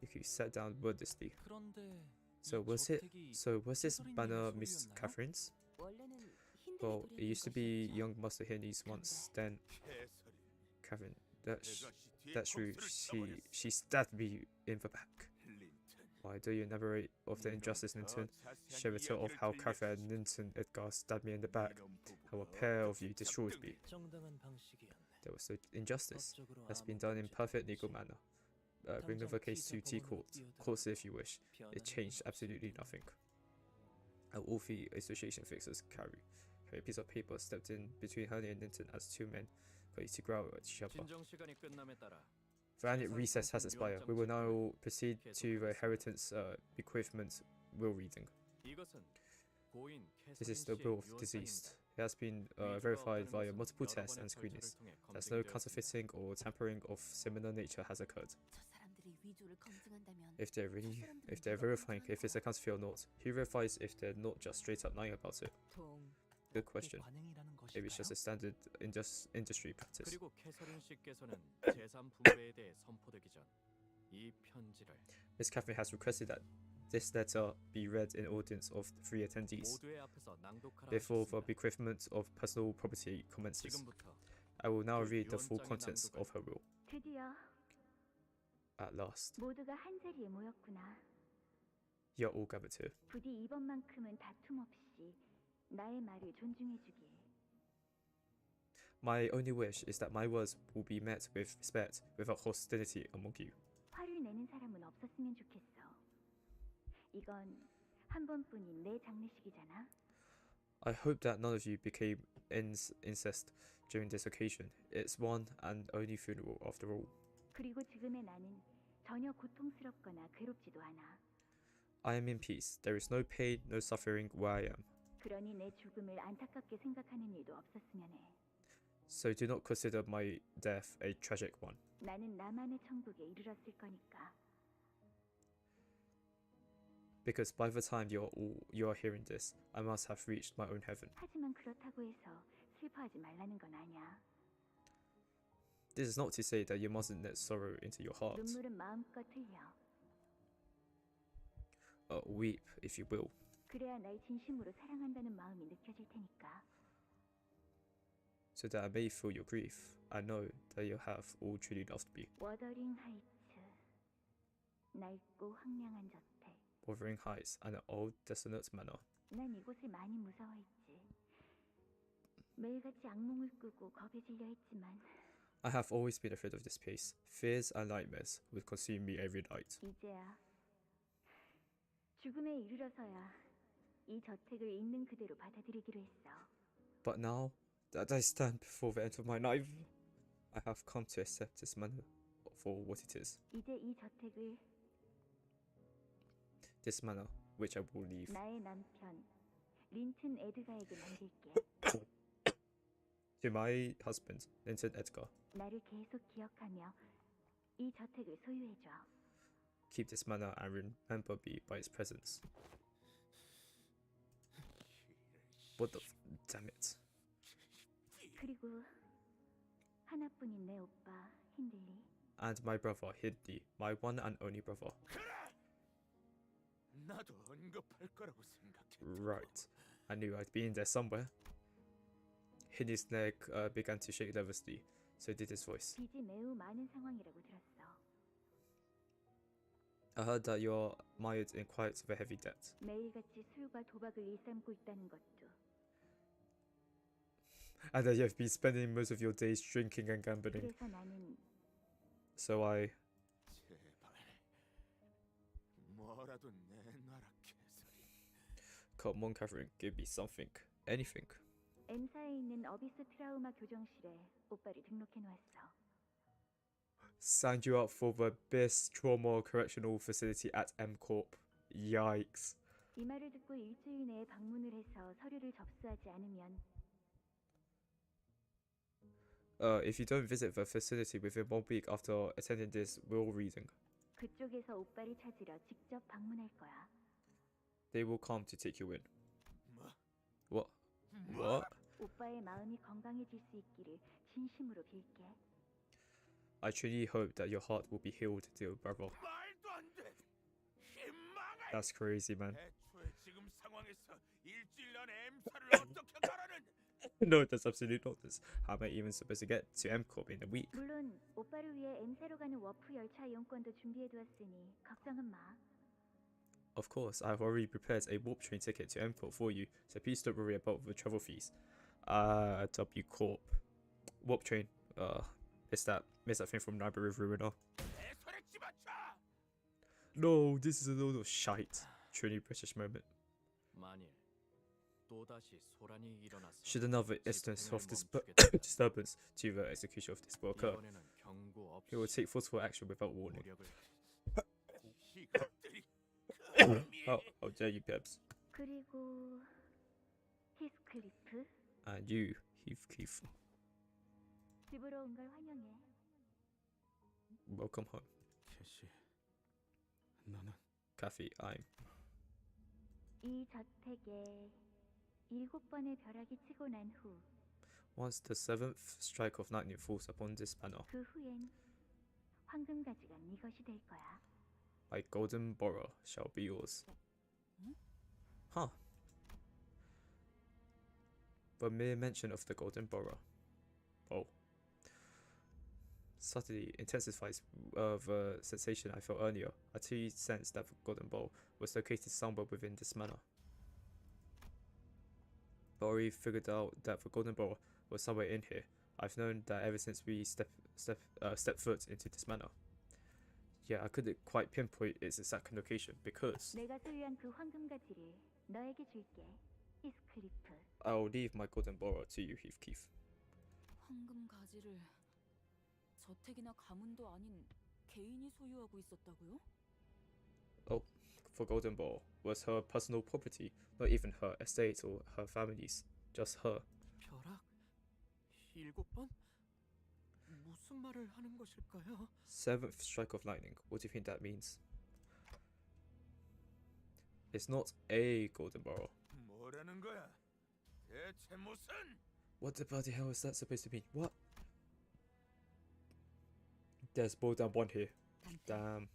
You sat down wordlessly. 그런데 So was this banner Miss Catherine's? 원래는 Well, 힌든이 it used to be young Master Henry's 그런데 once. Then 캐서린, Catherine, 내가 뒤에 that's true. 코트를 She stabbed me in the back. 린튼, Why do you narrate of the injustice, Linton? Share a tale of how Catherine and Linton Edgar stabbed me in the back. How a pair of you destroyed me. 정당한 방식이었네. There was no injustice. 법적으로 That's been 아무 done in 문제도 perfect legal 없지. manner. Bring the case to T Court. Courts if you wish. It changed absolutely nothing. All three association fixers carry a piece of paper stepped in between Honey and Linton as two men ready to growl at each other. 진정 시간이 끝남에 따라 The annual recess has expired. We will now proceed to the inheritance bequeathment will reading. 이것은 고인 This is the will of the deceased. It has been verified via multiple tests and screenings. There's no counterfeiting or tampering of similar nature has occurred. 저 사람들이 위조를 검증한다면 If they're verifying if it's a counterfeit or not, who verifies if they're not just straight up lying about it? Good question. Maybe it's just a standard industry practice. 그리고 캐서린 씨께서는 제3 분배에 대해 선포되기 전 이 편지를 Miss Catherine has requested that this letter be read in audience of the three attendees 모두의 앞에서 낭독하라 before the 하셨습니다. bequeathment of personal property commences. 지금부터 I will now read the full contents of her will. 드디어 At last, 모두가 한 자리에 모였구나. you're all gathered here. 부디 이번만큼은 다툼 없이 나의 말을 존중해주길. My only wish is that my words will be met with respect without hostility among you. 화를 내는 사람은 없었으면 좋겠어. 이건 한 번뿐인 내 장례식이잖아. I hope that none of you became incest during this occasion. It's one and only funeral after all. 그리고 지금의 나는 전혀 고통스럽거나 괴롭지도 않아. I am in peace. There is no pain, no suffering where I am. 그러니 내 죽음을 안타깝게 생각하는 일도 없었으면 해. So do not consider my death a tragic one. 나는 나만의 천국에 이르렀을 거니까. Because by the time you are hearing this, I must have reached my own heaven. 하지만 그렇다고 해서 슬퍼하지 말라는 건 아니야. This is not to say that you mustn't let sorrow into your heart. 눈물은 마음껏 흘려. Weep, if you will. 그래야 날 진심으로 사랑한다는 마음이 느껴질 테니까. So that I may feel your grief. I know that you have all truly loved me. 워더링 하이츠, 낡고 황량한 저택. Wuthering Heights and an old desolate manor. 난 이곳을 많이 무서워했지. 매일같이 악몽을 꾸고 겁에 질려 했지만 I have always been afraid of this place. Fears and nightmares would consume me every night. 이제야 죽음에 이르러서야 이 저택을 있는 그대로 받아들이기로 했어. But now that I stand before the end of my life, I have come to accept this manor for what it is. 이제 이 저택을 This manor, which I will leave. 나의 남편 린튼 에드가에게 남길게. To my husband, Linton Edgar. 나를 계속 기억하며 이 저택을 소유해줘. keep this manor and remember me by its presence. What the damn it. 그리고 하나뿐인 내 오빠 힌들리. And my brother, Hidley, my one and only brother. 나도 언급할 거라고 생각했다. Right. I knew I'd be in there somewhere. Hidley's neck began to shake nervously, so did his voice. 빚이 매우 많은 상황이라고 들었어. I heard that you're mired in quite a heavy debt. 매일같이 술과 도박을 일삼고 있다는 것도. And that you've been spending most of your days drinking and gambling. 그래서 나는 So I... 제발 뭐라도 내놔라 개소리. Come on, Catherine, give me something. Anything. M사에 있는 어비스 트라우마 교정실에 오빠를 등록해 놓았어. Signed you up for the best trauma correctional facility at M Corp. Yikes. 이 말을 듣고 일주일 내에 방문을 해서 서류를 접수하지 않으면 If you don't visit the facility within 1 week after attending this will reading, 그쪽에서 오빠를 찾으러 직접 방문할 거야. they will come to take you in. 뭐? What? 오빠의 마음이 건강해질 수 있기를 진심으로 빌게. I truly hope that your heart will be healed, dear brother. 말도 안 돼. 희망을. That's crazy, man. 애초에 지금 상황에서 일주일 안에 M사를 어떻게 가라는? No, that's absolutely not this. How am I even supposed to get to M Corp in a week? 물론 오빠를 위해 M사로 가는 워프 열차 이용권도 준비해 두었으니 걱정은 마. Of course, I've already prepared a warp train ticket to M Corp for you, so please don't worry about the travel fees. W Corp. Warp train. It's that thing from Library of Ruiner. 내 손에 집어쳐. No, this is a load of shite. Truly British moment. 만일 또다시 소란이 일어나서 Should another instance of disturbance to the execution of this will occur, 이번에는 경고 없이 he will take forceful action without warning. 노력을 이것들이 How dare you, Peps. 그리고 히스클리프 And you, Heathcliff. 집으로 온 걸 환영해. Welcome home. 캐시, 나는 Kathy, I'm. 이 저택에 7번의 벼락이 치고 난 후, Once the 7th strike of lightning falls upon this manor, 그 후엔 황금가지가 네 것이 될 거야. my golden borough shall be yours. Huh. The mere mention of the golden borough. Oh. Subtly intensifies the sensation I felt earlier. I too sensed that the golden bowl was located somewhere within this manor. But I already figured out that the golden bowl was somewhere in here. I've known that ever since we stepped foot into this manor. Yeah, I couldn't quite pinpoint its exact location because 내가 소유한 그 황금가지를 너에게 줄게, 히스클리프. I'll leave my golden borough to you, Heathcliff. 황금가지를 저택이나 가문도 아닌 개인이 소유하고 있었다고요? Oh, the golden ball was her personal property, not even her estate or her family's, just her. 벼락 7번? 무슨 말을 하는 것일까요? 7th strike of lightning. What do you think that means? It's not a golden borough. 뭐라는 거야? 대체 무슨? What the bloody hell is that supposed to mean? What? There's more than one here. Damn.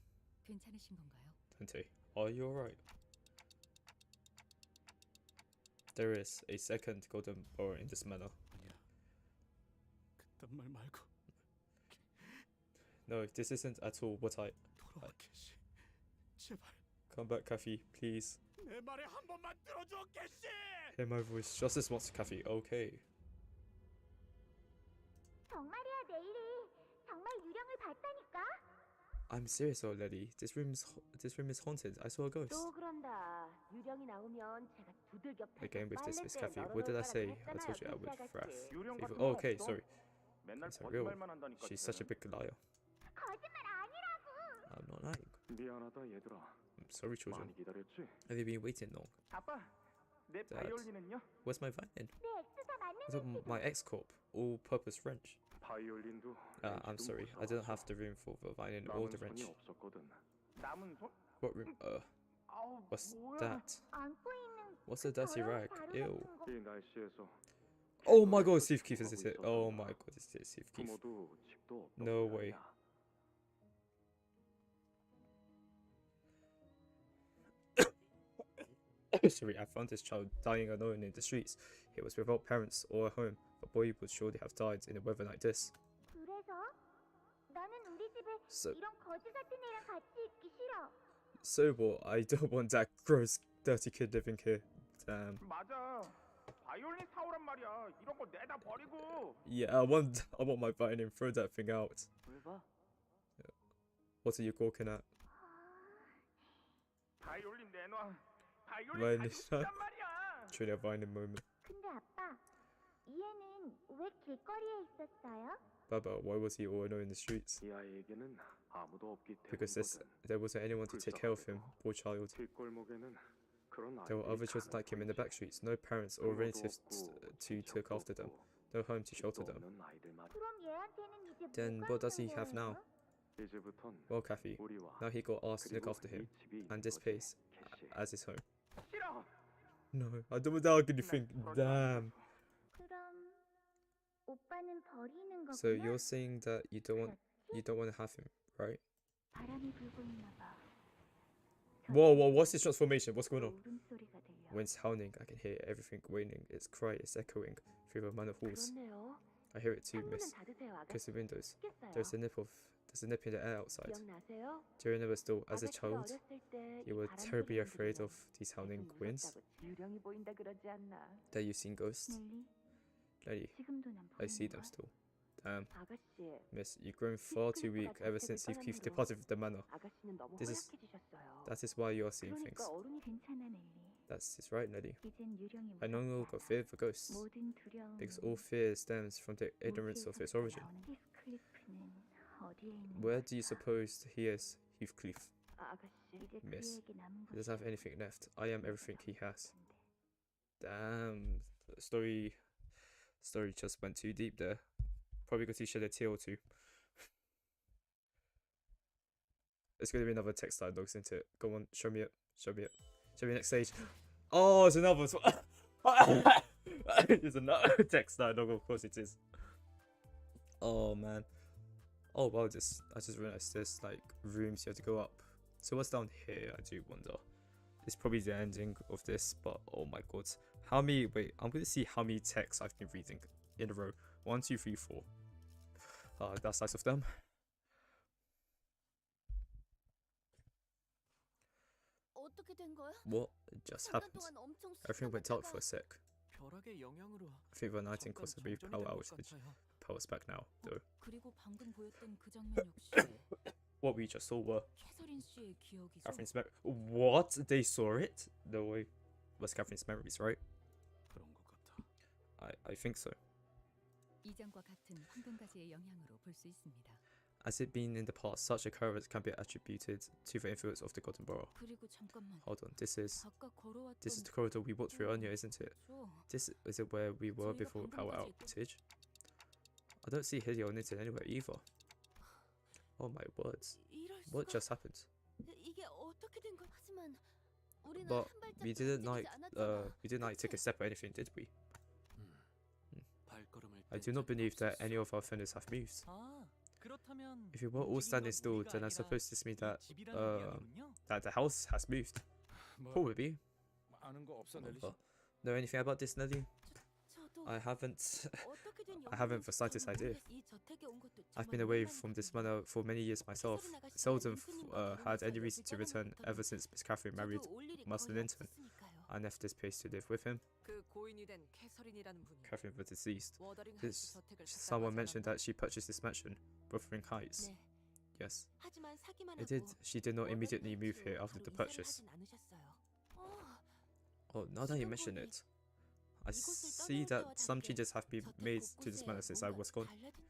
괜찮으신 건가요? Dante, are you alright? There is a second golden borough in this manor. 아니야. 그딴 말 말고 No, this isn't at all what I... 돌아와 캐시. 제발 Come back, Kathy, please. 내 말에 한 번만 들어줘 캐시. Hear my voice just as much, Kathy. Okay. 정말이야 내일이 정말 유령을 봤다니까. I'm serious, old lady. This room is haunted. I saw a ghost. 또 그런다. 유령이 나오면 제가 두들겨 Again with this, Miss 빨랫대에 Kathy. What did I say? I told you I would wrath. Oh, okay, sorry. It's a real. She's such a big liar. 거짓말 아니라고. I'm not lying. 미안하다 얘들아. I'm sorry, children. 많이 기다렸지? Have you been waiting long? 아빠, 내 Dad. 바이올린은요? Where's my violin? 내 엑스사 맞는 I thought my ex-corp, all-purpose French. 바이올린도 I'm sorry, I didn't have the room for the violin or the 남은 wrench. 손이 없었거든. 남은 손? What room? 아우, What's 뭐야? that? 안고 있는 What's a dirty rag? Ew. 이 날씨에서 Oh my god, Steve Keith is it? Oh my god, is it Steve Keith? 부모도 집도 없던 No way. 모양이야. Sorry, I found this child dying alone in the streets. He was without parents or a home. A boy would surely have died in a weather like this. 그래서 나는 우리 집에 So, 이런 거지 같은 애랑 같이 있기 싫어. so what? I don't want that gross, dirty kid living here. Damn. 맞아. 바이올린 사오란 말이야. 이런 거 내다 버리고. Yeah, I want my violin. Throw that thing out. 뭘 봐? What are you gawking at? 바이올린 내놔. 바이올린 Violin. 가지고 싶단 말이야. Truly a violin moment. 근데 아빠, 이 애는 왜 길거리에 있었어요? Baba, why was he all alone in the streets? 이 아이에게는 아무도 없기 Because 때문이거든. there wasn't anyone to take care of him. Poor child. 뒷골목에는 그런 There were other 아이들이 children like him in the back 가는 streets. No parents or 부모도 relatives 없고, to look 친척도 after them. 없고, No home to shelter 집도 them. 없는 아이들만. 그럼 얘한테는 이제 Then 뭐가 what does he 있는 have now? 거예요? 이제부턴 Well, Kathy, 우리와 now he got asked to look 그리고 after him 이 집이 and this 이곳이 place 캐시. as his home. 싫어. No, I don't want that anything. 날 Damn. 그럼 오빠는 버리는 거구나. So you're saying that you don't want to have him, right? 바람이 불고 있나 봐. Whoa, what's this transformation? What's going on? 울음소리가 들려. When it's howling, I can hear everything wailing. Its cry is echoing through the manor halls. 그렇네요. I hear it too, 창문은 miss. 닫으세요, Close the 아가씨. windows. 춥겠어요. There's a nip in the air outside. 기억나세요? Do you remember still, as a 아가씨가 child, 어렸을 때 you 이 were 바람 terribly 소리를 afraid 들으면 of these howling 계속 winds? 무섭다고 유령이 보인다 그러지 않나? That you've seen ghosts? 넬리, Lady, 지금도 난 I see them 보이는 still. Damn, 아가씨, miss, you've grown far too weak ever since you've Keith departed from the manor. 아가씨는 너무 This is- 허약해지셨어요. That is why you are seeing things. 그러니까 어른이 괜찮아 넬리. That's right, Nelly. 이젠 유령이 I no longer got fear for ghosts, 모든 두려움은 because all fear stems from the ignorance of its origin. 히스클리프는 어디에 있는 Where do you suppose he is, Heathcliff? 아가씨, 이제 Miss, 그에게 남은 he doesn't have anything left. I am everything he has. Damn, the story just went too deep there. Probably because he shed a tear or two. It's gonna be another text dialogue, isn't it? Go on, show me it. Show me it. Show me next stage. Oh, it's another. It's another text dialogue. Of course it is. Oh man. Oh wow, I just realized there's like rooms you have to go up. So what's down here? I do wonder. It's probably the ending of this, but oh my god, how many? Wait, I'm gonna see how many texts I've been reading in a row. 1, 2, 3, 4. That's nice of them. 어떻게 된 거야? What just 잠깐 happened? 동안 엄청 Everything went dark for 쏟아졌다가 a sec. 벼락의 영향으로 I think the nighting caused a brief power outage. 같아요. Power's back now, though. 그리고 방금 보였던 그 장면 역시 What we just saw were 캐서린 씨의 기억이죠. Catherine's memories. What? They saw it? No way. Was Catherine's memories, right? 그런 것 같아. I think so. 이장과 같은 황금가지의 영향으로 볼 수 있습니다. As it been in the past, such occurrence can be attributed to the influence of the Golden Borough. 그리고 잠깐만. Hold on, this is 아까 걸어왔던 the corridor we walked through earlier, isn't it? 저 This is it where we were 저희가 before the 방금 power 가지 outage. I don't see Hideo knitted anywhere either. Oh my words! 이럴 What 수가. just happened? 이게 어떻게 된 거? 하지만 우리는 But 한 발짝도 we didn't 움직이지 않았잖아. we didn't take a step or anything, did we? 발걸음을 I do not believe that any of our offenders have moved. 아, 그렇다면 If we were all standing still, then I suppose this means that that the house has moved. Probably. 아는 거 없어 넬리 씨? Know anything about this, Nelly? 저도 I haven't. 어떻게 된 I haven't the 영향인지 slightest 잘 idea. 모르겠- 이 저택에 온 것도 I've 정말 been away 오랜만이거든요. from this manor for many years myself. 캐서린 아가씨가 Seldom 임금님과 had any 결혼해서 reason to 여기 return 떠나면 ever since Miss Catherine married 저도 올 일이 Master 거의 Linton. 없었으니까요. I left this place to live with him. 그 고인이 된 캐서린이라는 분이 Catherine was deceased. 워더링 하이트 This, 저택을 someone 샀다고 mentioned 하잖아요. that she purchased this mansion, Wuthering Heights. 네. Yes, 하지만 사기만 it did. 하고 She did not 워더링 immediately move 하이츠로 here after 바로 the 이사를 purchase. 하진 않으셨어요. Oh, now that you 지금 mention 보니 it, I 이곳을 see 떠날 that 때와 some 다르게 changes have been 저택 made to this 곳곳에 manor since I 뭔가 was gone. 달라진-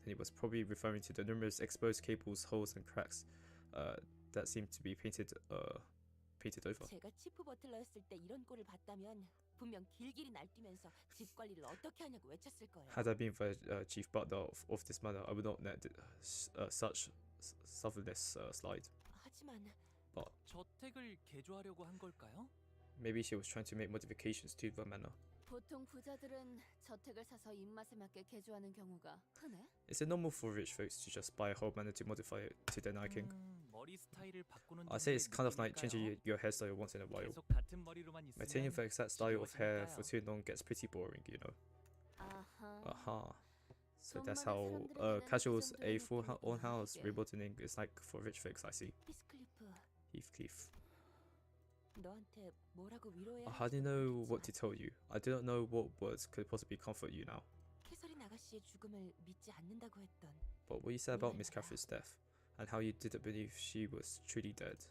And he was probably referring to the numerous exposed cables, holes, and cracks that seem to be painted over. 제가 치프 버틀러였을 때 이런 꼴을 봤다면 분명 길길이 날뛰면서 집 관리를 어떻게 하냐고 외쳤을 거예요. Had I been the chief butler of this manor, I would not let such slovenliness slide. 그렇지만 But 저택을 개조하려고 한 걸까요? maybe she was trying to make modifications to the manor. 보통 부자들은 저택을 사서 입맛에 맞게 개조하는 경우가 흔해? Is it normal for rich folks to just buy a whole manor to modify it to their liking? 머리 스타일을 바꾸는 I say it's kind of like 정도의 changing 느낌일까요? your hairstyle once in a while. 계속 같은 머리로만 Maintaining 있으면 the exact style of hair for 지루해지니까요. too long gets pretty boring, you know. 아하. So that's how casuals a full own house remodeling is like for rich folks. I see. 히스클리프, Heathcliff. 너한테 뭐라고 위로해야 I 할지도 don't know what 모르겠어. to tell you. I do not know what words could possibly comfort you now. 캐서린 아가씨의 죽음을 믿지 않는다고 했던 But what you said about Miss Catherine's death and how you didn't believe she was truly dead.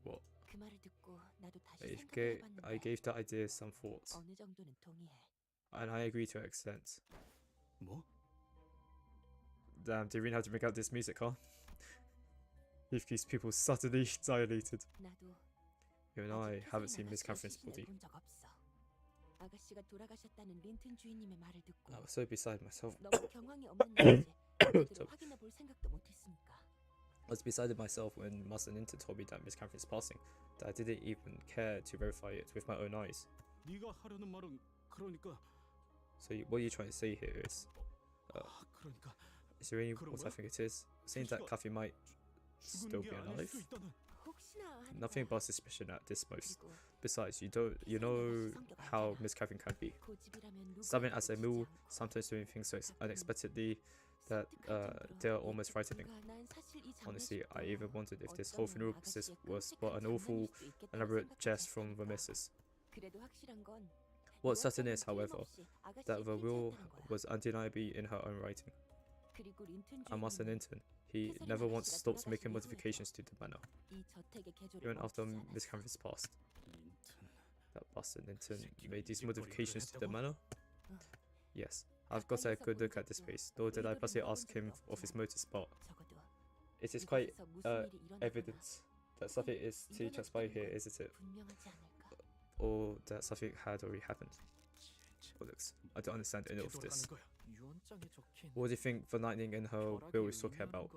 What? 그 말을 듣고 나도 다시 I 생각해봤는데 gave that idea some thought, 어느 정도는 동의해. and I agree to an extent. 뭐? Damn, do you really have to make out this music, huh? Heathcliff's pupils suddenly dilated. 나도 Even 아직 I haven't 캐서린 seen Miss 아가씨의 Catherine's 시신을 body. 본 적 없어. 아가씨가 돌아가셨다는 린튼 주인님의 말을 듣고 I was so beside myself. 너무 경황이 없는 나머지 제대로 확인해 볼 생각도 못했으니까. I was beside myself when Master Ninton told me that Miss Catherine's passing, that I didn't even care to verify it with my own eyes. 네가 하려는 말은 그러니까 So what are you trying to say here is, 그러니까 is there any 그런 what I 거야? think it is? Saying that Kathy might still 죽은 be 게 아닐 alive? 수 있다는. 혹시나 하니까. Nothing but suspicion at this most. 그리고 Besides, you know how Miss Catherine can be. 고집이라면 누구에게도 Starting as a 지지 mule, 않고 sometimes doing things so 가끔 unexpectedly that 섬뜩할 they're 정도로 almost frightening. 뭔가 난 사실 이 Honestly, I 장례식도 even wondered if this whole 어쩌면 funeral 아가씨의 process was but an 끔찍한 awful, 장난일 수도 있겠다고 elaborate jest from the 생각했었으니까. missus. 그래도 확실한 건 What's certain 요약하면 is, however, 틀림없이 아가씨의 that the will 필체였다는 거야. was undeniably in her own writing. 그리고 린튼 And Master 주인님은 Ninton, he never once stopped making modifications to the manor, 이 저택의 개조를 even after 멈추지 Miss 않았어. Catherine's passed. 린튼. That Master Ninton 새끼가 made these 이제 modifications to the 머리를 manor? Yes, I've got a good look at this place, nor did I personally ask him of his motives, but 적어도 it is quite 이곳에서 무슨 일이 일어나거나 evident that something is to transpire here, isn't it? 분명하지 않을까? Or that something had already happened. Bollocks. I don't understand any of this. 돌아가는 거야. 유언장에 적힌 What do you think the lightning in her will is talking about?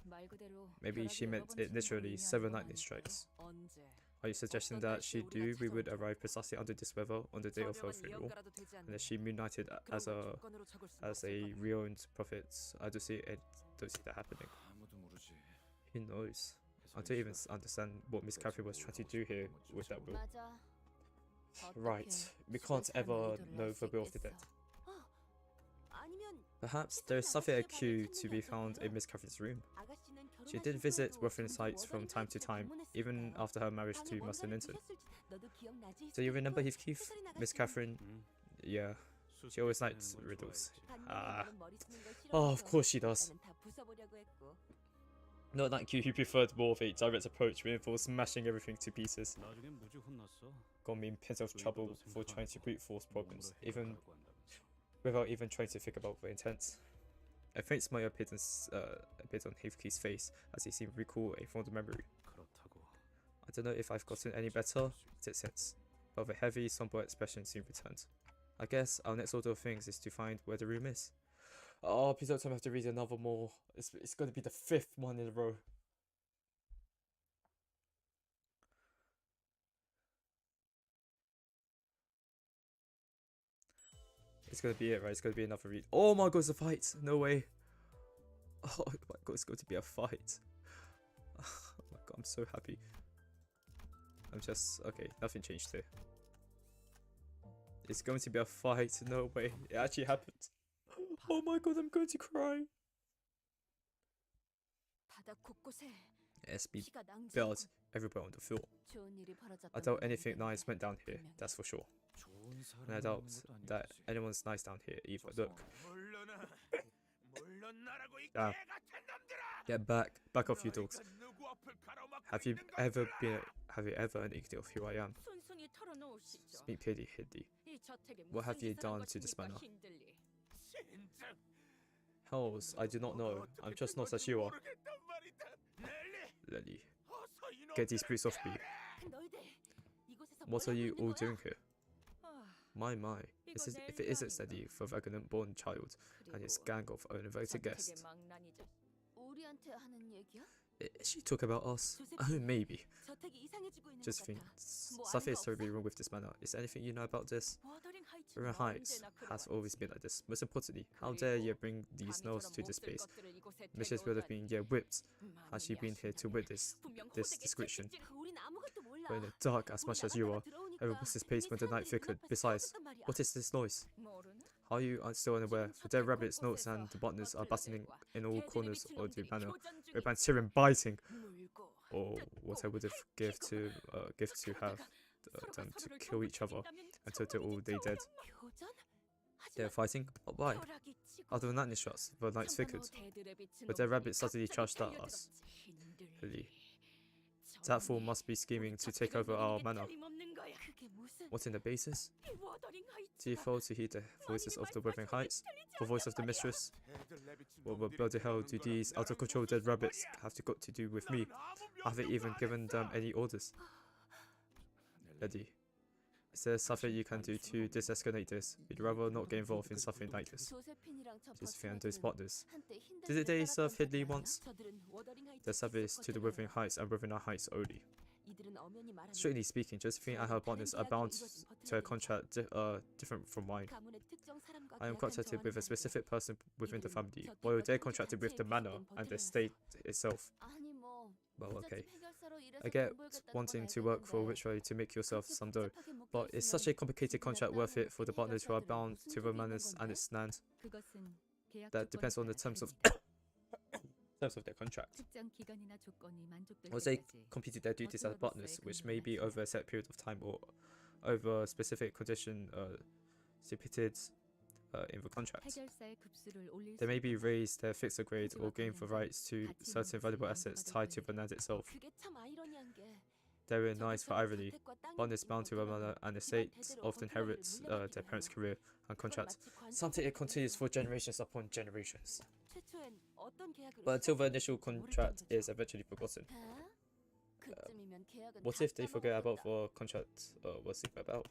말 그대로 Maybe she 벼락이 meant 여러 번 it literally 치는 걸 7 의미하는 lightning 건 strikes. 언제? Are you suggesting that she knew we would arrive precisely under this weather on the day of her funeral, and that she moonlighted as a reowned prophet? I don't see that happening. 아무도 모르지. Who knows? I don't even understand what Miss Catherine was trying to do here with that will. 맞아. Right, we can't ever know the will of the dead. 아니면 Perhaps there is something acute to be found in Miss Catherine's room. 아가씨는 She 결혼하신 did visit 후에도 Ruffin 점점 sites from time to 워더리 time, 파이트를 even 방문했을까요? after her marriage to 방에 Master 뭔가를 Ninton. 두셨을지 너도 기억나지? Do you remember 히스클리프? Heathcliff? 캐서린 Miss 아가씨는 Catherine? 응. Yeah, she always likes riddles. 반면에 Ah. 너는 머리 쓰는 걸 Oh, of 싫어해서 course she does. 나는 다 부숴보려고 했고. Not like you who preferred more of a direct approach, reinforce smashing everything to pieces. 나중에 무지 혼났어. Got me in pins of trouble for trying to brute force problems, even 해보라고 한다면서. without even trying to think about the intent. A faint smile appeared on Heathcliff's face as he seemed to recall a fond memory. 그렇다고. I don't know if I've gotten any better at it since, but the heavy, somber expression soon returned. I guess our next order of things is to find where the room is. Oh, please don't tell me I have to read another more. It's going to be the 5th one in a row. It's going to be it, right? It's going to be another read. Oh my god, it's a fight! No way. Oh my god, it's going to be a fight. Oh my god, I'm so happy. I'm just... Okay, nothing changed here. It's going to be a fight. No way. It actually happened. Oh my god, I'm going to cry. 바닥 곳곳에 SB 피가 built 낭자하고 everywhere on the floor. 좋은 일이 벌어졌던 I doubt 건 anything 분명해. nice went down here, 분명해. that's for sure. 좋은 And I 사람이 doubt 있는 것도 that 아니겠지. anyone's nice down here either. 저 Look, 물러나. 물러나라고 이 Ah. 개같은 놈들아. get back off you dogs. 너희가 누구 앞을 가로막고 Have you 있는 ever 건가? an idea of who I am? 순순히 털어놓으시죠. Speak pity, Hiddy. 이 저택에 What have 무슨 you 짓을 한 done to this 것입니까, manor? 신들리? 진짜 Hells, I do not know. I'm just not as you are. Lily, get these boots off me. 너희들 이곳에서 What 뭘 are you 하고 all 있는 거야? doing here? 아, This is, if it isn't steady for vagabond born child and his gang of uninvited guests. 저택의 망나니죠. 우리한테 하는 얘기야? Is she talking about us? Oh, maybe. 저택이 이상해지고 있는 것 Josephine, 같아. 뭐 아는 something 거 is terribly 없어? wrong with this manor. Is there anything you know about this? 워더링 하이츠는 River Heights 언제나 has 그래왔지. always been like this. Most importantly, how dare you bring these notes to this place? Mrs. would have been whipped had she been here to witness this description. 우린 아무것도 몰라. We're in the dark as much as you are. 들어오니까 Everyone was this place when the night thickened. Besides, what is this noise? 모르나? How are you still unaware? The dead rabbits' notes and the butlers are bustling in all corners of the manor. With cheering, biting. Or what I would have give to have them to kill each other until they're all dead. They're fighting? But why? Other than that, shots, the night's thickened. But dead rabbits suddenly charged at us. Really? That fool must be scheming to take over our manor. What's in the basis? Do you fail to heed the voices of the Wuthering Heights? The voice of the mistress? What bloody hell do these out of control dead rabbits have got to do with me? I haven't even given them any orders. Lady, is there something you can do to de-escalate this? We'd rather not get involved in something like this. Josephine and those partners. Did they serve Hidley once? Their service to the Wuthering Heights and Wuthering Heights only. Strictly speaking, Josephine and her partners are bound to a contract different from mine. I am contracted with a specific person within the family, while they're contracted with the manor and the estate itself. Well, okay. I get wanting to work for a rich way to make yourself some dough, but is such a complicated contract worth it for the partners who are bound to the manors and its land? That depends on the terms of their contract. Once they completed their duties as partners, which may be over a set period of time or over a specific condition stipulated in the contract, they may be raised their fixed grade or gain the rights to certain valuable assets tied to the land itself. Therein lies for irony. Partners bound to a manor and estate often inherits their parents' career and contract, something it continues for generations upon generations. But until the initial contract is eventually forgotten. What if they forget about the contract was about?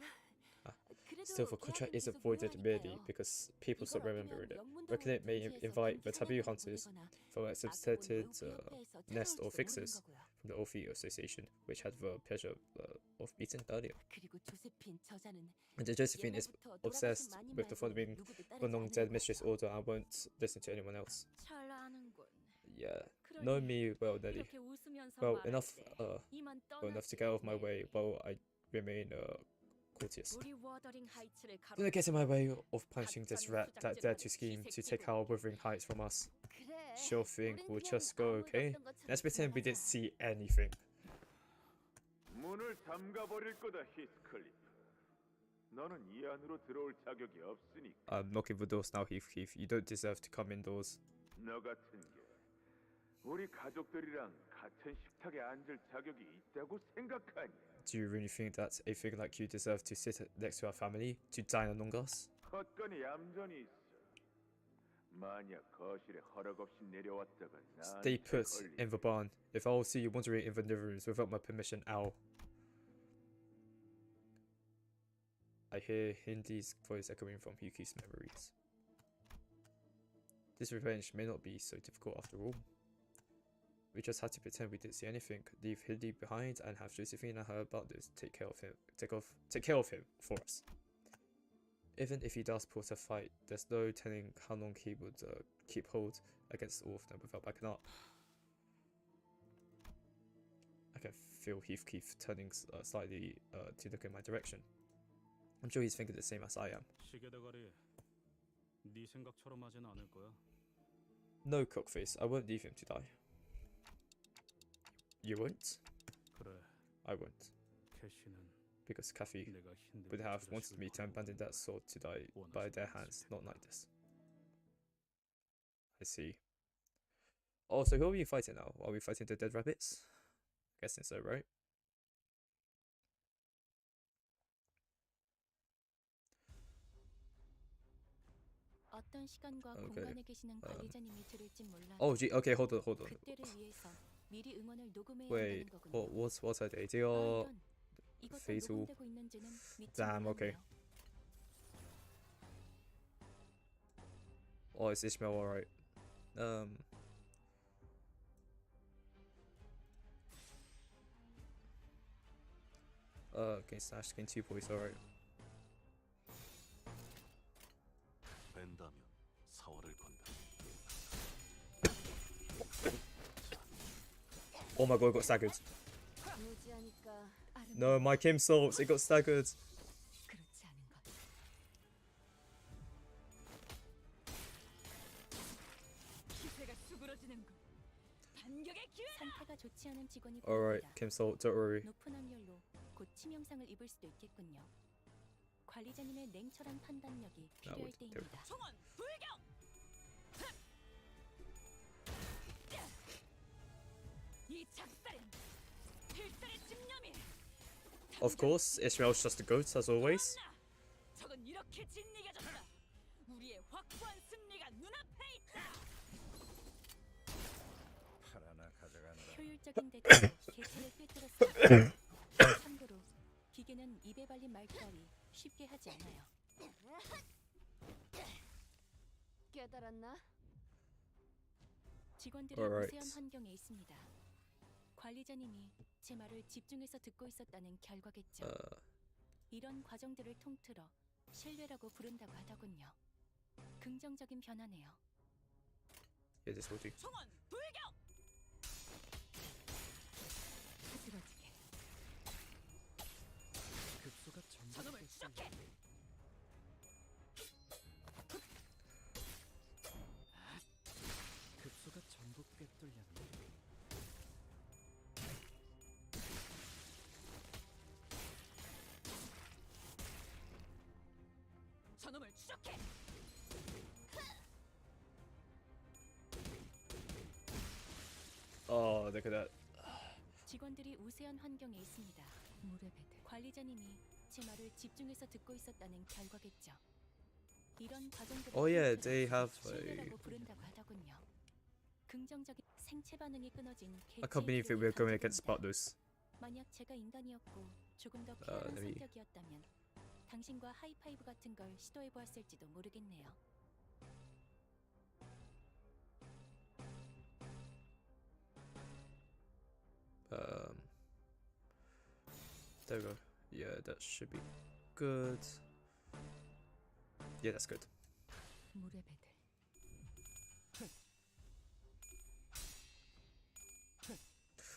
Still, the contract isn't voided merely because people stop remembering it. Reckon it may invite the taboo hunters for a substituted nest or fixers from the Orphe Association, which had the pleasure of meeting earlier. And Josephine is obsessed with the following the long-dead mistress order and won't listen to anyone else. Yeah, know me well, Nelly. Well enough to get out of my way while I remain courteous. Do not get in my way of punishing this rat that dared to scheme to take our Wuthering Heights from us. Sure thing, we'll just go, okay? Let's pretend we didn't see anything. 문을 잠가버릴 거다, 히스클리프. 너는 이 안으로 들어올 자격이 없으니까. I'm knocking the doors now, Heathcliff. You don't deserve to come indoors. 너 같은 게 우리 가족들이랑 같은 식탁에 앉을 자격이 있다고 생각하냐? Do you really think that a figure like you deserve to sit next to our family, to dine among us? 헛건이 얌전히 있어. 만약 거실에 허락 없이 내려왔다가 Stay put in the barn. If I'll see you wandering in the living rooms without my permission, I'll... I hear Hindy's voice echoing from Yuki's memories. This revenge may not be so difficult after all. We just had to pretend we didn't see anything, leave Hindy behind, and have Josephine and her butlers take care of him for us. Even if he does put a fight, there's no telling how long he would keep hold against all of them without backing up. I can feel Heathcliff turning slightly to look in my direction. I'm sure he's thinking the same as I am. No, cockface, I won't leave him to die. You won't? I won't. Because Kathy would have wanted me to abandon that sword to die by their hands, not like this. I see. Oh, so who are we fighting now? Are we fighting the dead rabbits? Guessing so, right? Okay. Oh, gee, okay, hold on. Wait, what are they? They are fatal. Damn, okay. Oh, is Ishmael alright? Okay, slash gain 2 points, alright. 뺀다면 사활을 건다. Oh my god, it got staggered. 무지하니까 No, my Kim salts, it got staggered. 그렇지 않은 것. 기세가 수그러지는군. 반격의 기회. 상태가 좋지 않은 직원이 Alright, 보입니다. Kim salt, don't worry. 높은 확률로 곧 치명상을 입을 수도 있겠군요. 관리자님의 냉철한 판단력이 필요할 would do. 때입니다. 총원 불격. 이 작살은 필살의 집념이. Of course, Ishmael's just a goat, as always. 적은 이렇게 진리겨졌다. 우리의 확고한 승리가 눈앞에 있다. 팔 하나 가져가느라 효율적인 대처로 개체를 꿰뚫었습니다. 참고로 기계는 입에 발린 말따위 쉽게 하지 않아요. 깨달았나? 직원들이 Alright. 우세한 환경에 있습니다. 관리자님이 제 말을 집중해서 듣고 있었다는 결과겠죠. 이런 과정들을 통틀어 신뢰라고 부른다고 하더군요. 긍정적인 변화네요. Yeah, this will do. 총원 불격. 흐드러지게. 급소가 저놈을 추적해. 급소가 전부 꿰뚫렸네. 저놈을 추적해. Oh, look at that. 직원들이 우세한 환경에 있습니다. 물의 배들. 관리자님이 제 말을 집중해서 듣고 있었다는 결과겠죠. 이런 과정들을 Oh yeah, 통틀어 they have 신뢰라고 부른다고 하더군요. 긍정적인 생체 반응이 끊어진 I can't believe that we're going against butlers. 만약 제가 인간이었고 조금 더 let 피하는 me- 성격이었다면 당신과 하이파이브 같은 걸 시도해 보았을지도 모르겠네요. There we go. Yeah, that should be good. Yeah, that's good. 물의 배들.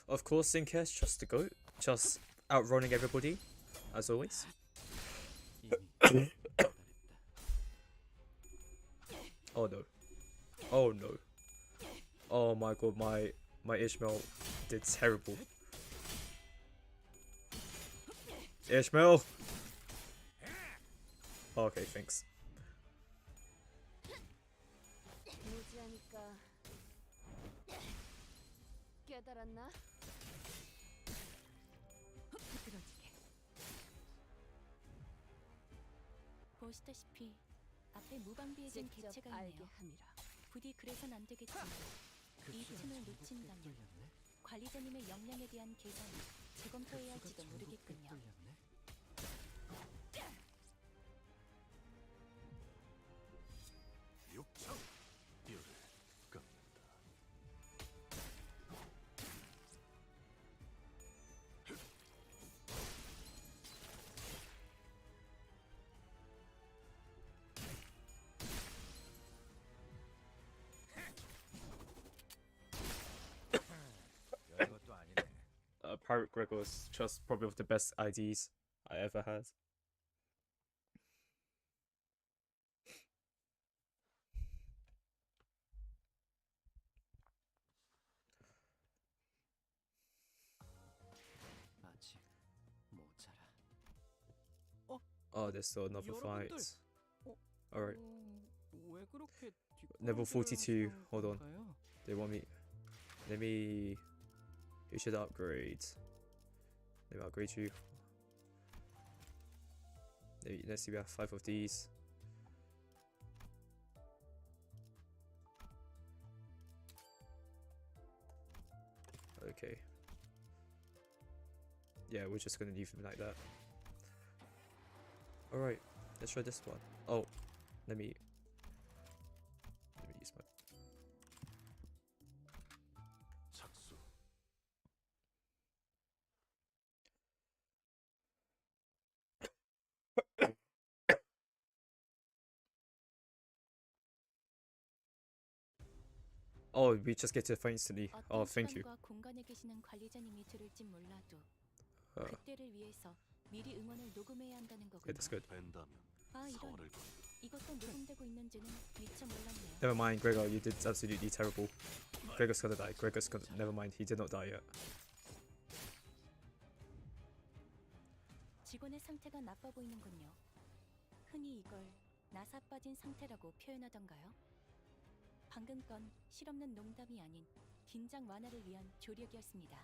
Of course, Sinkesh, just the goat, just outrunning everybody, as always. 이미 도달했다. Oh no. Oh no. Oh my god, my Ishmael did terrible. Ishmael! Okay, thanks. 무지하니까 깨달았나? 흐드러지게. 보시다시피 앞에 무방비해진 개체가 있네요. 부디 그래선 안 되겠지만 이 급소가 틈을 전부 놓친다면 꿰뚫렸네. 관리자님의 역량에 대한 계산을 재검토해야 급소가 할지도 전부 모르겠군요. 꿰뚫렸네. 육청 뼈를 깎는다. 별것도 아니네. Pirate Greg was just probably one of the best IDs I ever had. 아직 모자라. Oh, there's still another fight. 여러분들! Alright, 왜 그렇게 level 42. Hold on. 건가요? They want me. Let me. You should upgrade. Let me upgrade you. Let's see, we have 5 of these. Okay. Yeah, we're just gonna leave him like that. Alright, let's try this one. Oh, let me use my. 착수. Oh, we just get to the fight instantly. Oh, 어떤 thank you. 시간과 공간에 계시는 관리자님이 들을진 몰라도 Uh, 그때를 위해서 미리 응원을 녹음해야 한다는 okay, 거군요. that's good. 된다면 아 이런, 사활을 건다. 이것도 녹음되고 있는지는 미처 몰랐네요. Never mind, Gregor, you did absolutely terrible. Gregor's gonna die. Gregor's gonna. Never mind, he did not die yet. 직원의 상태가 나빠 보이는군요. 흔히 이걸 나사 빠진 상태라고 표현하던가요? 방금 건 실없는 농담이 아닌 긴장 완화를 위한 조력이었습니다.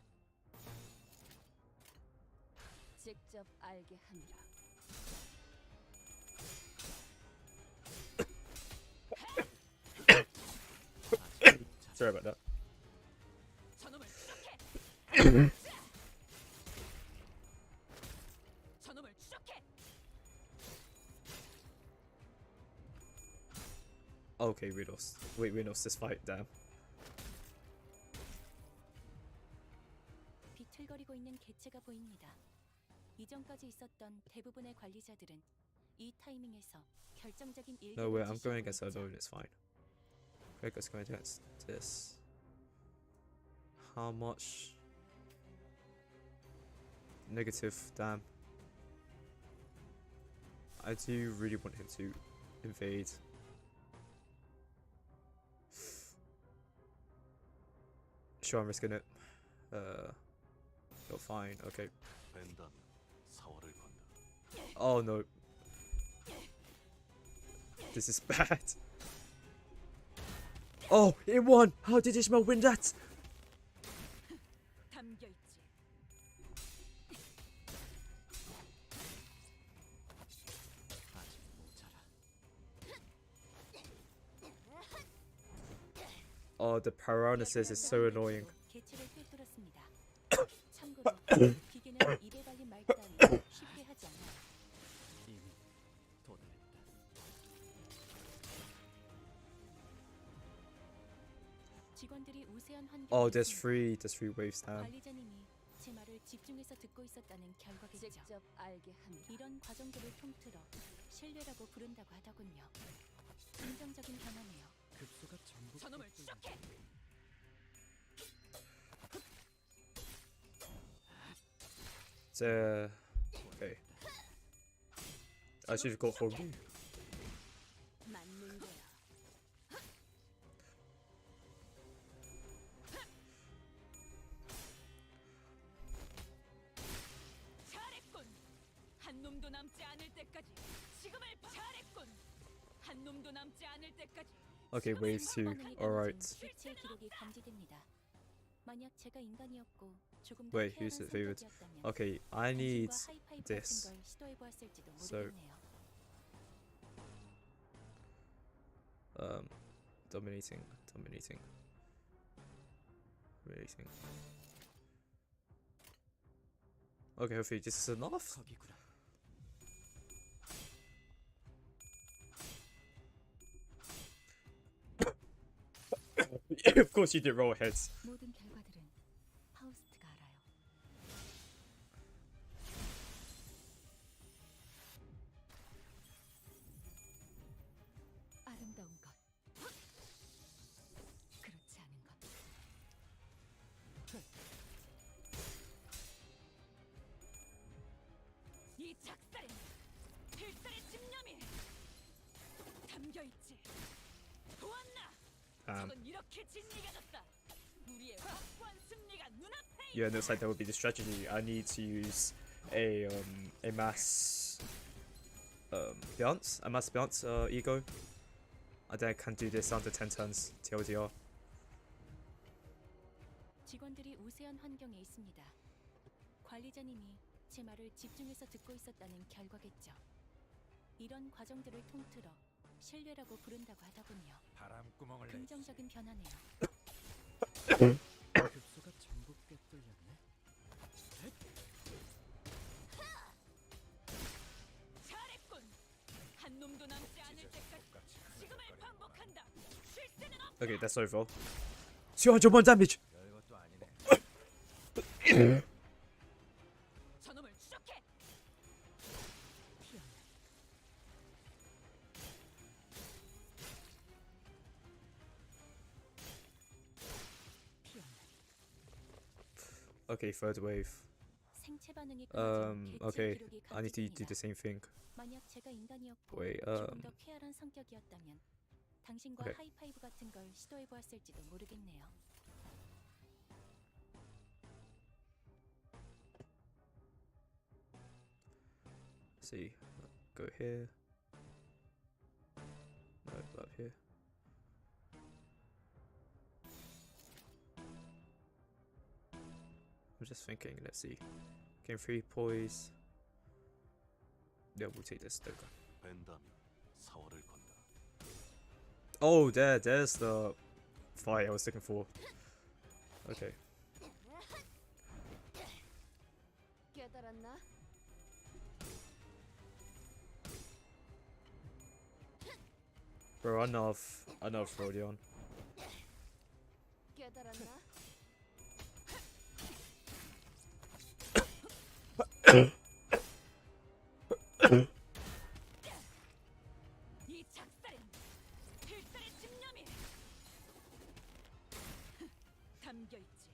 직접 알게 함이라. Sorry about that. 저놈을 추적해. 저놈을 추적해. Okay, we lost. Wait, we lost this fight. Damn. 비틀거리고 있는 개체가 보입니다. 이전까지 있었던 대부분의 관리자들은 이 타이밍에서 결정적인 일들을 No, wait, I'm going 지시하고 against 있죠. alone. It's fine. Gregor's going against this. How much? Negative. Damn. I do really want him to invade. Sure, I'm risking it. You're fine. Okay. 된다면 사활을 건다. Oh no. This is bad. Oh, it won! How did Ishmael win that? 담겨 있지. 아직 모자라. Oh, the paralysis is so annoying. 개체를 꿰뚫었습니다. 참고로 기계는 입에 발린 말 따위 쉽게 하지 않아요. 이미 도달했다. 직원들이 우세한 환경에 Oh, there's 있습니다. three waves now. 관리자님이 제 말을 집중해서 듣고 있었다는 결과겠죠. 직접 알게 함이라. 이런 과정들을 통틀어 신뢰라고 부른다고 하더군요. 긍정적인 변화네요. 급소가 전부 저놈을 추적해. Okay. I should have got hold of you. 맞는 거야. 잘했군. 한 놈도 남지 않을 때까지. 지금을 잘했군. 한 놈도 남지 않을 때까지. Okay, wave 2. 반응이 Alright. 떨어진 개체의 기록이 감지됩니다. 만약 제가 인간이었고 조금 더 Wait, 쾌활한 who's it favored? 성격이었다면 Okay, I need 당신과 하이파이브 this. 같은 걸 시도해 보았을지도 So- 모르겠네요. Dominating. Okay, hopefully this is enough. 거기구나. Of course you did roll heads. 모든 결과들은 파우스트가 알아요. 아름다운 것, 그렇지 않은 것. 이 작살에 필살의 집념이 담겨 있지. 보았나? 적은 이렇게 진리가졌다. 우리의 확고한 승리가 눈앞에 있다. Yeah, it looks like that would be the strategy. I need to use a mass bounce ego. I think I can do this under 10 turns. TLDR. 직원들이 우세한 환경에 있습니다. 관리자님이 제 말을 집중해서 듣고 있었다는 결과겠죠. 이런 과정들을 통틀어 신뢰라고 부른다고 하더군요. 바람구멍을 내. 긍정적인 변화네요. 급소가 전부 꿰뚫렸네. 잘했군. 한 놈도 남지 않을 때까지 지금을 반복한다. 쉴 새는 없다. Okay, that's over. 201 damage. 별것도 아니네. 저놈을 추적해. Okay, third wave. 생체 반응이 끊어진 개체 Okay, 기록이 I need to do 감지됩니다. the same thing. 만약 제가 인간이었고 Wait, 조금 더 쾌활한 성격이었다면 당신과 Okay. 하이파이브 같은 걸 시도해 보았을지도 모르겠네요. See, go here. No, up here. I'm just thinking, let's see. Game 3, poise. Yeah, we'll take this. There we go. 벤담이 사활을 건다. Oh, there's the fight I was looking for. Okay. 깨달았나? Bro, enough Rodion. 깨달았나? 이 작살엔 필살의 집념이 담겨 있지.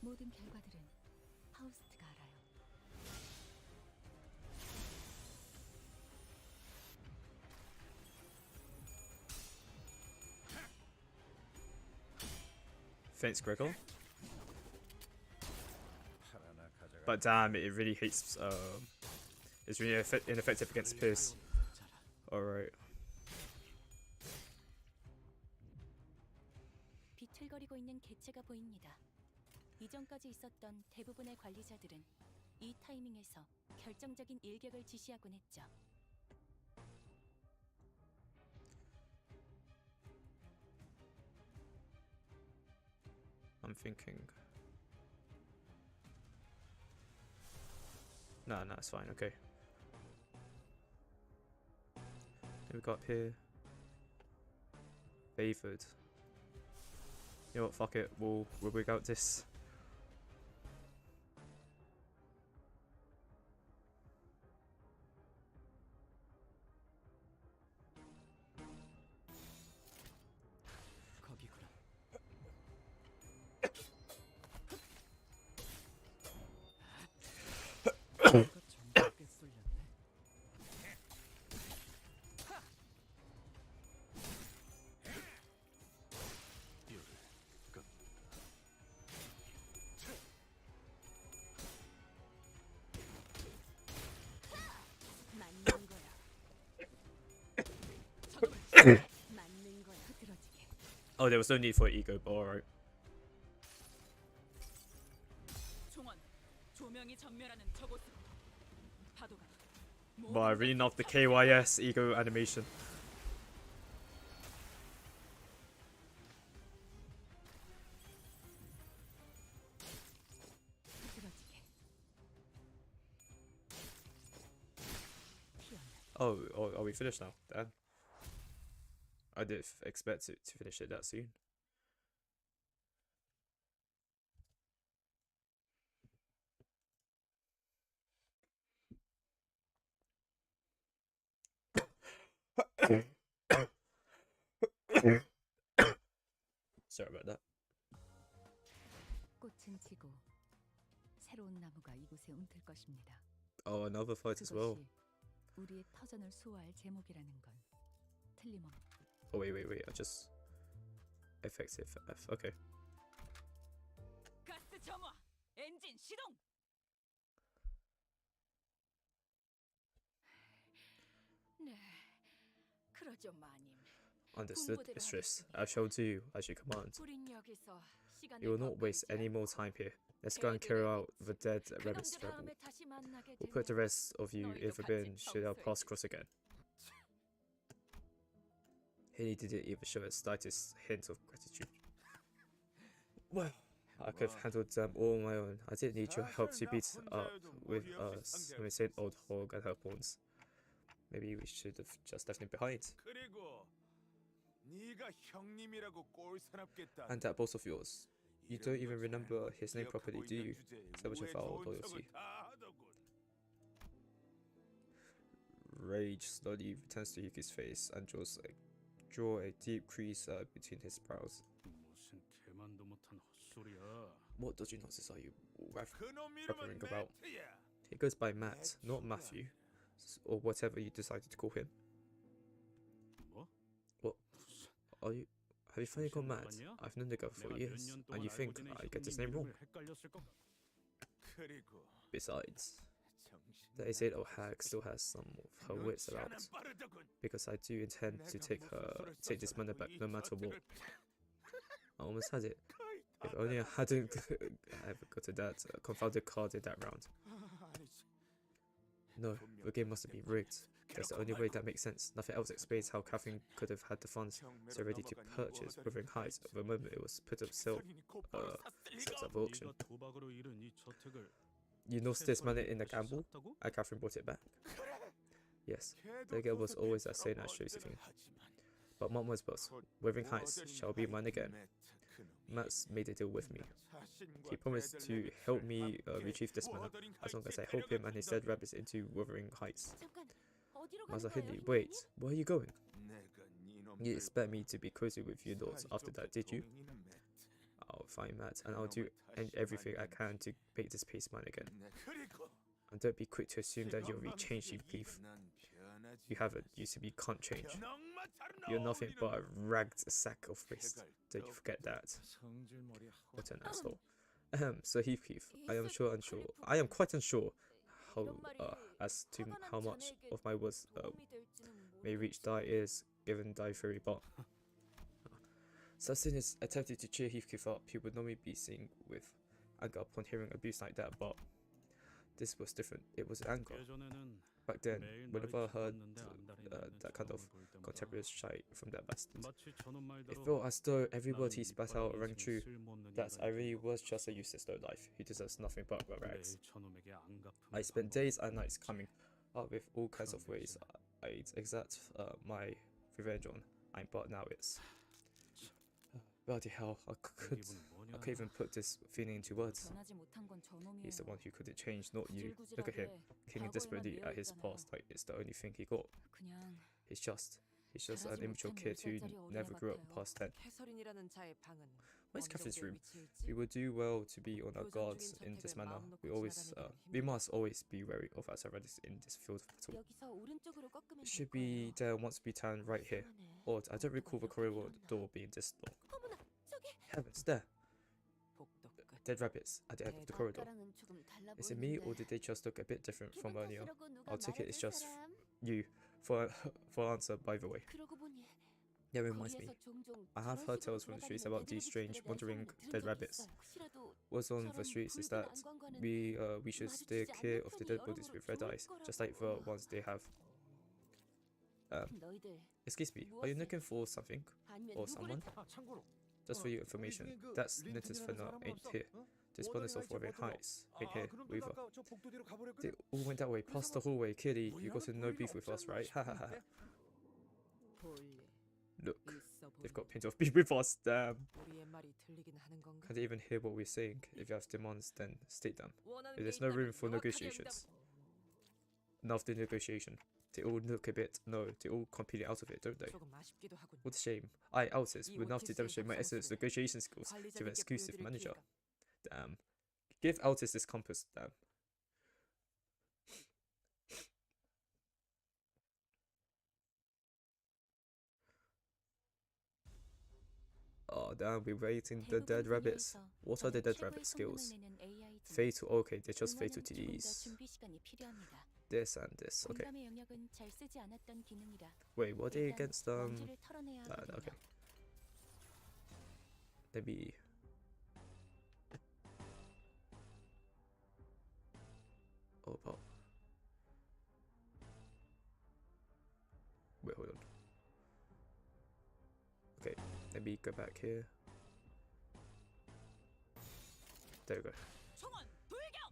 모든 결과들은 파우스트가 알아요. Thanks, Gregor. But damn, it really hates. It's really ineffective against Pierce. Alright. 비틀거리고 있는 개체가 보입니다. 이전까지 있었던 대부분의 관리자들은 이 타이밍에서 결정적인 일격을 지시하곤 했죠. I'm thinking. No, it's fine. Okay. Then we got up here. Favored. You know what? Fuck it. We'll wig out this. 거기구나. 전부 꽤 쏠렸네. 맞는 거야. 맞는 거야. 흐드러지게. Oh, there was no need for ego, but alright. 종원, 조명이 전멸하는 저곳으로. 파도가. But I really love the KYS ego animation. 흐드러지게. Oh, are we finished now? Damn. I didn't expect it to finish it that soon. Sorry about that. 꽃은 지고 새로운 나무가 이곳에 움틀 것입니다. Oh, another fight as well. 그것이 우리의 터전을 수호할 제목이라는 건 틀림없. Oh wait. I just effective F. Okay. 가스 점화, 엔진 시동. 네, 그러죠 마님. Understood, mistress. I shall do as you command. 우린 여기서 시간을 You will not 더 waste 끌지 any more 않고 time here. Let's go and carry out the dead rabbit's 그놈들 rebel. 다음에 다시 만나게 We'll put the 되면 rest of you 너희도 in the bin should our paths cross again. Haley didn't even show a slightest hint of gratitude. Well, I could have handled them all on my own. I didn't need your help to beat up with some insane old hog and her pawns. Maybe we should have just left him behind. 그리고 네가 형님이라고 꼴사납겠다. And that boss of yours. You don't even remember his name properly, do you? So much of our loyalty. Rage slowly returns to Yuki's face and draws a draw a deep crease between his brows. 무슨 개만도 못한 헛소리야. What dodgy nonsense are you 그놈 reveling 이름은 about? 매트야. He goes by Matt, not Matthew, or whatever you decided to call him. 뭐? What? Are you? Have you finally gone mad? 무슨 I've known the guy for 내가 몇 years, 년 and 동안 you 알고 think 지낸 I get his 형님 name wrong? 이름을 헷갈렸을 것 같- 그리고 Besides, 정신 the Azade old hag still has some of her wits 눈치 about, 않은 빠르더군. because I do intend to 내가 take 무슨 소리를 this manor back 써서라도 no 이 matter what. 저택을 I almost had it. 거의 If 다 only I hadn't ever got to that confounded card in that round. 아니지. No, the game must have been rigged. That's the only way that makes sense. Nothing else explains how Catherine could have had the funds so ready to purchase Wuthering Heights at the moment it was put up sale sales at auction. 네가 도박으로 잃은 이 저택을 You lost this money in a 다시 gamble, 샀다고? and Catherine brought it back. Yes, the girl was always as sane as Josephine. But Mom was boss. Wuthering Heights shall be mine again. Matt's made a deal with me. He promised to help me retrieve this manor as long as I help him and his dead rabbits into Wuthering Heights. 잠깐, 어디로 가는 Mazahidi, 거예요, wait, 형님? where are you going? You expect me to be cozy with you lot after that, did you? I'll find Matt and I'll do everything I can to make this place mine again. And don't be quick to assume that you're rechanged, you thief. You haven't. You simply can't change. You're nothing but a ragged sack of waste. Don't you forget that. 성질머리 What an asshole. So Heathcliff, I am quite unsure how as to how much of my words may reach thy ears given thy theory, but Sassin attempted to cheer Heathcliff up. He would normally be seen with anger upon hearing abuse like that, but this was different. It was anger. 예전에는 Back then, 매일 whenever I 나를 heard 짚었는데 안달이 나는 that kind of 저놈을 볼 때마다 contemporary shite from that bastard, 마치 저놈 it 말대로 felt as though every word he 나는 spat out 이빨이 rang 있으면 true. 쓸모없는 That I really 인간이고 was just a useless low life. He deserves nothing but rags. 매일 저놈에게 안갚음을 I spent 반복하고 days and nights coming up with all kinds of ways I'd exact my revenge on, but now it's bloody hell. I 내 기분은 뭐냐? can't even put this feeling into words. 변하지 못한 건 저놈이에요. He's the one who couldn't change, not you. 구질구질하게 Look at him, clinging 과거에만 desperately 매여 at his 있잖아요. past like it's the only thing he got. 그냥 He's just an 자라지 immature 못한 kid who 10살짜리 어린애 never grew up 같아요. past 10. 캐서린이라는 자의 방은 Where's 어느 Catherine's 정도에 room? 위치해 We 있지? would do well to be on our 교전 guards 중인 in this 저택을 manner. 마음 놓고 지나다니기는 We 힘들어. must always be wary of our surroundings in this field of battle. 여기서 오른쪽으로 꺾으면 될 Should 거예요. be there once we turn right here. 이상하네. Odd, I don't recall the 이렇게 corridor 필요한다. door being this long. 어머나, 저기 Heavens, there! 복도 끝. Dead rabbits at the end of the corridor. 아까랑은 조금 달라 Is it me or 보이는데. did they just look a bit different from 기분 earlier? 탓이라고 누가 I'll take it it's 말해줄 just 사람? you for answer by the way. 그러고 보니 That reminds me. 거리에서 종종 I have 저런 heard 식으로 tales from the streets 돌아다니는 about these strange 애들의 wandering 소문을 들은 dead 적이 rabbits. 있어요. 혹시라도 What's on the 저런 streets is 붉은 that 안광과는 we should steer 마주치지 clear 않는 of the 편이 dead bodies with red 여러모로 eyes, 좋을 just like the 거라고. ones they have. 너희들 Excuse me, are you 무엇을? looking for something 아니면 or 누구를 someone? 아 참고로 Just for your information, that's Linton's Fenner ain't here. This bonus of Wuthering Heights ain't here either. 아까 저 복도 뒤로 They 가버렸거든. all went that way, past the hallway. Clearly, you got no beef with us, right? Ha ha ha. 볼일 Look, 있어 they've 보이네. got plenty of beef with us. Damn. 우리의 말이 들리긴 하는 건가? Can't even hear what we're saying. If you have demands, then state them. 원하는 There's 게 no room 있다면 for 명확하게 negotiations. 응답을- Enough the negotiation. They all look a bit, no, they all completely out of it, don't they? 조금 아쉽기도 하군. What a shame. I, Outis, 이 would love to 원칙 demonstrate my 수행 excellent 작성서를 negotiation skills to an 관리자님께 exclusive 보여드릴 manager. 기회가 Damn. Give Outis this compass, damn. Oh, damn, we're waiting the dead rabbits. What are the dead rabbit skills? Fatal, okay, they're just fatal to these. This and this, okay. 공감의 영역은 잘 쓰지 않았던 기능이라 Wait, what are they 일단 against, 먼지를 털어내야 하거든요. okay. Let me... Oh, pop. Wait, hold on. Okay, let me go back here. There we go. 총원 불격!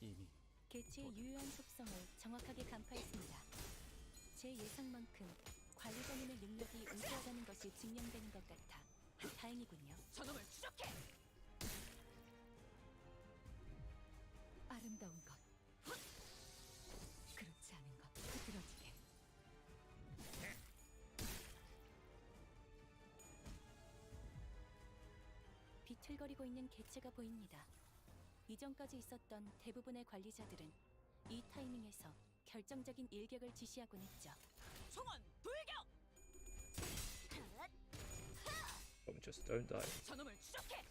이미 개체의 유효한 속성을 정확하게 간파했습니다. 제 예상만큼 관리자님의 능력이 우수하다는 것이 증명되는 것 같아 다행이군요. 저놈을 추적해! 아름다운 것 비틀거리고 있는 개체가 보입니다. 이전까지 있었던 대부분의 관리자들은 이 타이밍에서 결정적인 일격을 지시하곤 했죠. 총원 돌격! Just don't die. 저놈을 추적해!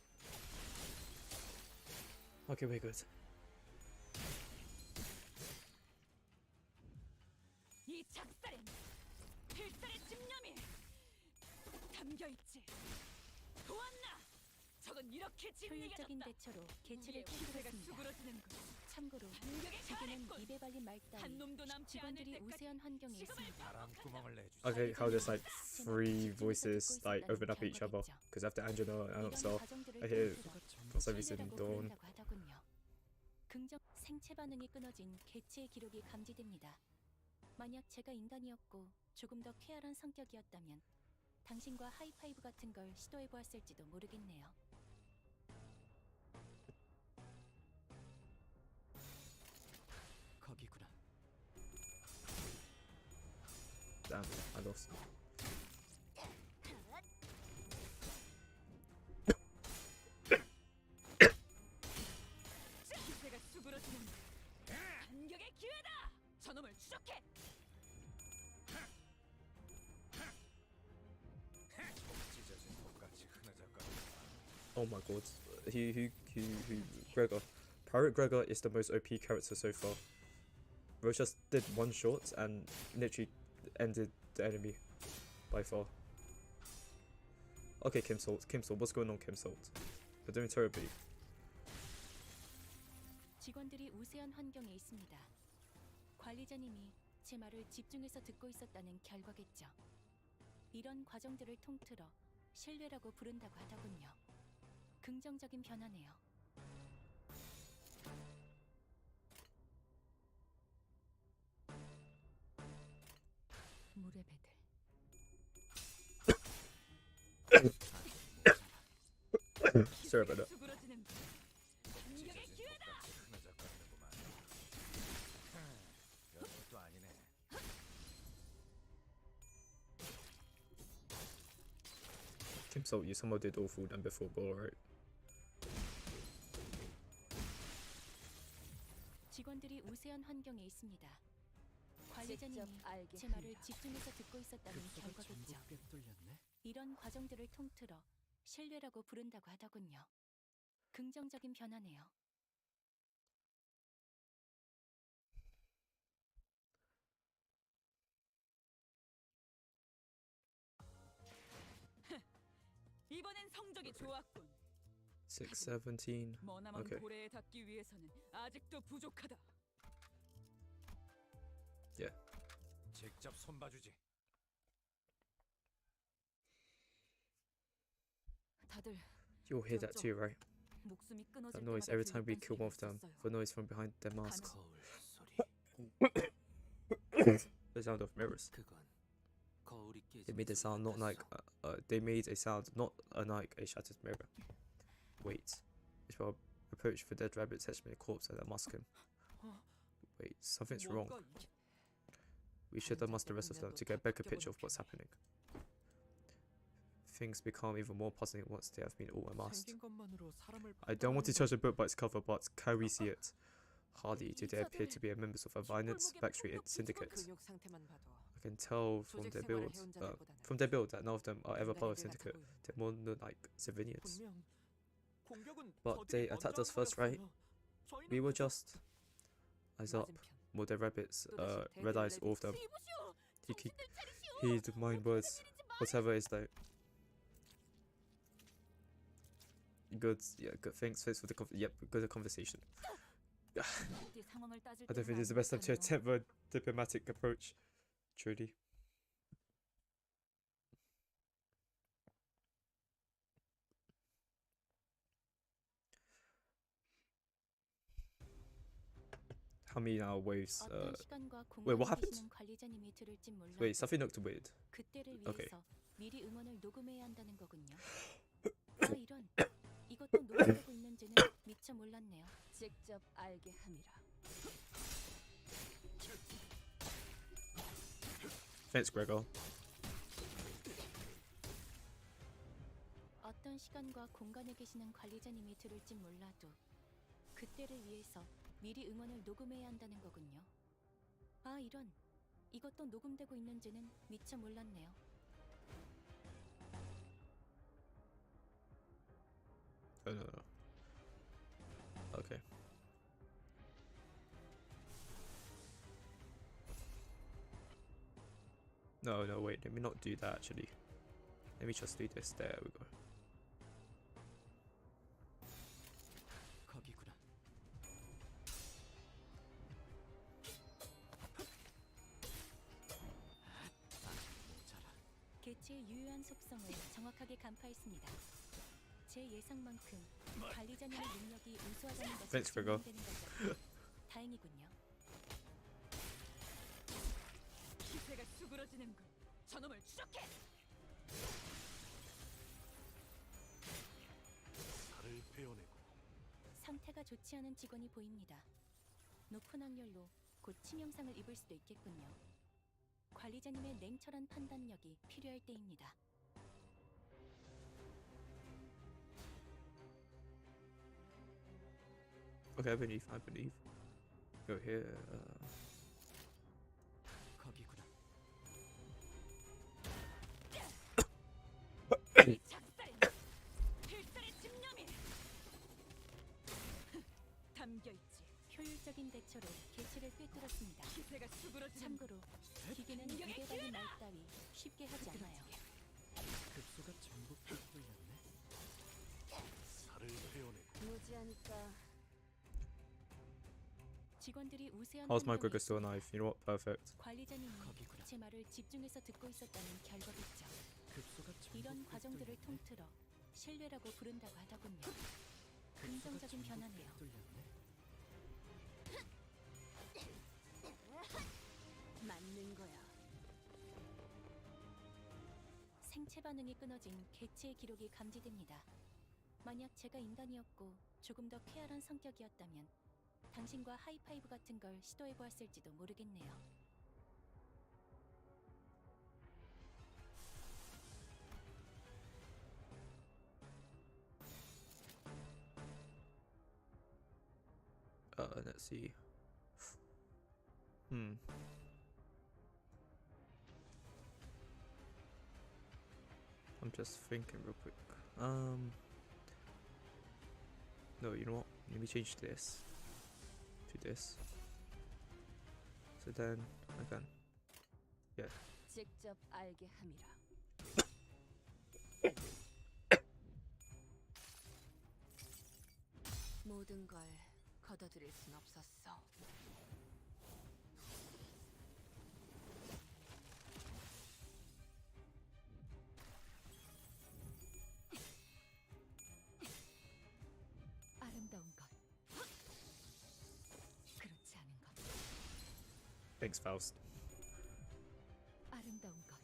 Okay, we're good. 이 작살엔 필살의 집념이 담겨있지. 보았나? 저건 이렇게 효율적인 진리해졌다. 대처로 개체를 우리의 기세가 쫓겨났습니다. 수그러지는 것. 참고로 반격에 지금은 가했군. 입에 발린 말 한 따위 놈도 남지 않을 직원들이 때까지 우세한 환경에 지금을 있습니다. 바람구멍을 내주지. Okay, how does like three voices like overlap each other? Because after Angela and myself, I hear for some reason Dawn. 긍정 생체 반응이 끊어진 개체의 기록이 감지됩니다. 만약 제가 인간이었고 조금 더 쾌활한 성격이었다면 당신과 하이파이브 같은 걸 시도해 보았을지도 모르겠네요. 거기구나. Damn, I lost. 기세가 수그러지는 것. 반격의 기회다. 저놈을 추적해. 찢어진 톱같이 흐느적거려. Oh my god. Gregor. Pirate Gregor is the most OP character so far. Roche just did one shot and literally ended the enemy by far. Okay, Kim Salt. Kim Salt, what's going on, Kim Salt? You're doing terribly. 직원들이 우세한 환경에 있습니다. 관리자님이 제 말을 집중해서 듣고 있었다는 결과겠죠. 이런 과정들을 통틀어 신뢰라고 부른다고 하더군요. 긍정적인 변화네요. 물의 배들. Sorry about that. 수그러지는 것. 반격의 찢어진 기회다. 톱같이 흐느적거리는구만. 별것도 아니네. Kim Salt, you somehow did awful than before, but alright. 직원들이 우세한 환경에 있습니다. 관리자님이 직접 알게 제 말을 합니다. 집중해서 듣고 있었다는 결과겠죠. 이런 과정들을 통틀어 신뢰라고 부른다고 하더군요. 긍정적인 변화네요. 이번엔 성적이 좋았군. 617. 머나먼 Okay. 고래에 닿기 위해서는 아직도 부족하다. 직접 손봐주지. 다들 You'll hear that too, right? 목숨이 끊어질 That noise 때마다 every time we 들리던 kill one of 소리가 them. 있었어요. The noise from behind their masks. 거울 소리. The sound of mirrors. 그건 거울이 They made a 깨지는 sound not like they made a sound not unlike a shattered mirror. Wait. Ishmael approached the dead rabbit's henchmen corpse and unmasked him. Wait, something's wrong. We should unmask the rest of them to get a better picture of what's happening. Things become even more puzzling once they have been all unmasked. 생긴 것만으로 사람을 I don't want to judge a book by its cover, but can we see it? Hardly do they appear to be members of a violent backstreet syndicate. I can tell from their build that none of them are ever part of a syndicate. They're more than like civilians. But they attacked us first, right? We were just eyes up. More their rabbits, red eyes, all of them. Heed my words. Whatever is that. Good, yeah, good. Thanks for the good conversation. I don't think this is the best time to attempt a diplomatic approach. Truly. How many now waves? Wait, what happened? Wait, something looked weird. 그때를 Okay. 위해서 미리 응원을 녹음해야 한다는 거군요. 아 이런 이것도 녹음되고 있는지는 미처 몰랐네요. 직접 알게 함이라. Thanks, Gregor. 어떤 시간 시간과 공간에 계시는 관리자님이 들을진 몰라도 그때를 위해서 미리 응원을 녹음해야 한다는 거군요. 아, 이런. 이것도 녹음되고 있는지는 미처 몰랐네요. No. Okay. No, wait, let me not do that actually. Let me just do this. There we go. 거기구나. 모자라. 개체의 유효한 속성을 정확하게 간파했습니다. 제 예상만큼 관리자님의 능력이 우수하다는 것이 Thanks, Gregor. 증명되는 거죠. 다행이군요. 기세가 수그러지는군. 저놈을 추적해. 살을 베어내고 상태가 좋지 않은 직원이 보입니다. 높은 확률로 곧 치명상을 입을 수도 있겠군요. 관리자님의 냉철한 판단력이 필요할 때입니다. Okay, I believe. Go here. 거기구나. 이 작살엔 필살의 집념이 담겨있지. 효율적인 대처로 개체를 꿰뚫었습니다. 기세가 수그러지는. 참고로 기계는 입에 달린 말 따위 쉽게 하지 않아요. 급소가 전부 뚫렸네. 살을 베어내고 무지하니까. 직원들이 우세한 How's my 환경에 Gregor still alive? You know what? Perfect. 관리자님이 거기구나. 제 말을 집중해서 듣고 있었다는 결과겠죠. 급소가 전부 이런 과정들을 뚫렸네. 통틀어 신뢰라고 부른다고 하더군요. 급소가 긍정적인 전부 변화네요. 뚫렸네. 맞는 거야. 생체 반응이 끊어진 개체의 기록이 감지됩니다. 만약 제가 인간이었고 조금 더 쾌활한 성격이었다면 당신과 하이파이브 같은 걸 시도해보았을지도 모르겠네요. Let's see. I'm just thinking real quick. No, you know what? Let me change this to this. So then I can. Yeah. 직접 알게 함이라. 모든 걸 걷어들일 순 없었어. 아름다운 것, 그렇지 않은 것. Thanks, Faust. 아름다운 것,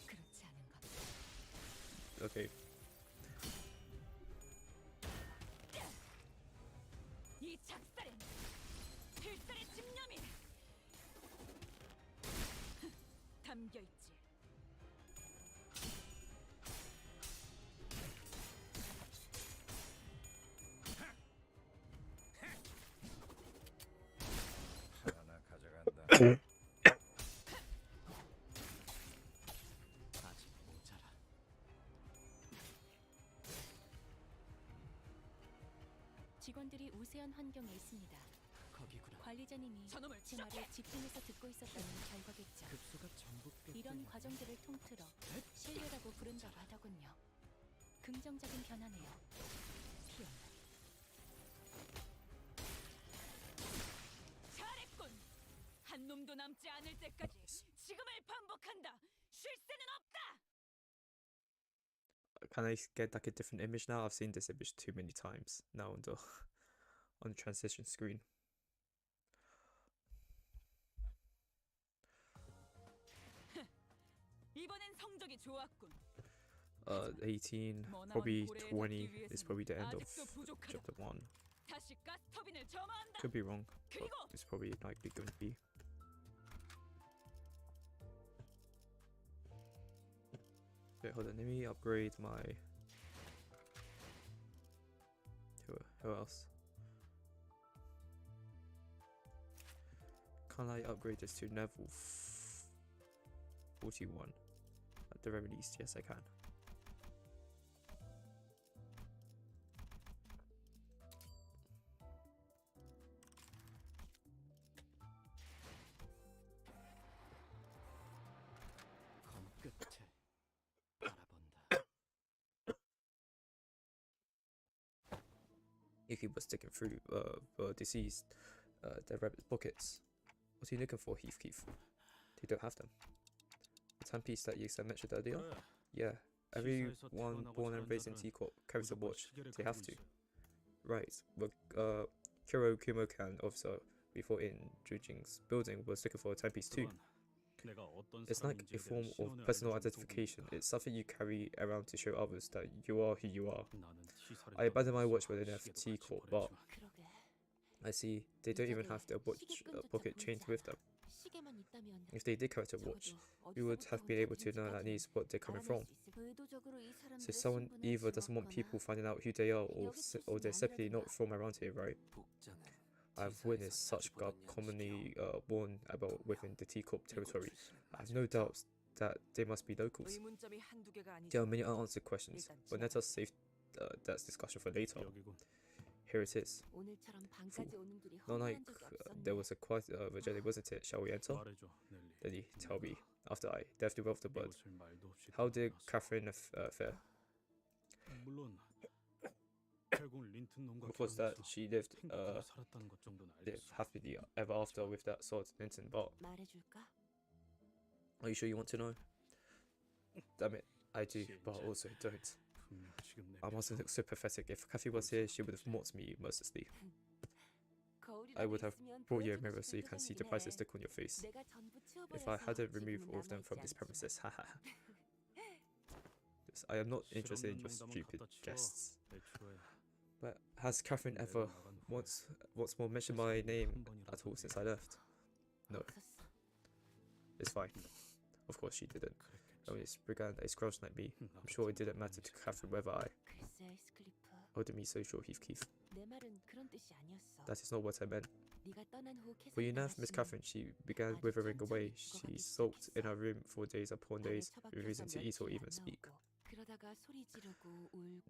그렇지 않은 것. Okay. 이 작살엔 필살의 집념이 담겨있지. 하나 가져간다. 아직 모자라. 직원들이 우세한 환경에 있습니다. 거기구나. 관리자님이 저놈을 제 말을 집중해서 듣고 있었다는 결과겠죠. 급소가 전부 이런 뚫렸네. 과정들을 통틀어 신뢰라고 부른다고 하더군요. 긍정적인 변화네요. 잘했군. 한 놈도 남지 않을 때까지 지금을 반복한다. 쉴 새는 없다. Can I get like a different image now? I've seen this image too many times now on the on the transition screen. 이번엔 성적이 좋았군. 18, probably 20 is probably the end of chapter 1. 다시 가스터빈을 점화한다. Could be wrong, but 그리고 it's probably likely going to be. Wait, hold on. Let me upgrade my. Who else? Can I upgrade this to level 41? At the very least, yes, I can. Yuki was sticking through deceased the rabbit pockets. What are you looking for, Heath? They don't have them. The timepiece that you mentioned earlier? Yeah, everyone born and raised in Teakop carries a watch. They have to. Right, well, Kiro Kumo-kan, officer we fought in Jujing's building, was looking for a timepiece too. It's like a form of personal identification. It's something you carry around to show others that you are who you are. I abandoned my watch when I left Teakop, but I see they don't even have their watch pocket chained with them. If they did carry a watch, we would have been able to know at least what they're coming from. So someone either doesn't want people finding out who they are, or they're simply not from around here, right? I've witnessed such garb commonly worn about within the Teakop territory. I have no doubts that they must be locals. There are many unanswered questions, but let us save that discussion for later. Here it is. Not like there was a quiet journey, wasn't it? Shall we enter? Lily, tell me, after I deftly wove the blood, how did Catherine fare? Of course, that she lived happily ever after with that sword, Linton, but are you sure you want to know? Damn it, I do, but also don't. I mustn't look so pathetic. If Kathy was here, she would have mocked me mercilessly. I would have brought you a mirror so you can see the prices stick on your face. If I hadn't removed all of them from this premises, haha. I am not interested in your stupid jests. But has Catherine ever once more mentioned my name at all since I left? No. It's fine. Of course she didn't. Only this brigand a scrouch like me. I'm sure it didn't matter to Catherine whether I owed me so sure, Heath. That is not what I meant. For you now, Miss Catherine, she began withering away. She sulked in her room for days upon days, refusing to eat or even speak.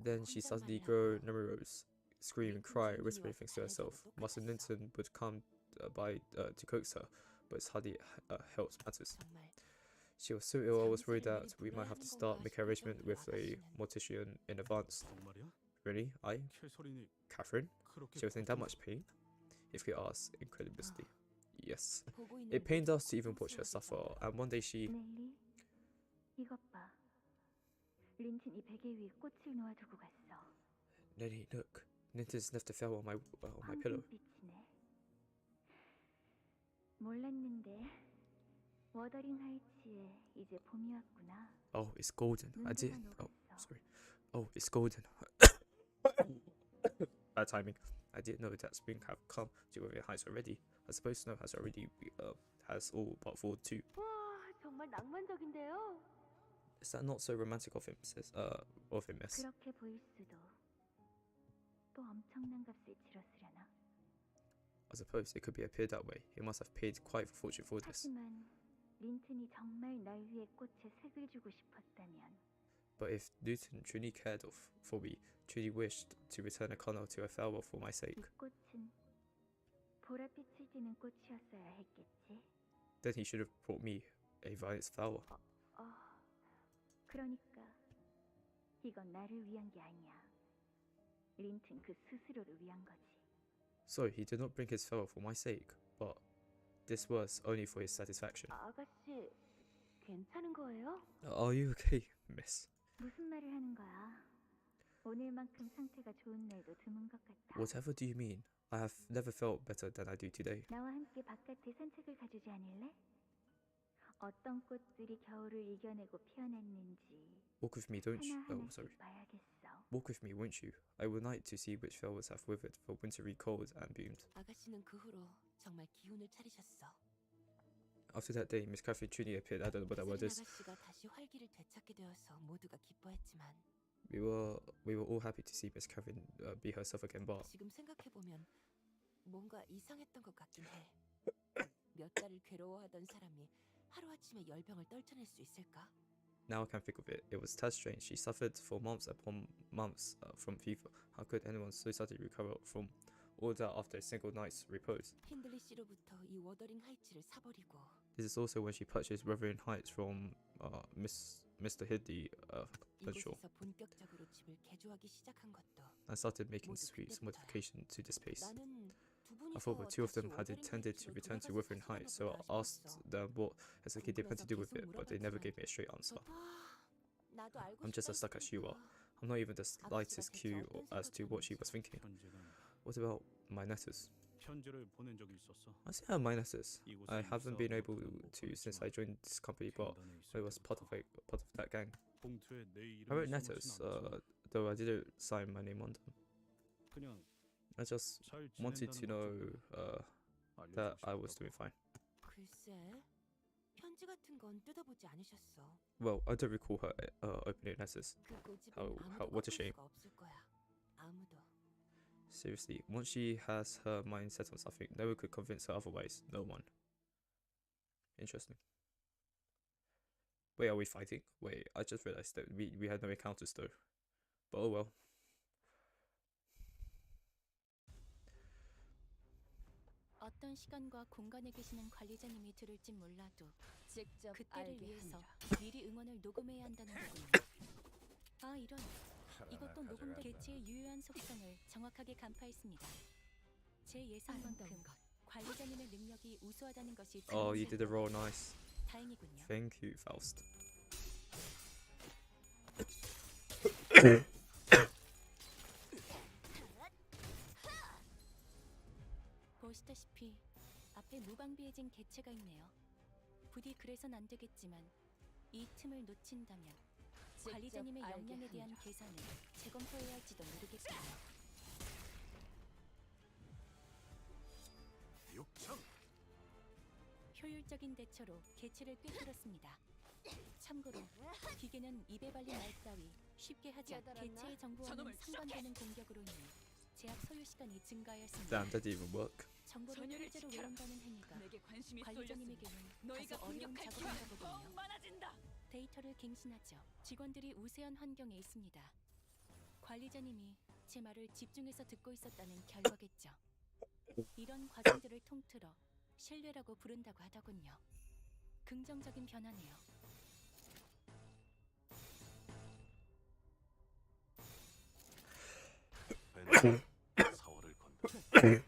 Then she suddenly grew numerous, scream and cry, whispering things to herself. Master Linton would come by to coax her, but it hardly helped matters. She was so ill I was worried that we might have to start making arrangement with a mortician in advance. Really? Catherine? She was in that much pain? If you ask incredulously. Yes. It pained us to even watch her suffer, and one day she... Nelly, look. Linton's left a flower on my pillow. Oh, it's golden. I didn't... Oh, sorry. Oh, it's golden. Bad timing. I didn't know that spring have come to where it has already. I suppose snow has already has all but fallen too. Is that not so romantic of him, sis? Miss? I suppose it could be appeared that way. He must have paid quite a fortune for this. But if Newton truly cared for me, truly wished to return a colonel to a flower for my sake, then he should have brought me a violet flower. So he did not bring his flower for my sake, but this was only for his satisfaction. Are you okay, miss? Whatever do you mean? I have never felt better than I do today. Walk with me, don't you? Oh, sorry. Walk with me, won't you? I would like to see which flowers have withered for wintry cold and bloomed. After that day, Miss Catherine truly appeared. I don't know what that word is. 아가씨가 다시 활기를 되찾게 되어서 모두가 기뻐했지만 We were all happy to see Miss Catherine be herself again, but 지금 생각해 보면 뭔가 이상했던 것 같긴 해. 몇 달을 괴로워하던 사람이 하루아침에 열병을 떨쳐낼 수 있을까? now I can think of it. It was tad strange. She suffered for months upon months from fever. How could anyone so suddenly recover from all that after a single night's repose? 힌들리 씨로부터 이 워더링 하이츠를 사버리고 This is also when she purchased Wuthering Heights from Mr. Hidley Penshaw 이곳에서 본격적으로 집을 개조하기 시작한 것도 and started making 모두 sweet 그때부터야. modifications to this place. 나는 두 I thought the two of 분이서 them had 다시 intended 워더링 to 하이츠로 return to 돌아가서 Wuthering 사시나 Heights, so I 보다 asked 싶었어. them what exactly they planned to do with 궁금해서 it, but they never 계속 gave me a straight answer. 나도 알고 I'm just as stuck 싶다 as you are. 했으니까. I'm not even the slightest 대체 clue 어떤 as to what she was 생각이었는지. thinking. 현재는 What about my letters? 편지를 보낸 적이 있었어. I say my letters. 이곳에 I haven't been 입사하고 able 그런 못 to since I 보냈지만 joined this company, but 갱단에 있을 I was part of that gang. 봉투에 내 I 이름을 wrote 써놓진 letters, 않았지만 though I didn't sign my name on them. 그냥 I just 잘 wanted to 지낸다는 know 알려주고 that I was 싶었다고. doing fine. 글쎄, 편지 같은 건 뜯어보지 않으셨어. Well, I don't recall her opening letters. 그 고집은 what a 아무도 shame. 꺾을 수가 없을 거야. 아무도. Seriously, once she has her mind set on something, no one could convince her otherwise. No one. Interesting. Wait, are we fighting? Wait, I just realized that we had no encounters though. But oh well. 어떤 시간과 공간에 계시는 관리자님이 들을진 몰라도 직접 그때를 알게 위해서 하리라. 미리 응원을 녹음해야 한다는 거군요. 아 이런, 이것도 녹음된 개체의 유효한 속성을 정확하게 간파했습니다. 제 예상만큼 관리자님의 능력이 우수하다는 것이 Oh, you did a roll 증명됩니다. nice. 다행이군요. Thank you, Faust. 보시다시피 앞에 무방비해진 개체가 있네요. 부디 그래선 안 되겠지만 이 틈을 놓친다면 관리자님의 알게 역량에 대한 하리라. 계산을 재검토해야 할지도 모르겠군요. 육청 효율적인 대처로 개체를 꿰뚫었습니다. 참고로 기계는 입에 발린 말 따위 쉽게 하지 않 깨달았나? 개체의 정보와는 저놈을 상관되는 공격으로 인해 제압 소요 시간이 증가하였습니다. Damn, that didn't even work. 정보를 전열을 통째로 지켜라. 외운다는 행위가 내게 관심이 쏠렸으니 관리자님에게는 너희가 다소 어려운 공격할 작업인가 기회가 더욱 보군요. 많아진다. 데이터를 갱신하죠. 직원들이 우세한 환경에 있습니다. 관리자님이 제 말을 집중해서 듣고 있었다는 결과겠죠. 이런 과정들을 통틀어 신뢰라고 부른다고 하더군요. 긍정적인 변화네요. 벤 4월을 건다.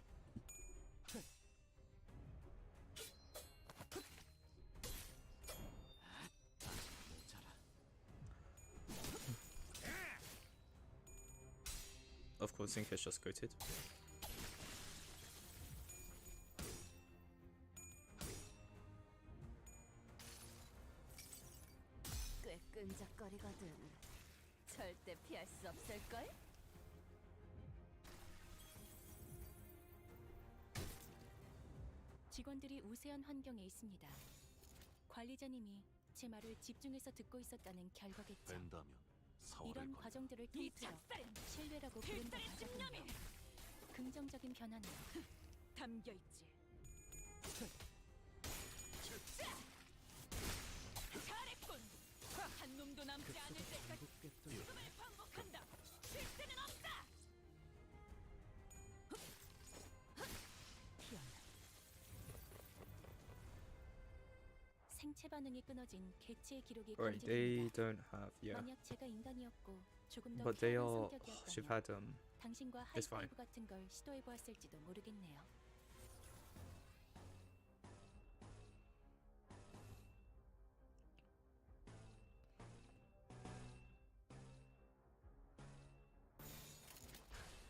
Of course, Zinc has just goated. 꽤 끈적거리거든. 절대 피할 수 없을걸? 직원들이 우세한 환경에 있습니다. 관리자님이 제 말을 집중해서 듣고 있었다는 결과겠죠. 벤다면 4월을 이런 건다. 과정들을 이 통틀어 작살엔 신뢰라고 부른다고 필살의 집념이 하더군요. 긍정적인 변화네요. 담겨 있지. 잘했군. 한 놈도 남지 않을 때까지 죽음을 반복한다. 쉴 새는 없다. 생체 반응이 끊어진 개체의 기록이 Right, they 감지됩니다. don't have, yeah. 만약 제가 인간이었고 조금 더 But they 쾌활한 are, should have 성격이었다면 had, 당신과 it's fine. 하이파이브 같은 걸 시도해 보았을지도 모르겠네요.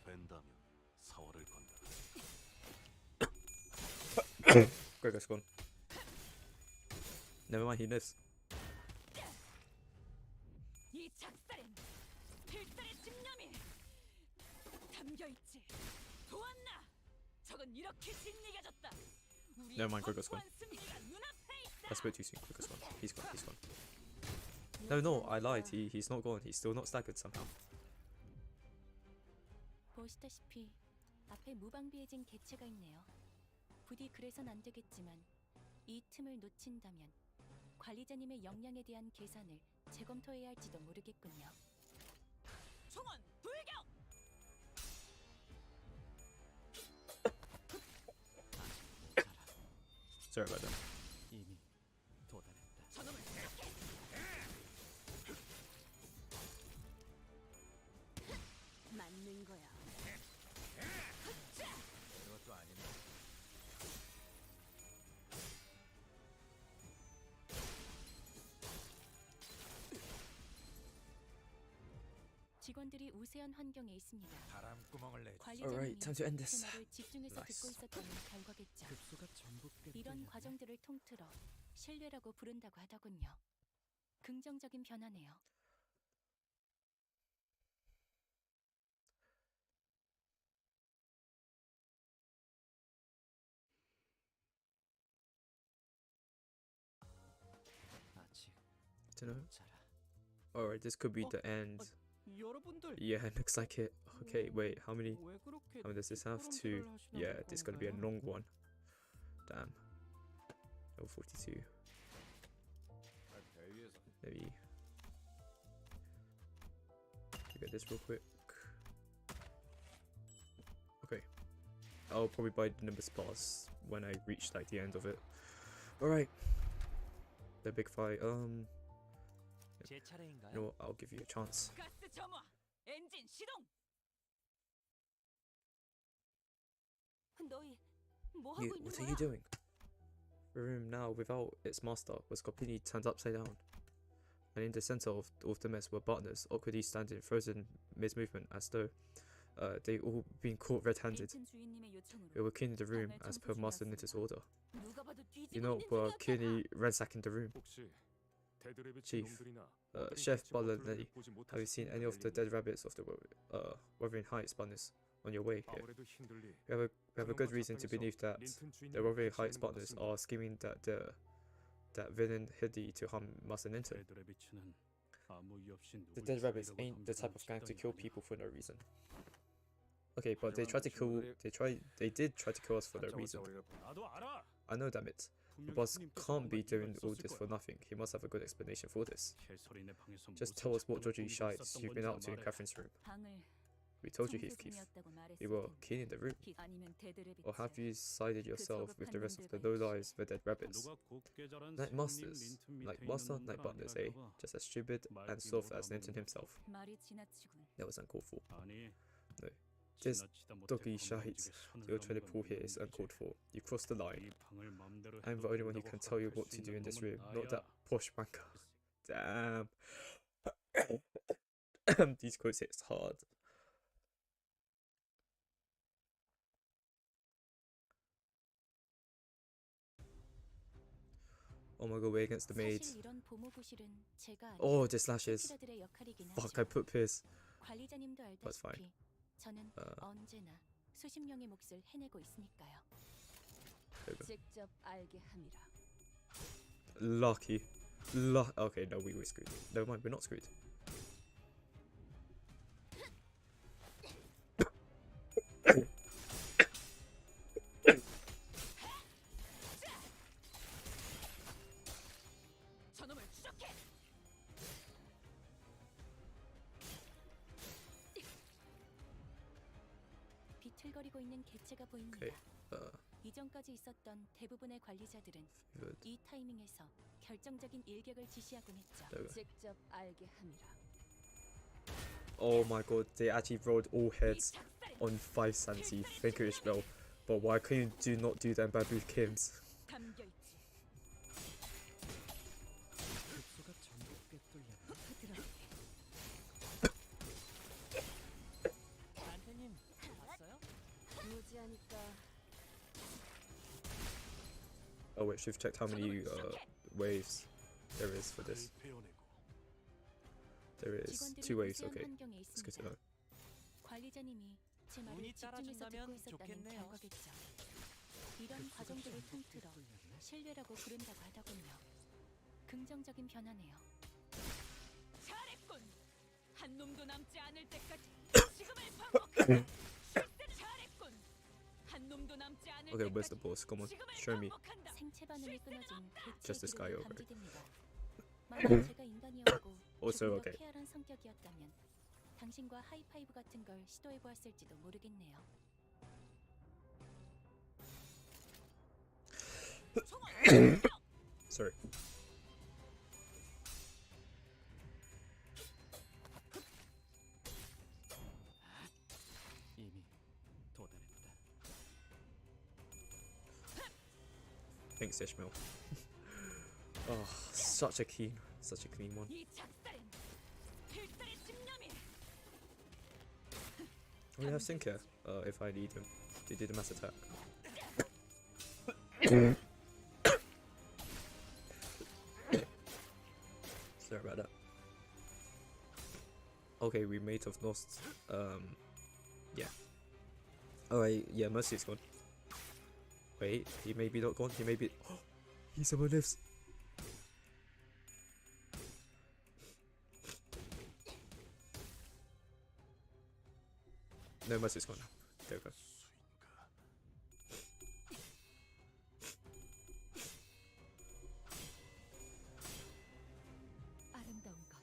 벤다면 4월을 건다. Gregor's gone. Never mind, he lives. 이 작살엔 필살의 집념이 담겨 있지. 보았나? 적은 이렇게 진리겨졌다. 우리의 Never mind, Gregor's gone. 확고한 승리가 눈앞에 That's a bit too soon. Quickest one. He's gone. He's gone. No, I lied. He's not gone. He's still not staggered somehow. 보시다시피 앞에 무방비해진 개체가 있네요. 부디 그래선 안 되겠지만 이 틈을 놓친다면 관리자님의 역량에 대한 계산을 재검토해야 할지도 모르겠군요. 총원 돌격! Sorry about that. 이미 도달했다. 저놈을 이렇게! 맞는 거야. 이것도 아닌데. 직원들이 우세한 환경에 있습니다. 바람구멍을 내. Alright, time to end 제 this. 말을 집중해서 Nice. 듣고 있었다는 결과겠죠. 급수가 전부 이런 과정들을 통틀어 신뢰라고 부른다고 하더군요. 긍정적인 변화네요. 아직 Dunno. 자라. Alright, this could be the end. 여러분들 Yeah, looks like it. Okay, wait, how many? 왜 그렇게 How many does this have? 2. Yeah, this is gonna be a long one. Damn. Oh, 42. Maybe. Look at this real quick. Okay. I'll probably buy the Limbus Pass when I reach like the end of it. Alright. The big fight. 제 You 차례인가요? know what? I'll give you a chance. 가스 점화! 엔진 시동! 너희 뭐 하고 You, 있는 what 거야? are you doing? The room now, without its master, was completely turned upside down. And in the center of the mess were butlers, awkwardly standing frozen mid-movement as though they all been caught red-handed. 벤튼 주인님의 요청으로 We were cleaning the room 방을 as per 청소 Master 중이었습니다. Knitter's order. 누가 봐도 뒤지고 You know, 있는 we're 중이었잖아. clearly ransacking the room. 혹시 데드레비치 Chief, 놈들이나 Chef Butler 버틀러를 Lady, 보지 have you seen any of the 못하셨습니까, dead rabbits of the Wuthering Heights butlers on your way here? 아무래도 힘들리 We have a good reason to believe that the Wuthering Heights butlers are scheming that that villain Hiddy to harm Master Ninter. 데드레비츠는 아무 이유 없이 The 누굴 dead rabbits 죽이려고 ain't the type of gang to 함정을 kill 치다니 people for no reason. Okay, but they tried to kill. They did try to kill us for no reason. 나도 알아. I know, damn it. The 분명히 boss 손님 뜻 can't be 뭔가 doing 이유가 all 있었을 this for 거야. nothing. He must have a good explanation for this. 캐서린의 방에서 Just 무슨 tell us what 작전을 dodgy 꾸미고 shites 있었던 you've been up 건지 to in 말해. Catherine's room. 방을 We told you, 청소 Heathcliff. 중이었다고 말했을 We were 텐데. cleaning the room. 아니면 데드레비츠. Or have you sided yourself with the rest of the 소급한 lowlives, the dead rabbits? 누가 곱게 자란 Night 손님 masters, 린튼 like 밑에 master, 있는 night 놈들 butlers, eh? 아니랄까 봐. Just as stupid and soft as Ninton himself. 말이 지나치군. That was uncalled for. 아니. No. This 지나치다 못해 doggy 건방지게 shite 선을 you're trying to 넘은 pull 건 here is 놈들이지. uncalled for. You crossed the line. 이 방을 맘대로 I'm 해도 the only one who 된다고 can tell you 허락할 what 수 to do 있는 in this 놈은 room, not that 나야. posh wanker. Damn. These quotes hit hard. Oh my god, we're against the maid. 사실 이런 보모부실은 제가 아니라 Oh, the slashes. 키라들의 역할이긴 Fuck, 하죠. I put Pierce. 관리자님도 That's fine. 알다시피 저는 언제나 수십 명의 몫을 해내고 있으니까요. 직접 알게 함이라. Lucky. Okay, no, we were screwed. Never mind, we're not screwed. 저놈을 추적해. 비틀거리고 있는 개체가 보입니다. Okay. 이전까지 있었던 대부분의 관리자들은 Good. 이 타이밍에서 결정적인 일격을 지시하곤 했죠. There we go. 직접 알게 함이라. Oh my god, they actually rolled all heads on 5 sanity. Thank you, Ishmael. But why couldn't you not do them Babu Kims? 담겨 있지. 급수가 전부 꿰뚫려. 단테님 봤어요? 무지하니까 Oh wait, should have checked how many waves there is for this. There is 2 waves, okay. It's good to know. 관리자님이 제 말을 운이 집중해서 듣고 따라준다면 있었다는 좋겠네요. 결과겠죠. 이런 과정들을 통틀어 신뢰라고 부른다고 하더군요. 긍정적인 변화네요. 잘했군. 한 놈도 남지 않을 때까지 지금을 반복한다. 잘했군. 한 놈도 남지 않을 Okay, where's the 때까지 boss? Come on, 지금을 show me. 반복한다. 생체 반응이 끊어진 Just this guy 개체의 over. 감지됩니다. 만약 제가 인간이었고 Also 조금 더 okay. 쾌활한 성격이었다면 당신과 하이파이브 같은 걸 시도해보았을지도 모르겠네요. Sorry. 이미 도달했다. Thanks, Ishmael. Oh, such a clean one. 이 작살은 필살의 집념이. I only have Sinker if I need him to do the mass attack. Sorry about that. Okay, we may have lost. Yeah. Alright, yeah, Mercy's gone. Wait, he may be not gone. He may be. Oh, he someone lives. No, Mercy's gone now. Go. 아름다운 것.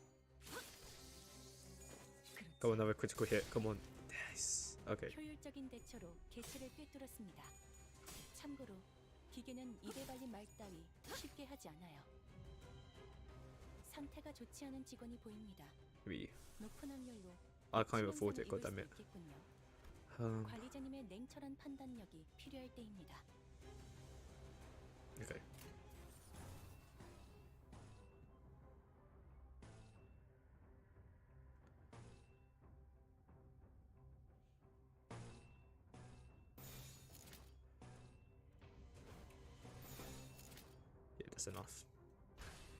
Go, another critical hit. Come on. Yes. Okay. 효율적인 대처로 개체를 꿰뚫었습니다. 참고로 기계는 입에 발린 말 따위 쉽게 하지 않아요. 상태가 좋지 않은 직원이 보입니다. We. 높은 확률로 I can't even afford it. God 입을 damn it. 수도 있겠군요. Um. 관리자님의 냉철한 판단력이 필요할 때입니다. Okay. Yeah, that's enough.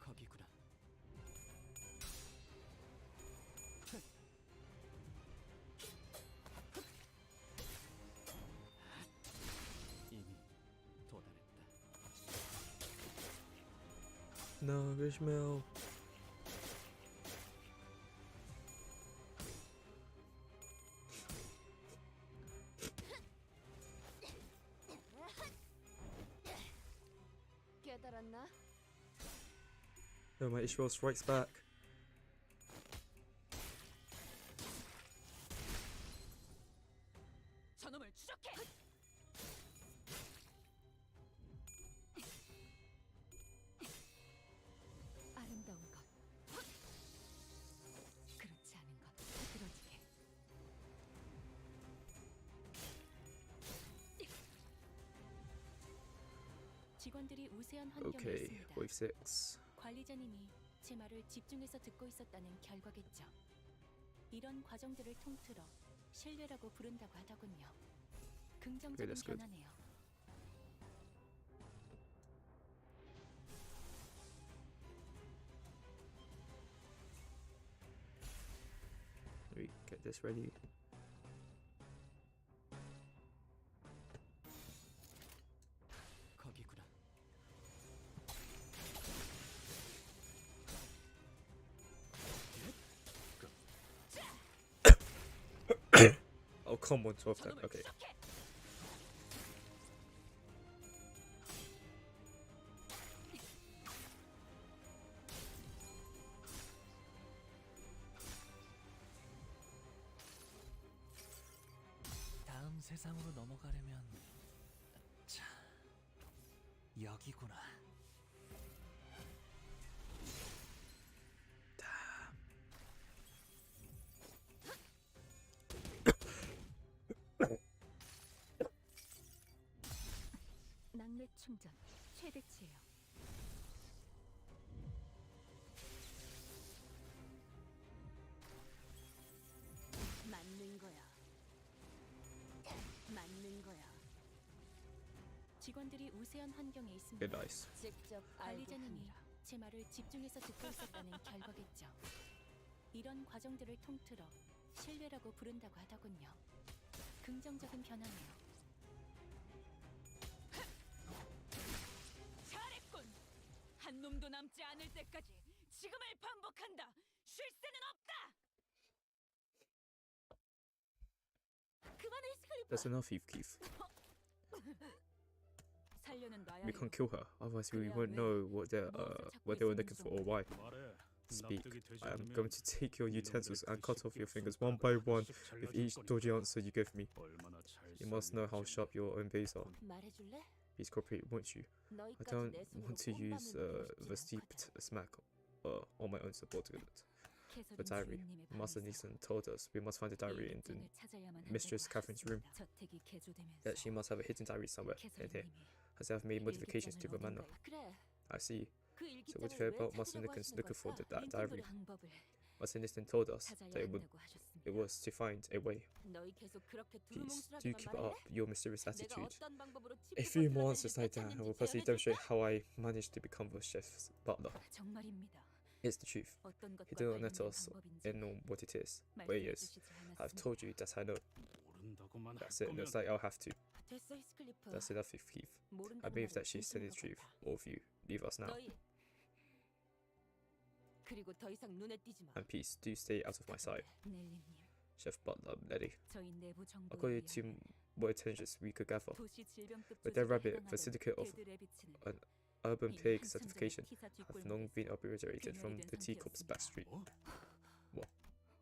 거기구나. 이미 도달했다. No, Ishmael. 깨달았나? No, my Ishmael strikes back. 저놈을 추적해. 아름다운 것. 그렇지 않은 것. 부드러지게. 직원들이 우세한 환경에 Okay, 있습니다. wave 6. 관리자님이 제 말을 집중해서 듣고 있었다는 결과겠죠. 이런 과정들을 통틀어 신뢰라고 부른다고 하더군요. 긍정적인 that's good. 변화네요. We get this ready. 거기구나. Oh, come on, 12 attack. 저놈을 Okay. 추적해. 다음 세상으로 넘어가려면 자, 여기구나. 낙뢰 충전 최대치예요. 맞는 거야. 맞는 거야. 직원들이 우세한 환경에 Good 있습니다. dice. 직접 알고 관리자님이 한다. 제 말을 집중해서 듣고 있었다는 결과겠죠. 이런 과정들을 통틀어 신뢰라고 부른다고 하더군요. 긍정적인 변화네요. 한 놈도 남지 않을 때까지 지금을 반복한다. 쉴 새는 없다. 그만해, 스클리프. That's enough, Keith. 살려는 놔야 We 해요. can't kill her, otherwise we 그래야 won't 왜 know what they were looking for or why. 말해. Speak. 납득이 되지 I am 않으면 going to take your utensils and cut off your fingers one 손가락을 by one 하나씩 with each 잘라줄 dodgy 거니까. answer you give me. 얼마나 잘 You must know how 살릴지. sharp your own blades are. 말해줄래? Please cooperate, won't you? I 너희까지 don't 내 손으로 want to use 꼼담을 the 부리고 steeped 싶진 않거든. smack on my own subordinate. The 캐서린 diary. 주인님의 Master 방에서 Neeson told us we must find the diary in the 일기장을 찾아야만 Mistress 한다고 Catherine's room. 하셨습니다. 저택이 개조되면서 That she must have a hidden diary somewhere in here, 캐서린님이 as they have made modifications to the manor. 어딘가에 그래. I see. 그 So what do you 일기장을 hear 왜 about Master 찾으려고 Nickens 하시는 looking for 걸까? that diary? 방법을 Master Neeson told us 찾아야 that 한다고 하셨습니다. it was to find a way. 너희 계속 그렇게 Please do 두루뭉술하기만 keep 말래? up your mysterious 내가 attitude. 어떤 방법으로 A 칩을 few more 건드렸는지 answers like that, I will 꿰찼는지 personally 재현해줄까? demonstrate how I managed to become the chef's butler. 정말입니다. It's the truth. 어떤 것과 He didn't let 관련된 us 방법인지 in on what it is, but he 말씀해 is. 주시지 I've 않았습니다. told you that I know. 모른다고만 할 That's it. 거면 Looks like I'll have to. 됐어, 스클리프. That's enough, Keith. I 모른다는 believe that 말은 she's telling the 진심인 truth. 것 같아. All of you, leave us now. 너희 그리고 더 이상 눈에 띄지 마. And peace, do stay out of my sight. 넬리님, Chef Butler, Lady. 저희 내부 정보에 According to 의하면 what intelligence we could gather, 도시 질병급 with their 조직에 rabbit, the 해당하던 syndicate of 데드 레비츠는 an urban 이미 pig 한참 전에 certification 티사 have long been 뒷골목에서 obliterated from 괴멸이 the 된 teacups back street.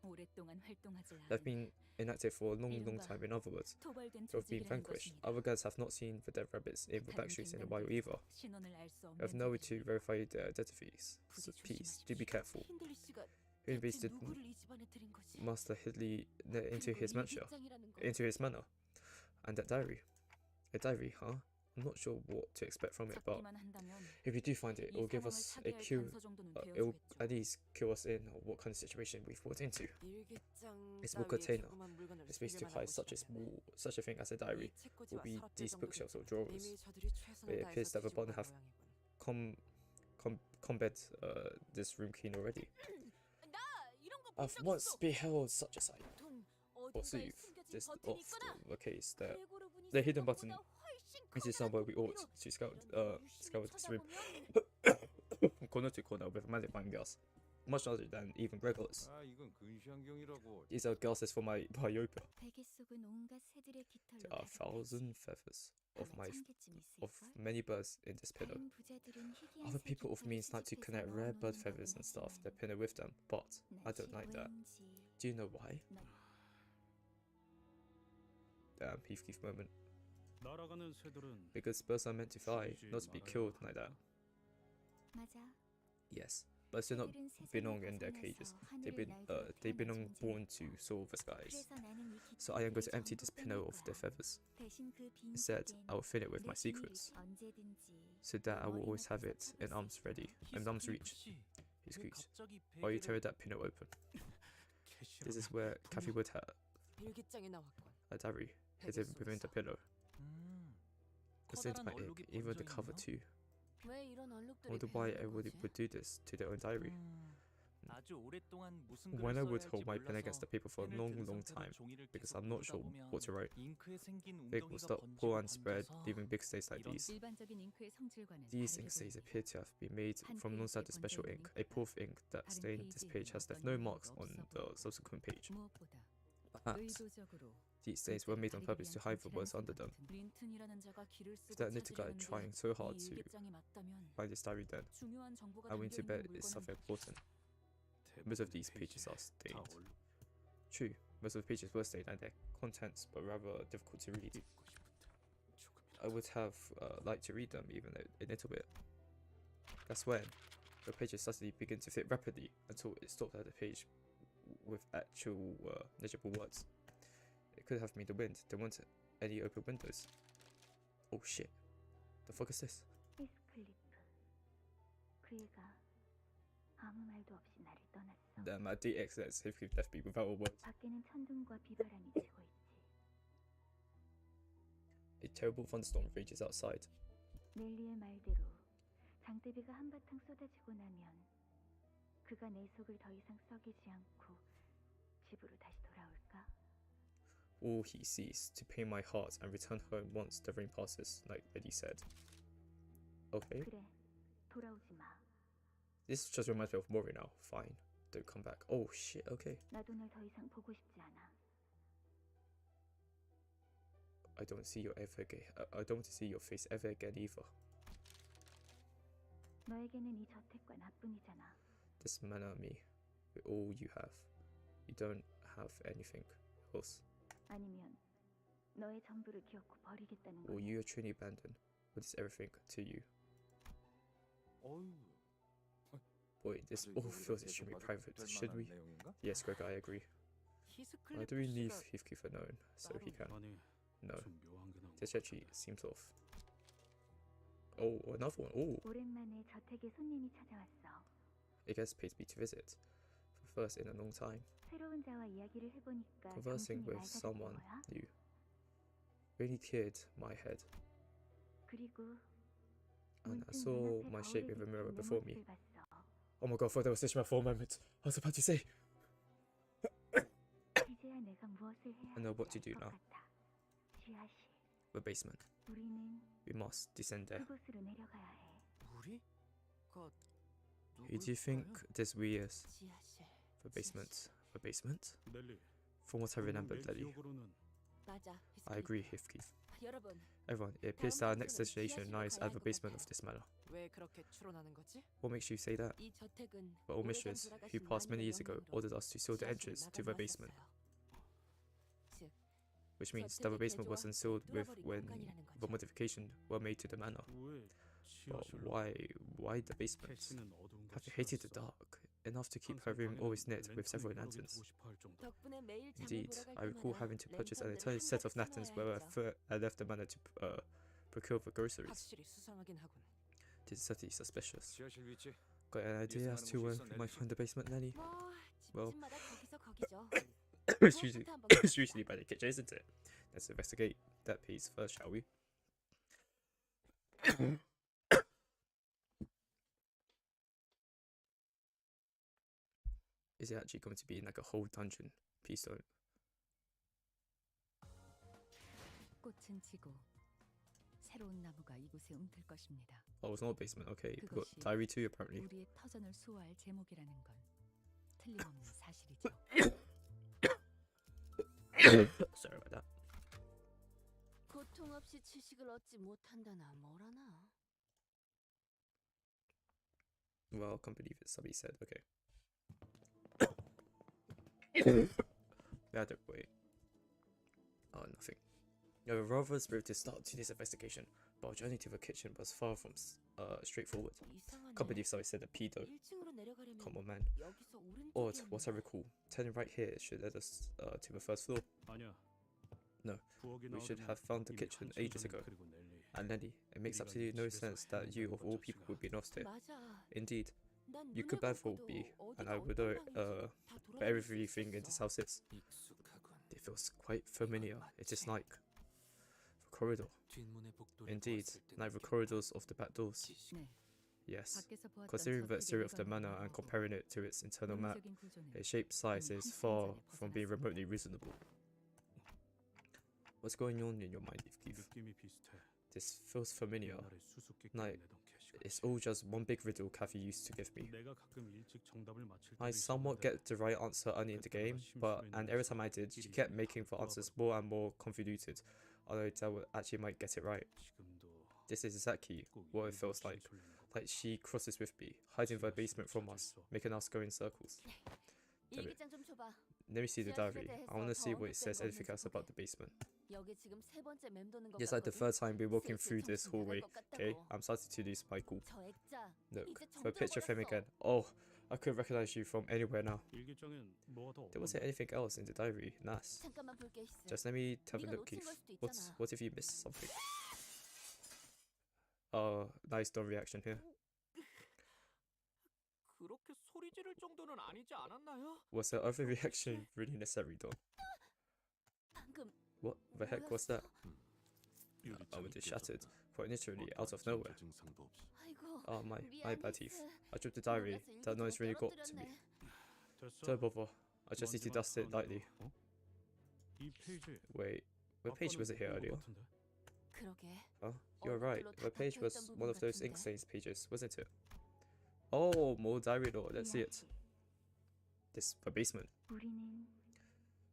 오랫동안 활동하지 They've 않은 been inactive for a long time. In other words, 토벌된 they have been 조직이라는 vanquished. 것입니다. Other guards have not seen the dead rabbits in the back streets in a while either. 신원을 알 수 We have 없는 no way to 자들입니다. verify their identities. So please, do be careful. 힌들리 씨가 Who 대체 invested 누구를 이 집안에 들인 거지? Master Hidley into 그리고 his mansion, 일기장이라는 거. into his manor, and that diary. A diary, huh? I'm not sure what to expect from it, but 찾기만 한다면 if we do find it, it 이 will give 상황을 us a 타개할 cue. 단서 정도는 It will 되어주겠죠. at least cue us in on what kind of situation we've brought into. 일기장 A small container, 조그만 물건을 a space to 숨겨만 hide such a thing as a diary, 이 책꽂이와 will be 서랍들 these 정도는 bookshelves or drawers. 이미 저들이 최선을 It 다해서 appears that the 뒤집어 butler 간 have 모양이군. combat this room clean already. 나 이런 거 I've 본 적 once 있어. beheld such a sight. 보통 Forsooth, 어딘가에 숨겨진 this 버튼이 oft 있거나 the case that 레고로군이 the hidden button 생각보다 훨씬 is 커다란 somewhere we ought 부피로 to scout 이런 걸 scout 유심히 this room 찾아보면 from corner to corner with a magnifying glass, much larger than even regulars. 아, 이건 근시안경이라고. These are glasses for my myopia. 베개 속은 온갖 새들의 깃털로 There are thousand feathers of 아마 my 1000개쯤 of 있을걸? many birds in this pillow. 다른 부자들은 희귀한 Other 새 people of 깃털을 means like to 수집해서 connect rare bird 넣어놓는 feathers 거긴 and stuff 하지만 their pillow with them, but I don't 왠지 like that. 왠지 Do you know why? 난 Damn, Heathcliff moment. 날아가는 새들은 Because birds are meant to fly, not to be killed like that. 맞아. Yes, birds do not 새들은 세상을 belong in their cages. 벗어나서 They 하늘을 they 날개로 belong 태어난 born 존재니까. to soar the skies. 그래서 나는 이 So I am going to 깃털들을 empty this 전부 pillow 꺼낼 of their 거야. feathers. 대신 그 빈 Instead, 속엔 I will fill it with 내 my secrets, 비밀을 언제든지 so that I will always have it in 머리 arms ready, in arms reach. He squeaks. 갑자기 While you tear 베개를 that pillow open. This is where Kathy would have 일기장에 나왔군. a diary hidden within the pillow. Listen to my 커다란 ink, 얼룩이 even 번져 the cover 있네요. too. 왜 이런 얼룩들이 Wonder why 배어있는 everybody 거지? would do this to their own diary. 아주 오랫동안 무슨 When I 글을 would 써야 hold my 할지 pen against 몰라서 the paper for a 펜을 long, 든 long 상태로 time, 종이를 because 계속 I'm not 누르다 sure 보면 what to write. 잉크에 생긴 Ink will 웅덩이가 start 번지고 pour and spread, 번져서 leaving big stains like 이런 these. 일반적인 잉크의 성질과는 These 다르게 ink stains 보입니다. appear to have been made from non-standard special ink. A puff ink that stained this page has left no marks on the subsequent page. 무엇보다 Perhaps 의도적으로 these stains were made on purpose to hide the words under them. 린튼이라는 자가 길을 쓰고 If that knitted guy 찾으려는데 trying so hard 이 to 일기장이 맞다면 find this diary, then 중요한 정보가 I went to bet 담겨 it's 있는 something 물건은 important. Most of these pages are stained. True, most of the pages were stained and their contents were rather difficult to read. I would have liked to read them even a little bit. That's when the pages suddenly begin to fit rapidly until it stopped at the page with actual legible words. It could have been the wind. There weren't any open windows. Oh shit. The fuck is this? 히스클리프. 그 애가 아무 말도 없이 나를 떠났어. Damn, my DX says if he left me without a word. 밖에는 천둥과 비바람이 치고 있지. A terrible thunderstorm rages outside. 넬리의 말대로 장대비가 한바탕 쏟아지고 나면 그가 내 속을 더 이상 썩이지 않고 집으로 다시 돌아올까? All he sees to pain my heart and return home once the rain passes, like Eddie said. Okay. 그래, 돌아오지 마. This just reminds me of Mori now. Fine, don't come back. Oh shit. Okay. 나도 널 더 이상 보고 싶지 않아. I don't see your ever again. I don't want to see your face ever again either. 너에게는 이 저택과 나뿐이잖아. This manor, me, with all you have. You don't have anything else. 아니면 너의 전부를 기어코 버리겠다는 Or 거야. you are truly abandoned. What is everything to you? Boy, this all feels extremely private. Should we? Yes, Greg, I agree. Why do we leave Heathcliff alone so he can? 아니, No, 좀 묘한 게 나온 this actually seems off. Oh, another one. Oh, 오랜만에 저택에 손님이 찾아왔어. it gets paid me to visit. For first in a long time. 새로운 자와 이야기를 해보니까 Conversing 정신이 with 맑아진 someone 거야. new really cleared my head. 그리고 And I 문득 saw 눈앞에 my 거울에 shape in the mirror 비친 내 before me. 모습을 봤어. Oh my god, I thought that was Ishmael for a moment. I was about to say. 이제야 내가 무엇을 해야 I know what 할지 to do 알 것 now. 같아. 지하실. The basement. 우리는 We must descend there. 그곳으로 내려가야 해. 우리가 Who do you think this we is? 지하실. The basement. The basement? 넬리. From what I remember, 내 Lily. 기억으로는 맞아. I agree, Heathcliff. 여러분, Everyone, it appears that our next destination lies at the basement of this manor. 왜 그렇게 추론하는 거지? What makes you say that? 이 저택은 The old 오래전 mistress, who 돌아가신 passed many 마녀의 years ago, 명령으로 ordered us to seal the 지하실로 entrance to the basement, 막아놓았어요. 즉, which means that the basement was unsealed with when the modification were made to the manor. 왜 But 지하실로? why the basement? 캐시는 어두운 Have 곳이 you hated the 싫었어. dark enough to keep her room always lit with several lanterns? 덕분에 매일 장을 Indeed, 보러 갈 I recall 때마다 having to purchase an 랜턴들을 entire set of 한 lanterns 가지 where 사놓아야 I left the manor to procure the groceries. 확실히 수상하긴 하군. This is certainly suspicious. 지하실 위치. Got an idea as to where we might find the basement, Nanny? 뭐 Well, 집집마다 거기서 거기죠. it's usually 무엇부터 한번 it's usually by the kitchen, isn't it? Let's investigate that piece first, shall we? Is it actually going to be in like a whole dungeon piece though? 꽃은 지고 새로운 나무가 이곳에 움틀 것입니다. Oh, it's not a basement. Okay, we've got 그것이 Diary 2 apparently. 우리의 터전을 수호할 제목이라는 건 틀림없는 사실이죠. Sorry about that. 고통 없이 지식을 얻지 못한다나 뭐라나. Well, I can't believe it. Somebody said, okay. Yeah, don't wait. Oh, nothing. You have a rather spirited start to this investigation, but our journey to the kitchen was far from straightforward. Can't believe somebody said a pedo. 1층으로 내려가려면 Come on, man. 여기서 Odd, what I 오른쪽이었나? recall. Turning right here should lead us to the first floor. 아니야. No, 부엌이 we should 나오려면 have found the 이미 kitchen 한참 ages 전에 ago. 그리고 넬리. And Nelly, it makes 우리가 absolutely 이 no 집에서 sense that you of all 헤맨다는 people 것 would be lost here. 맞아. Indeed, 난 you could 눈에 both 보고도 be, and 어디가 I would 어떤 know 방인지 다 but 돌아볼 수 everything in this 있었어. house is. 익숙하군. It feels quite familiar. It is like the corridor. 뒷문의 복도를 Indeed, 보았을 때 like the 느껴. corridors of the back doors. 네, Yes. 밖에서 보았던 Considering the 저택의 exterior of the manor 외관과 and comparing it to its internal map, 논리적인 구조는 its shape size is far from being 벗어났습니다. remotely reasonable. What's going on in your mind, Keith? 느낌이 비슷해. This feels familiar. 옛날에 수수께끼 Like, 내던 캐시가. it's all just one big riddle Kathy used to give me. 내가 가끔 일찍 정답을 맞힐 I 때도 somewhat 있었는데 get the right answer early in the game, but and every time I did, she kept making the answers more and more convoluted, although I actually might get it right. 지금도 This is exactly what it feels like. Like she crosses with me, hiding the basement from us, making us go in circles. Damn it. 일기장 좀 줘봐. Let me see the diary. I want to see what it says anything else about the basement. 여기 지금 세 번째 맴도는 것 It's like the 같거든. third time we're walking through this 정신 hallway. 나갈 것 Okay, 같다고. I'm starting to lose my cool. 저 액자 Look, 이제 the picture of him 정들어버렸어. again. Oh, I couldn't recognize you from anywhere now. 일기장엔 뭐가 더 There wasn't anything else in the diary. Nice. 잠깐만 볼게 있어. Just let me have a 네가 look, 놓친 Keith. 걸 수도 있잖아. What if you missed something? Nice dog reaction here. 그렇게 소리 지를 정도는 아니지 않았나요? Was the other reaction really necessary, though? 방금 What the heck was that? 유리창이 It shattered 깨졌다. quite literally out of nowhere. 증상도 없이. 아이고. Oh my bad teeth. 미안해. I dropped the diary. 몰라서 That noise really got to 떨어뜨렸네. me. 됐어. Don't bother. I just need to 먼지만 dust it 털어내고. lightly. 어? 이 페이지. Wait, what page was it here earlier? 같은데? 그러게. Oh, you're right. 얼룩들로 The page was 다 one of those 박혀있던 ink 부분 stains pages, wasn't it? Oh, more diary door. Let's see it. This the basement. 우리는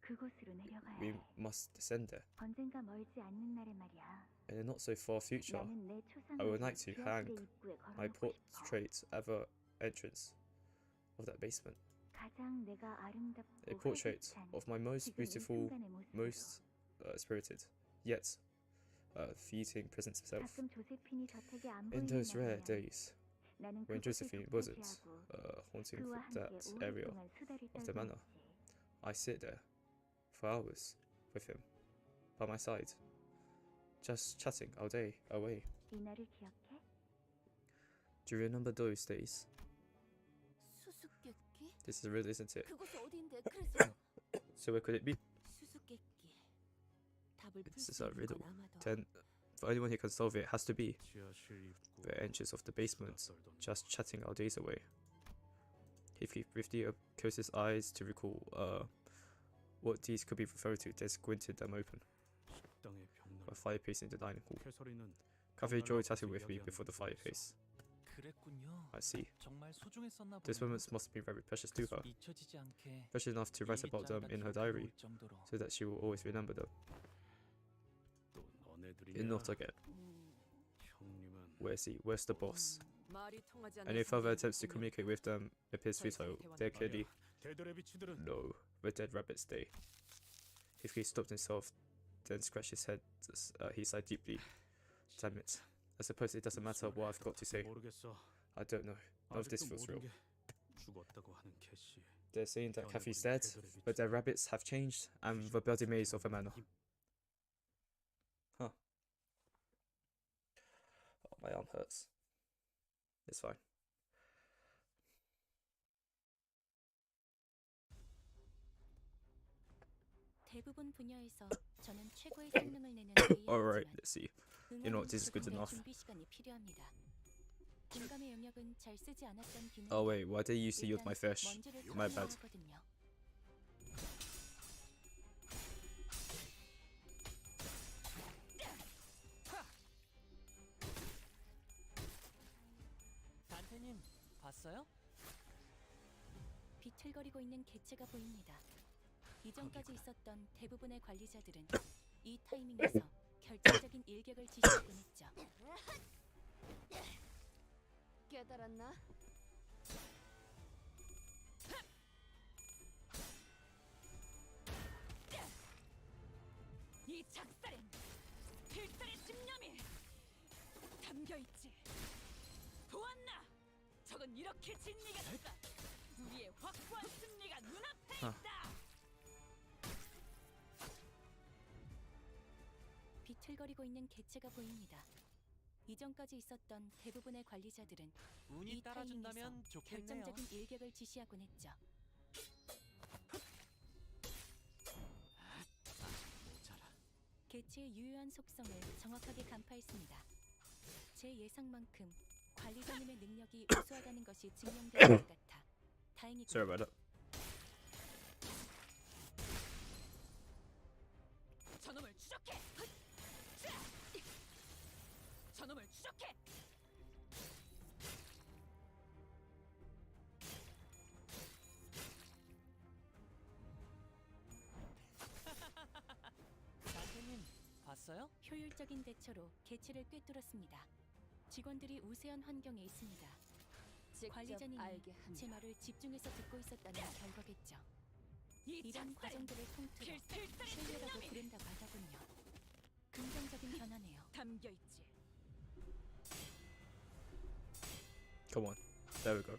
그곳으로 내려가야 We 해. must descend there. 언젠가 멀지 않는 날에 말이야. In a not so far future, 나는 내 I would 초상화를 like to hang 지하실의 입구에 my 걸어놓고 싶어. portrait at the entrance of that basement. 가장 내가 아름답고 A portrait 활기찬 of my most 지금 이 beautiful, 순간의 모습으로. most spirited, yet fleeting presence of self. 가끔 조세핀이 저택에 안 In 보이는 those rare 날이면 days 나는 when 그곳을 Josephine wasn't 독차지하고 haunting 그와 that 함께 area 오랫동안 수다를 of the 떨고 manor, 있지. I sit there for hours with him by my side, just chatting all day away. 이 날을 기억해? Do you remember those days? 수수께끼? This is real, isn't it? 그곳이 어딘데? 그래서 So where could it be? 수수께끼. 답을 풀 This is 수 a 있는 riddle. 건 아마도 Then the only one who can solve it has to be 지하실 입구 the entrance of the basement, 낯설던 just chatting our days away. If he closed his eyes to recall what these could be referred to, then squinted them open. 식당의 벽난. A fireplace in the dining hall. 캐서린은 Cafe Joy chatted with me before the fireplace. 그랬군요. I see. 정말 소중했었나 Those 보네요. moments must be very precious to her, 잊혀지지 않게 precious enough to write about them in her diary, 정도로. so that she will always remember them. 또 너네들이야. And not again. 형님은 Where's he? Where's the boss? 말이 통하지 않는 Any further attempts to 상대이군요. communicate with them appears futile. They're clearly 데드레비치들은 no. The dead rabbits stay. If he stopped himself, then scratched his head, he sighed deeply. Damn it. I suppose it doesn't matter what I've got to say. 모르겠어. I don't know. None of this 아직도 feels 모든 real. 게 죽었다고 하는 캐시. They're saying that Kathy's dead, but their rabbits have changed, and the bloody maze of the manor. Huh. Oh, my arm hurts. It's fine. 대부분 분야에서 저는 최고의 성능을 내는 AI이지만 Alright, let's see. You know what, this is good 응원은 enough. 준비 시간이 필요합니다. 공감의 영역은 잘 쓰지 않았던 기능. Oh wait, why did you say you're my fish? My bad. 단테님 봤어요? 비틀거리고 있는 개체가 보입니다. 이전까지 있었던 대부분의 관리자들은 이 타이밍에서 결정적인 일격을 지시하곤 했죠. 깨달았나? 이 작살엔 필살의 집념이 담겨있지. 보았나? 저건 이렇게 진리겠다. 우리의 확고한 승리가 눈앞에 있다. 비틀거리고 있는 개체가 보입니다. 이전까지 있었던 대부분의 관리자들은 운이 이 따라준다면 타이밍에서 좋겠네요. 결정적인 일격을 지시하곤 했죠. 모자라. 개체의 유효한 속성을 정확하게 간파했습니다. 제 예상만큼 관리자님의 능력이 우수하다는 것이 증명된 것 같아 다행이군요. Sorry about that. 저놈을 추적해. 저놈을 추적해. 단테님 봤어요? 효율적인 대처로 개체를 꿰뚫었습니다. 직원들이 우세한 환경에 있습니다. 관리자님이 제 말을 집중해서 듣고 있었다는 결과겠죠. 이런 과정들을 통틀어 신뢰라고 부른다고 하더군요. 긍정적인 변화네요. 담겨있지. Come on. There we go.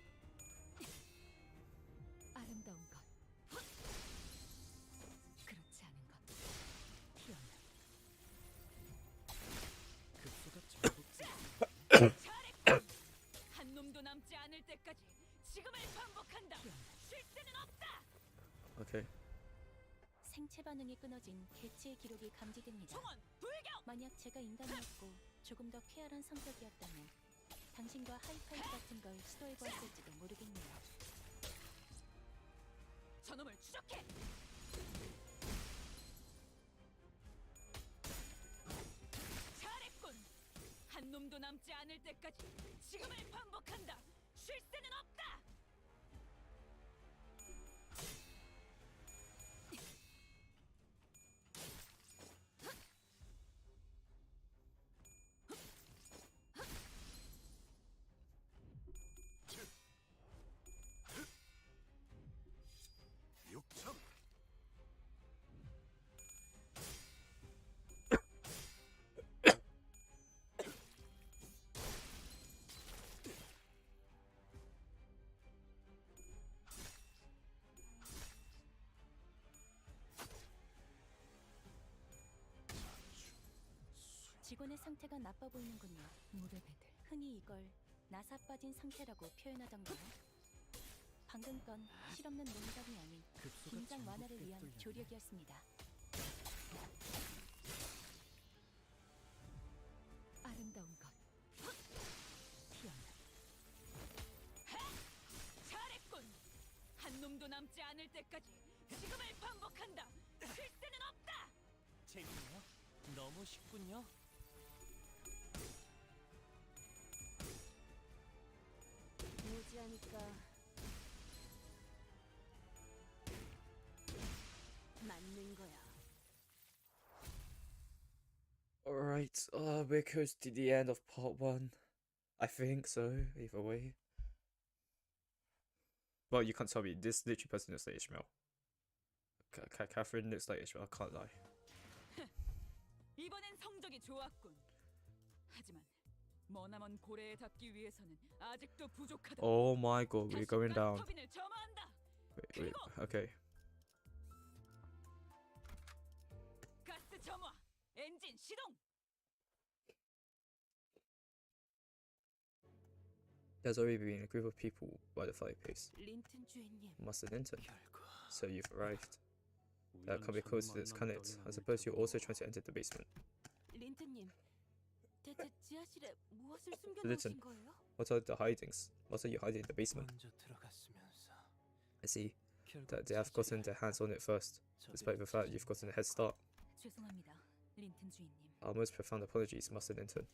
아름다운 것, 그렇지 않은 것, 희한한. 급소가 전국 잘했군. 한 놈도 남지 않을 때까지 지금을 반복한다. 쉴 새는 없다. Okay. 생체 반응이 끊어진 개체의 기록이 감지됩니다. 총원 불격. 만약 제가 인간이었고 조금 더 쾌활한 성격이었다면 당신과 하이파이브 같은 걸 시도해보았을지도 모르겠네요. 저놈을 추적해. 잘했군. 한 놈도 남지 않을 때까지 지금을 반복한다. 쉴 새는 없다. 육참. 직원의 상태가 나빠 보이는군요. 물의 배들. 흔히 이걸 나사 빠진 상태라고 표현하던가요? 방금 건 실없는 농담이 아닌 긴장 완화를 위한 조력이었습니다. 아름다운 것. 피어나. 잘했군. 한 놈도 남지 않을 때까지 지금을 반복한다. 쉴 새는 없다. 재밌네요. 너무 쉽군요. 무지하니까 맞는 거야. Alright, we're close to the end of part 1. I think so, either way. Well, you can't tell me, this literally person looks like Ishmael. Catherine looks like Ishmael, I can't lie. 이번엔 성적이 좋았군. 하지만 머나먼 고래에 닿기 위해서는 아직도 부족하다. Oh my god, we're going down. 터빈을 점화한다. Wait, okay. 가스 점화. 엔진 시동. There's already been a group of people by the fireplace. 린튼 주인님. Must have entered. So you've arrived. That can be close to this, can it? I suppose you're also trying to enter the basement. 린튼님, 대체 지하실에 무엇을 Listen, 숨겨놓으신 거예요? what are the hidings? What are you hiding in the basement? 먼저 들어갔으면서 I see that they have gotten their hands on it first, despite the fact you've gotten a head start. 죄송합니다, 린튼 주인님. Our most profound apologies, Master Linton.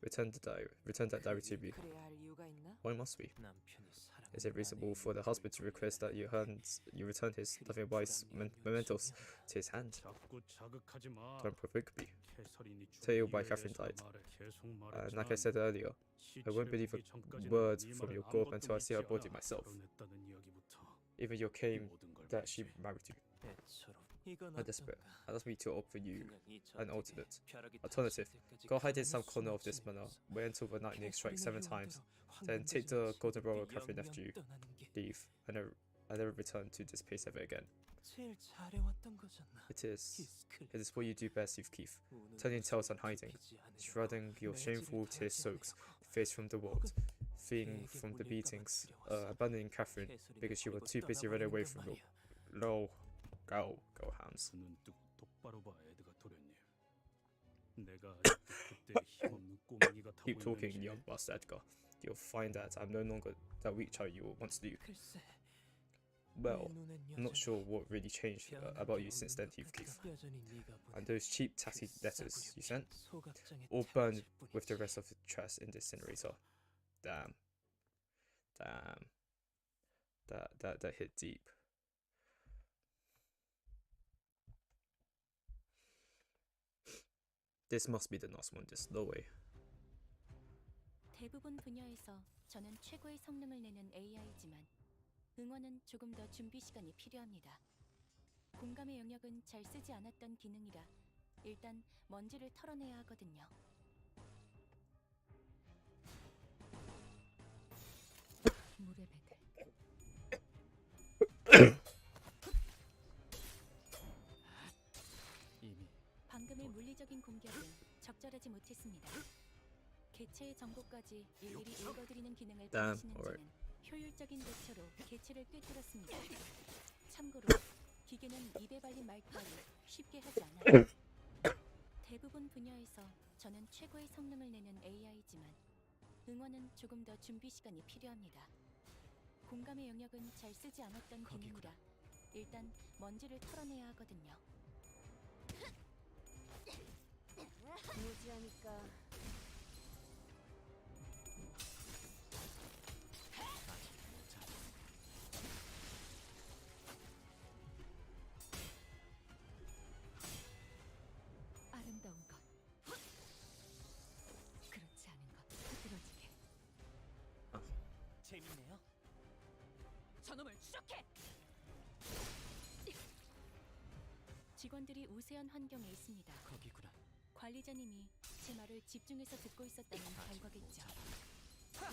Return that diary to me. 그래야 할 이유가 있나? Why must we? 남편이 사랑하는 Is it reasonable for the husband to request that you return his loving wife's mementos to his hand? 자꾸 자극하지 마. Don't provoke me. 캐서린이 Tale by 죽기 Catherine 위해서 died. 말을 계속 And like I 말했지만 said earlier, I won't believe a 시체를 보기 전까지는 word 네 from 말을 your gob 아무것도 until I see her 믿지 body 않아. myself. 결혼했다는 이야기부터 Even your 이 claim 모든 걸 that she 믿지. married you. 애처럼 이건 I'm desperate. 어떤가? That doesn't be too old for you. 그냥 이 An 저택에 alternate. 벼락이 Alternative. 닿았을 때까지 Go hide in 가만히 some corner of 숨지 this manor. 않아서 Wait until the lightning strikes 7 캐서린의 times. 요원대로 Then take the 황금돼지 golden roll 모습이 Catherine left 영영 you. 떠나는 게 Leave. I never return to this place ever again. 제일 잘해왔던 거잖아. It is. 히스클. It is what you do best, Youth Keith. 우는 Telling tales and 모습을 hiding. 굽히지 않으려고 Shrouding your 매질을 shameful 당하지 tear soaks 않으려고. face from the world. 혹은 Fleeing 그에게 from the 물릴까 봐 beatings. 두려워서 Abandoning Catherine 캐서린을 because you were 버리고 too busy running away 떠나버리는 from 건 your. 말이야. Lol. Go hams. 눈 뜨고 똑바로 봐, 에드가 도련님. 내가 아직도 그때 힘없는 꼬맹이 같아 Keep talking, 보이는지. young bastard Edgar. You'll find that I'm no longer that weak child you were once knew. 글쎄, Well, 내 눈엔 I'm not 여전히 sure what really changed about you since then, Youth Keith. 여전히 네가 보낸 And those cheap taxi 그 letters you sent, 소각장의 all burned 태양질 with the 뿐이지. rest of the trash in the incinerator. Damn. That hit deep. This must be the last one, there's no way. 대부분 분야에서 저는 최고의 성능을 내는 AI지만 응원은 조금 더 준비 시간이 필요합니다. 공감의 영역은 잘 쓰지 않았던 기능이라 일단 먼지를 털어내야 하거든요. 물의 배들. 이미 방금의 물리적인 공격은 적절하지 못했습니다. 개체의 정보까지 일일이 읽어드리는 기능을 Damn, 받으시는지는 alright. 효율적인 대처로 개체를 꿰뚫었습니다. 참고로 기계는 입에 발린 말 따위 쉽게 하지 않아요. 대부분 분야에서 저는 최고의 성능을 내는 AI지만 응원은 조금 더 준비 시간이 필요합니다. 공감의 영역은 잘 쓰지 않았던 기능이라 일단 먼지를 털어내야 하거든요. 무지하니까 추적해. 직원들이 우세한 환경에 있습니다. 거기구나. 관리자님이 제 말을 집중해서 듣고 있었다는 결과겠죠.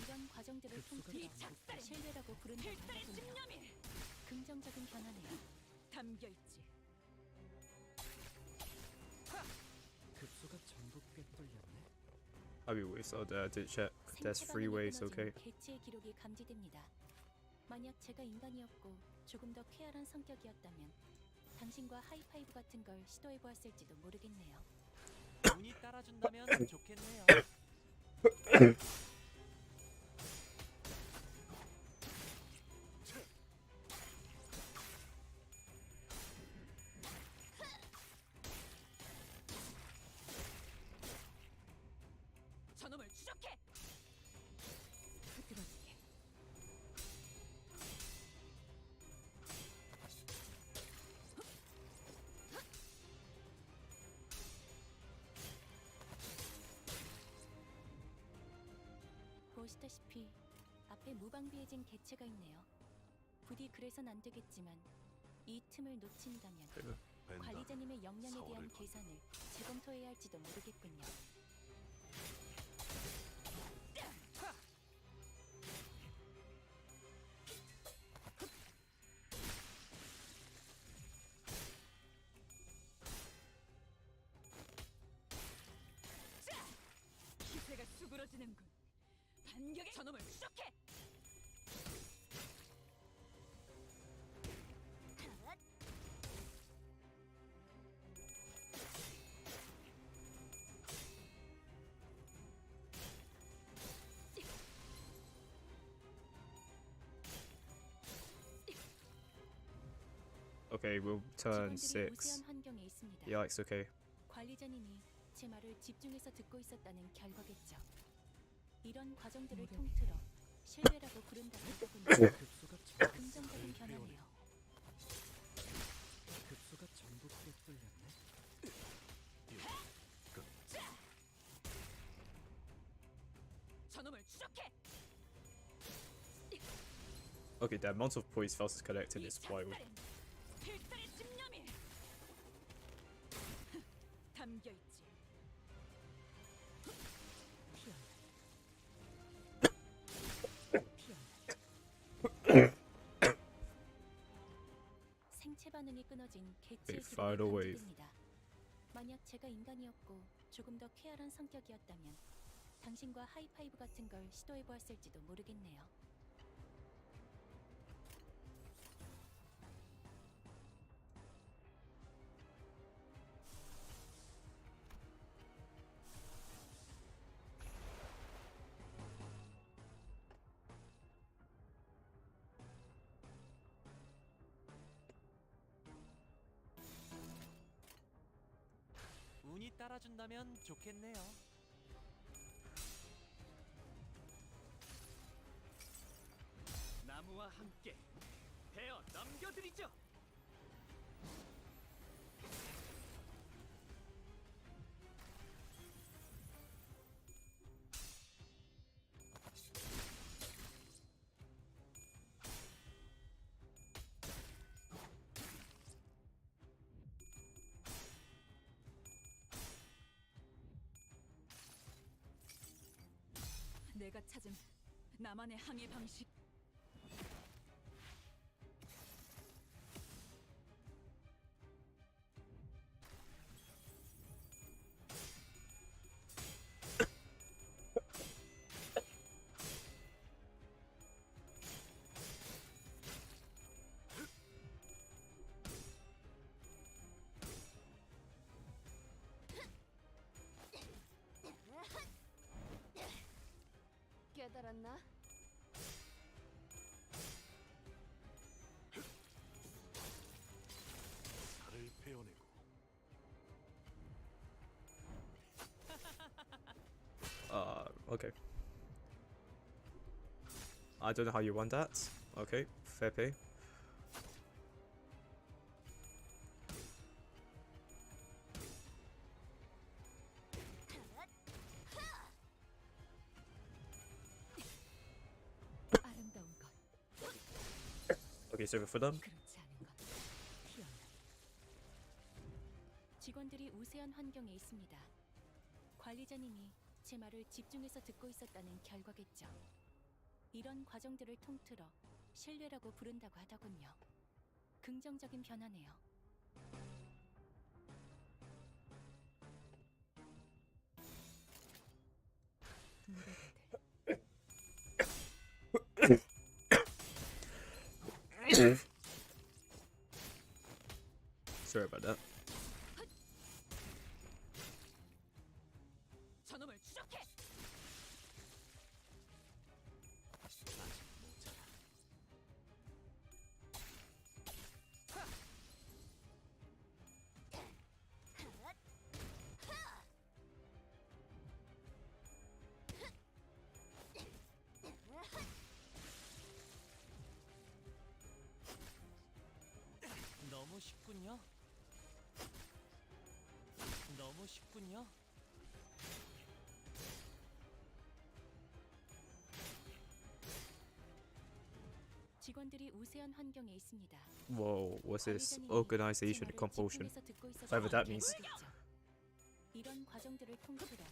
이런 과정들을 통틀어 비작살은 신뢰라고 부른다고 필살의 하더군요. 집념이 긍정적인 변화네요. 담겨있지. 급소가 전부 꿰뚫렸네. I mean, we saw that. I did check. There's 생체 3 반응이 ways, 끊어진 okay? 개체의 기록이 감지됩니다. 만약 제가 인간이었고 조금 더 쾌활한 성격이었다면 당신과 하이파이브 같은 걸 시도해 보았을지도 모르겠네요. 운이 따라준다면 좋겠네요. 저놈을 추적해. 흐트러지게. 보시다시피 앞에 무방비해진 개체가 있네요. 부디 그래선 안 되겠지만 이 틈을 놓친다면 관리자님의 역량에 대한 계산을 재검토해야 할지도 모르겠군요. 기세가 수그러지는군. 반격의 저놈을 추적해. Okay, we'll turn 직원들이 6. 우세한 환경에 있습니다. Yikes, okay. 관리자님이 제 말을 집중해서 듣고 있었다는 결과겠죠. 이런 과정들을 통틀어 신뢰라고 부른다고 하더군요. 급소가 전부 긍정적인 변화네요. 급소가 전부 꿰뚫렸네. 저놈을 추적해. Okay, the amount of points Faust has collected is wild. 필살의 집념이 담겨있지. 생체 반응이 끊어진 개체의 Okay, final 기록이 wave. 감지됩니다. 만약 제가 인간이었고 조금 더 쾌활한 성격이었다면 당신과 하이파이브 같은 걸 시도해 보았을지도 모르겠네요. 운이 따라준다면 좋겠네요. 나무와 함께 베어 넘겨드리죠. 내가 찾은 나만의 항해 방식. 깨달았나? 살을 베어내고 Okay. I don't know how you want that. Okay, fair pay. 아름다운 것. is over for them. 그렇지 않은 건 티어나. 직원들이 우세한 환경에 있습니다. 관리자님이 제 말을 집중해서 듣고 있었다는 결과겠죠. 이런 과정들을 통틀어 신뢰라고 부른다고 하더군요. 긍정적인 변화네요. Sorry about that. 저놈을 추적해. 너무 쉽군요. 너무 쉽군요. 직원들이 우세한 환경에 있습니다. Whoa, what's this organization compulsion? Whatever that means. 이런 과정들을 통틀어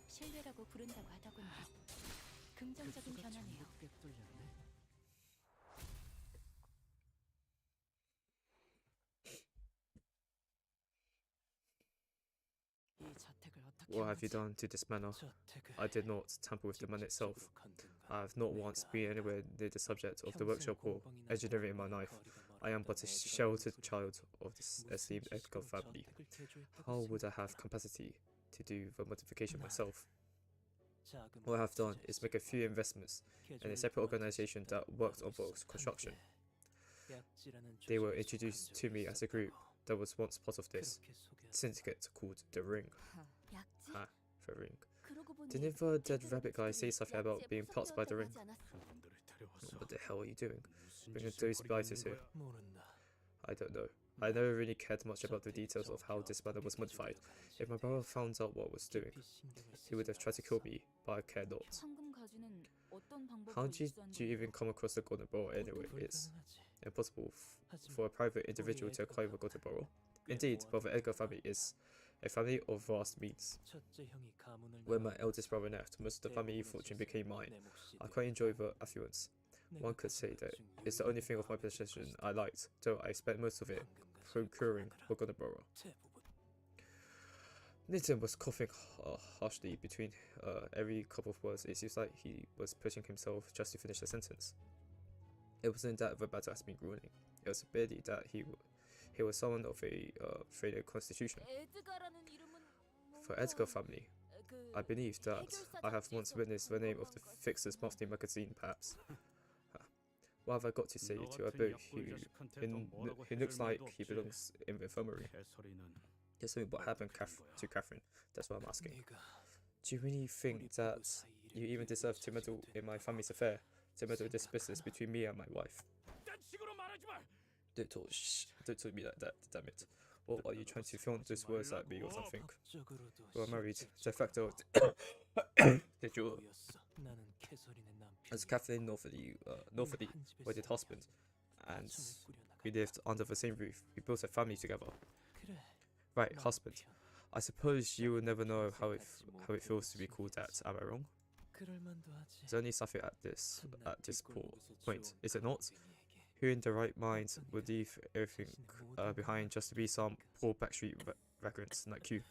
신뢰라고 부른다고 하더군요. 긍정적인 변화네요. What have you done to this manor? I did not tamper with the man itself. I have not once been anywhere near the subject of the workshop or engineering in my life. I am but a sheltered child of this esteemed Edgar family. How would I have capacity to do the modification myself? What I have done is make a few investments in a separate organization that worked on box construction. They were introduced to me as a group that was once part of this syndicate called The Ring. Ha, The Ring. Didn't the dead rabbit guy say something about being plucked by The Ring? What the hell are you doing? Bringing those blighters here? I don't know. I never really cared much about the details of how this matter was modified. If my brother found out what I was doing, he would have tried to kill me, but I care not. How did you even come across the golden bottle anyway? It's impossible for a private individual to acquire the golden bottle. Indeed, but the Edgar family is a family of vast means. When my eldest brother left, most of the family fortune became mine. I quite enjoy the affluence. One could say that it's the only thing of my possession I liked, though I spent most of it procuring the golden bottle. Nathan was coughing harshly between every couple of words. It seems like he was pushing himself just to finish the sentence. It wasn't that the battle has been grueling. It was barely that he was someone of a failure constitution. For Edgar family, I believe that I have once witnessed the name of the Fixer's monthly magazine, perhaps. What have I got to say to a boy who looks like he belongs in the infirmary? Just what happened to Catherine, that's what I'm asking. Do you really think that you even deserve to meddle in my family's affair? To meddle in this business between me and my wife? Don't talk to me like that, damn it. Or are you trying to flaunt those words at me or something? We are married. De facto, did you... As Kathleen Northerly wedded husband, and we lived under the same roof. We built a family together. Right, husband. I suppose you will never know how it feels to be called that. Am I wrong? There's only something at this point, is it not? Who in their right mind would leave everything behind just to be some poor backstreet vagrants like you?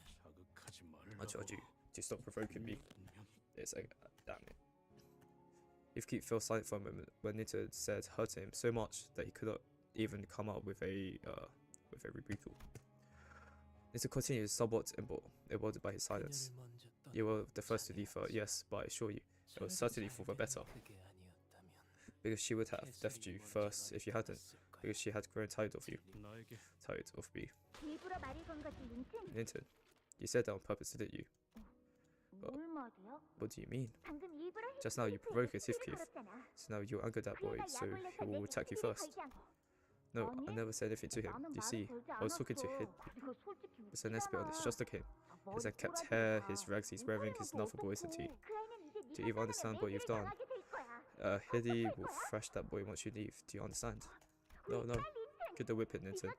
I told you to stop provoking me. It's like, damn it. If fell silent for a moment when Nita said hurt him so much that he could not even come up with a rebuttal. Nita continued, somewhat emboldened by his silence. You were the first to leave her, yes, but I assure you, it was certainly for the better. Because she would have left you first if you hadn't, because she had grown tired of you. Tired of me. Linton, you said that on purpose, didn't you? What do you mean? Just now you provoked Heathcliff, so now you anger that boy, so he will attack you first. No, I never said anything to him. You see, I was talking to him. So let's be honest, just look at him. His unkempt hair, his rags he's wearing, his laughable isn't he? Do you even understand what you've done? Hedy will thrash that boy once you leave, do you understand? No. Get the whip in, Linton.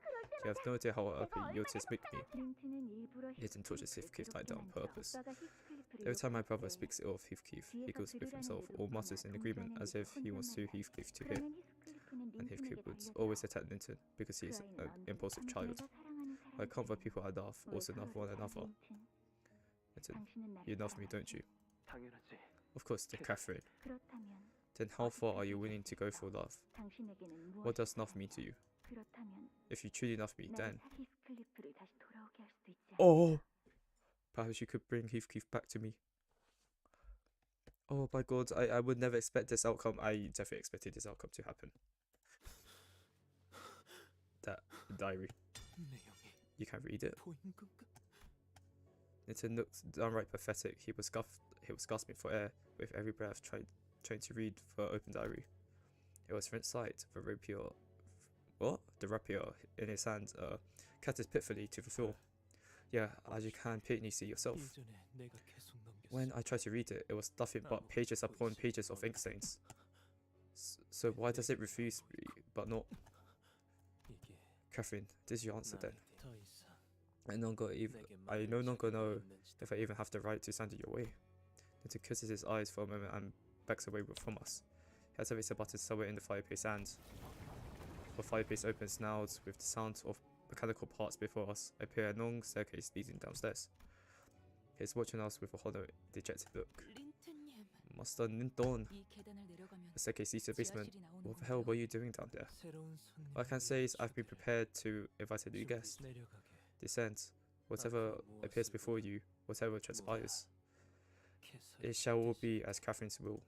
You have no idea how happy Otis make me. Linton touches Heathcliff like that on purpose. Every time my brother speaks ill of Heathcliff, he goes with himself or mutters in agreement as if he wants Heathcliff to hear. And Heathcliff would always attack Linton because he is an impulsive child. I comfort people I love, also love one another. Linton, you love me, don't you? Of course, dear Catherine. Then how far are you willing to go for love? What does love mean to you? If you truly love me, then... Oh! Perhaps you could bring Heathcliff back to me. Oh my god, I would never expect this outcome. I definitely expected this outcome to happen. That diary. You can't read it. Linton looked downright pathetic. He was gasping for air with every breath, trying to read the open diary. It was from sight, the rapier... What? The rapier in his hand catted pitifully to the floor. Yeah, as you can plainly see yourself. When I tried to read it, it was nothing but pages upon pages of ink stains. So why does it refuse me, but not... Catherine, this is your answer then. I no longer know if I even have the right to stand in your way. Linton kisses his eyes for a moment and backs away from us. He has a button somewhere in the fireplace and... The fireplace opens now with the sound of mechanical parts before us. Appear a long staircase leading downstairs. He is watching us with a hollow, dejected look. Master Linton. The staircase leads to the basement. What the hell were you doing down there? All I can say is I've been prepared to invite a new guest. Descend. Whatever appears before you, whatever transpires. It shall all be as Catherine's will.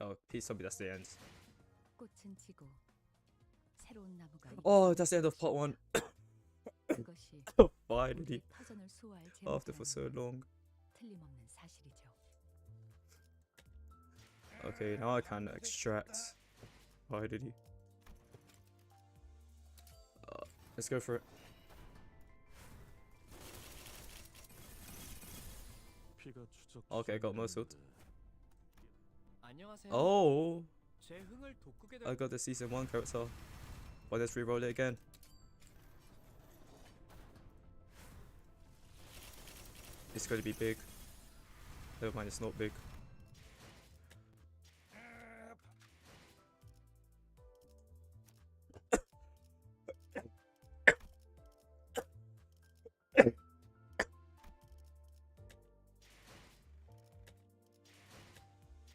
Oh, please tell me that's the end. Oh, that's the end of part 1. Finally. After for so long. Okay, now I can extract. Finally. Let's go for it. Okay, I got muscled. Oh! I got the season 1 character. Well, let's reroll it again. It's going to be big. Never mind, it's not big.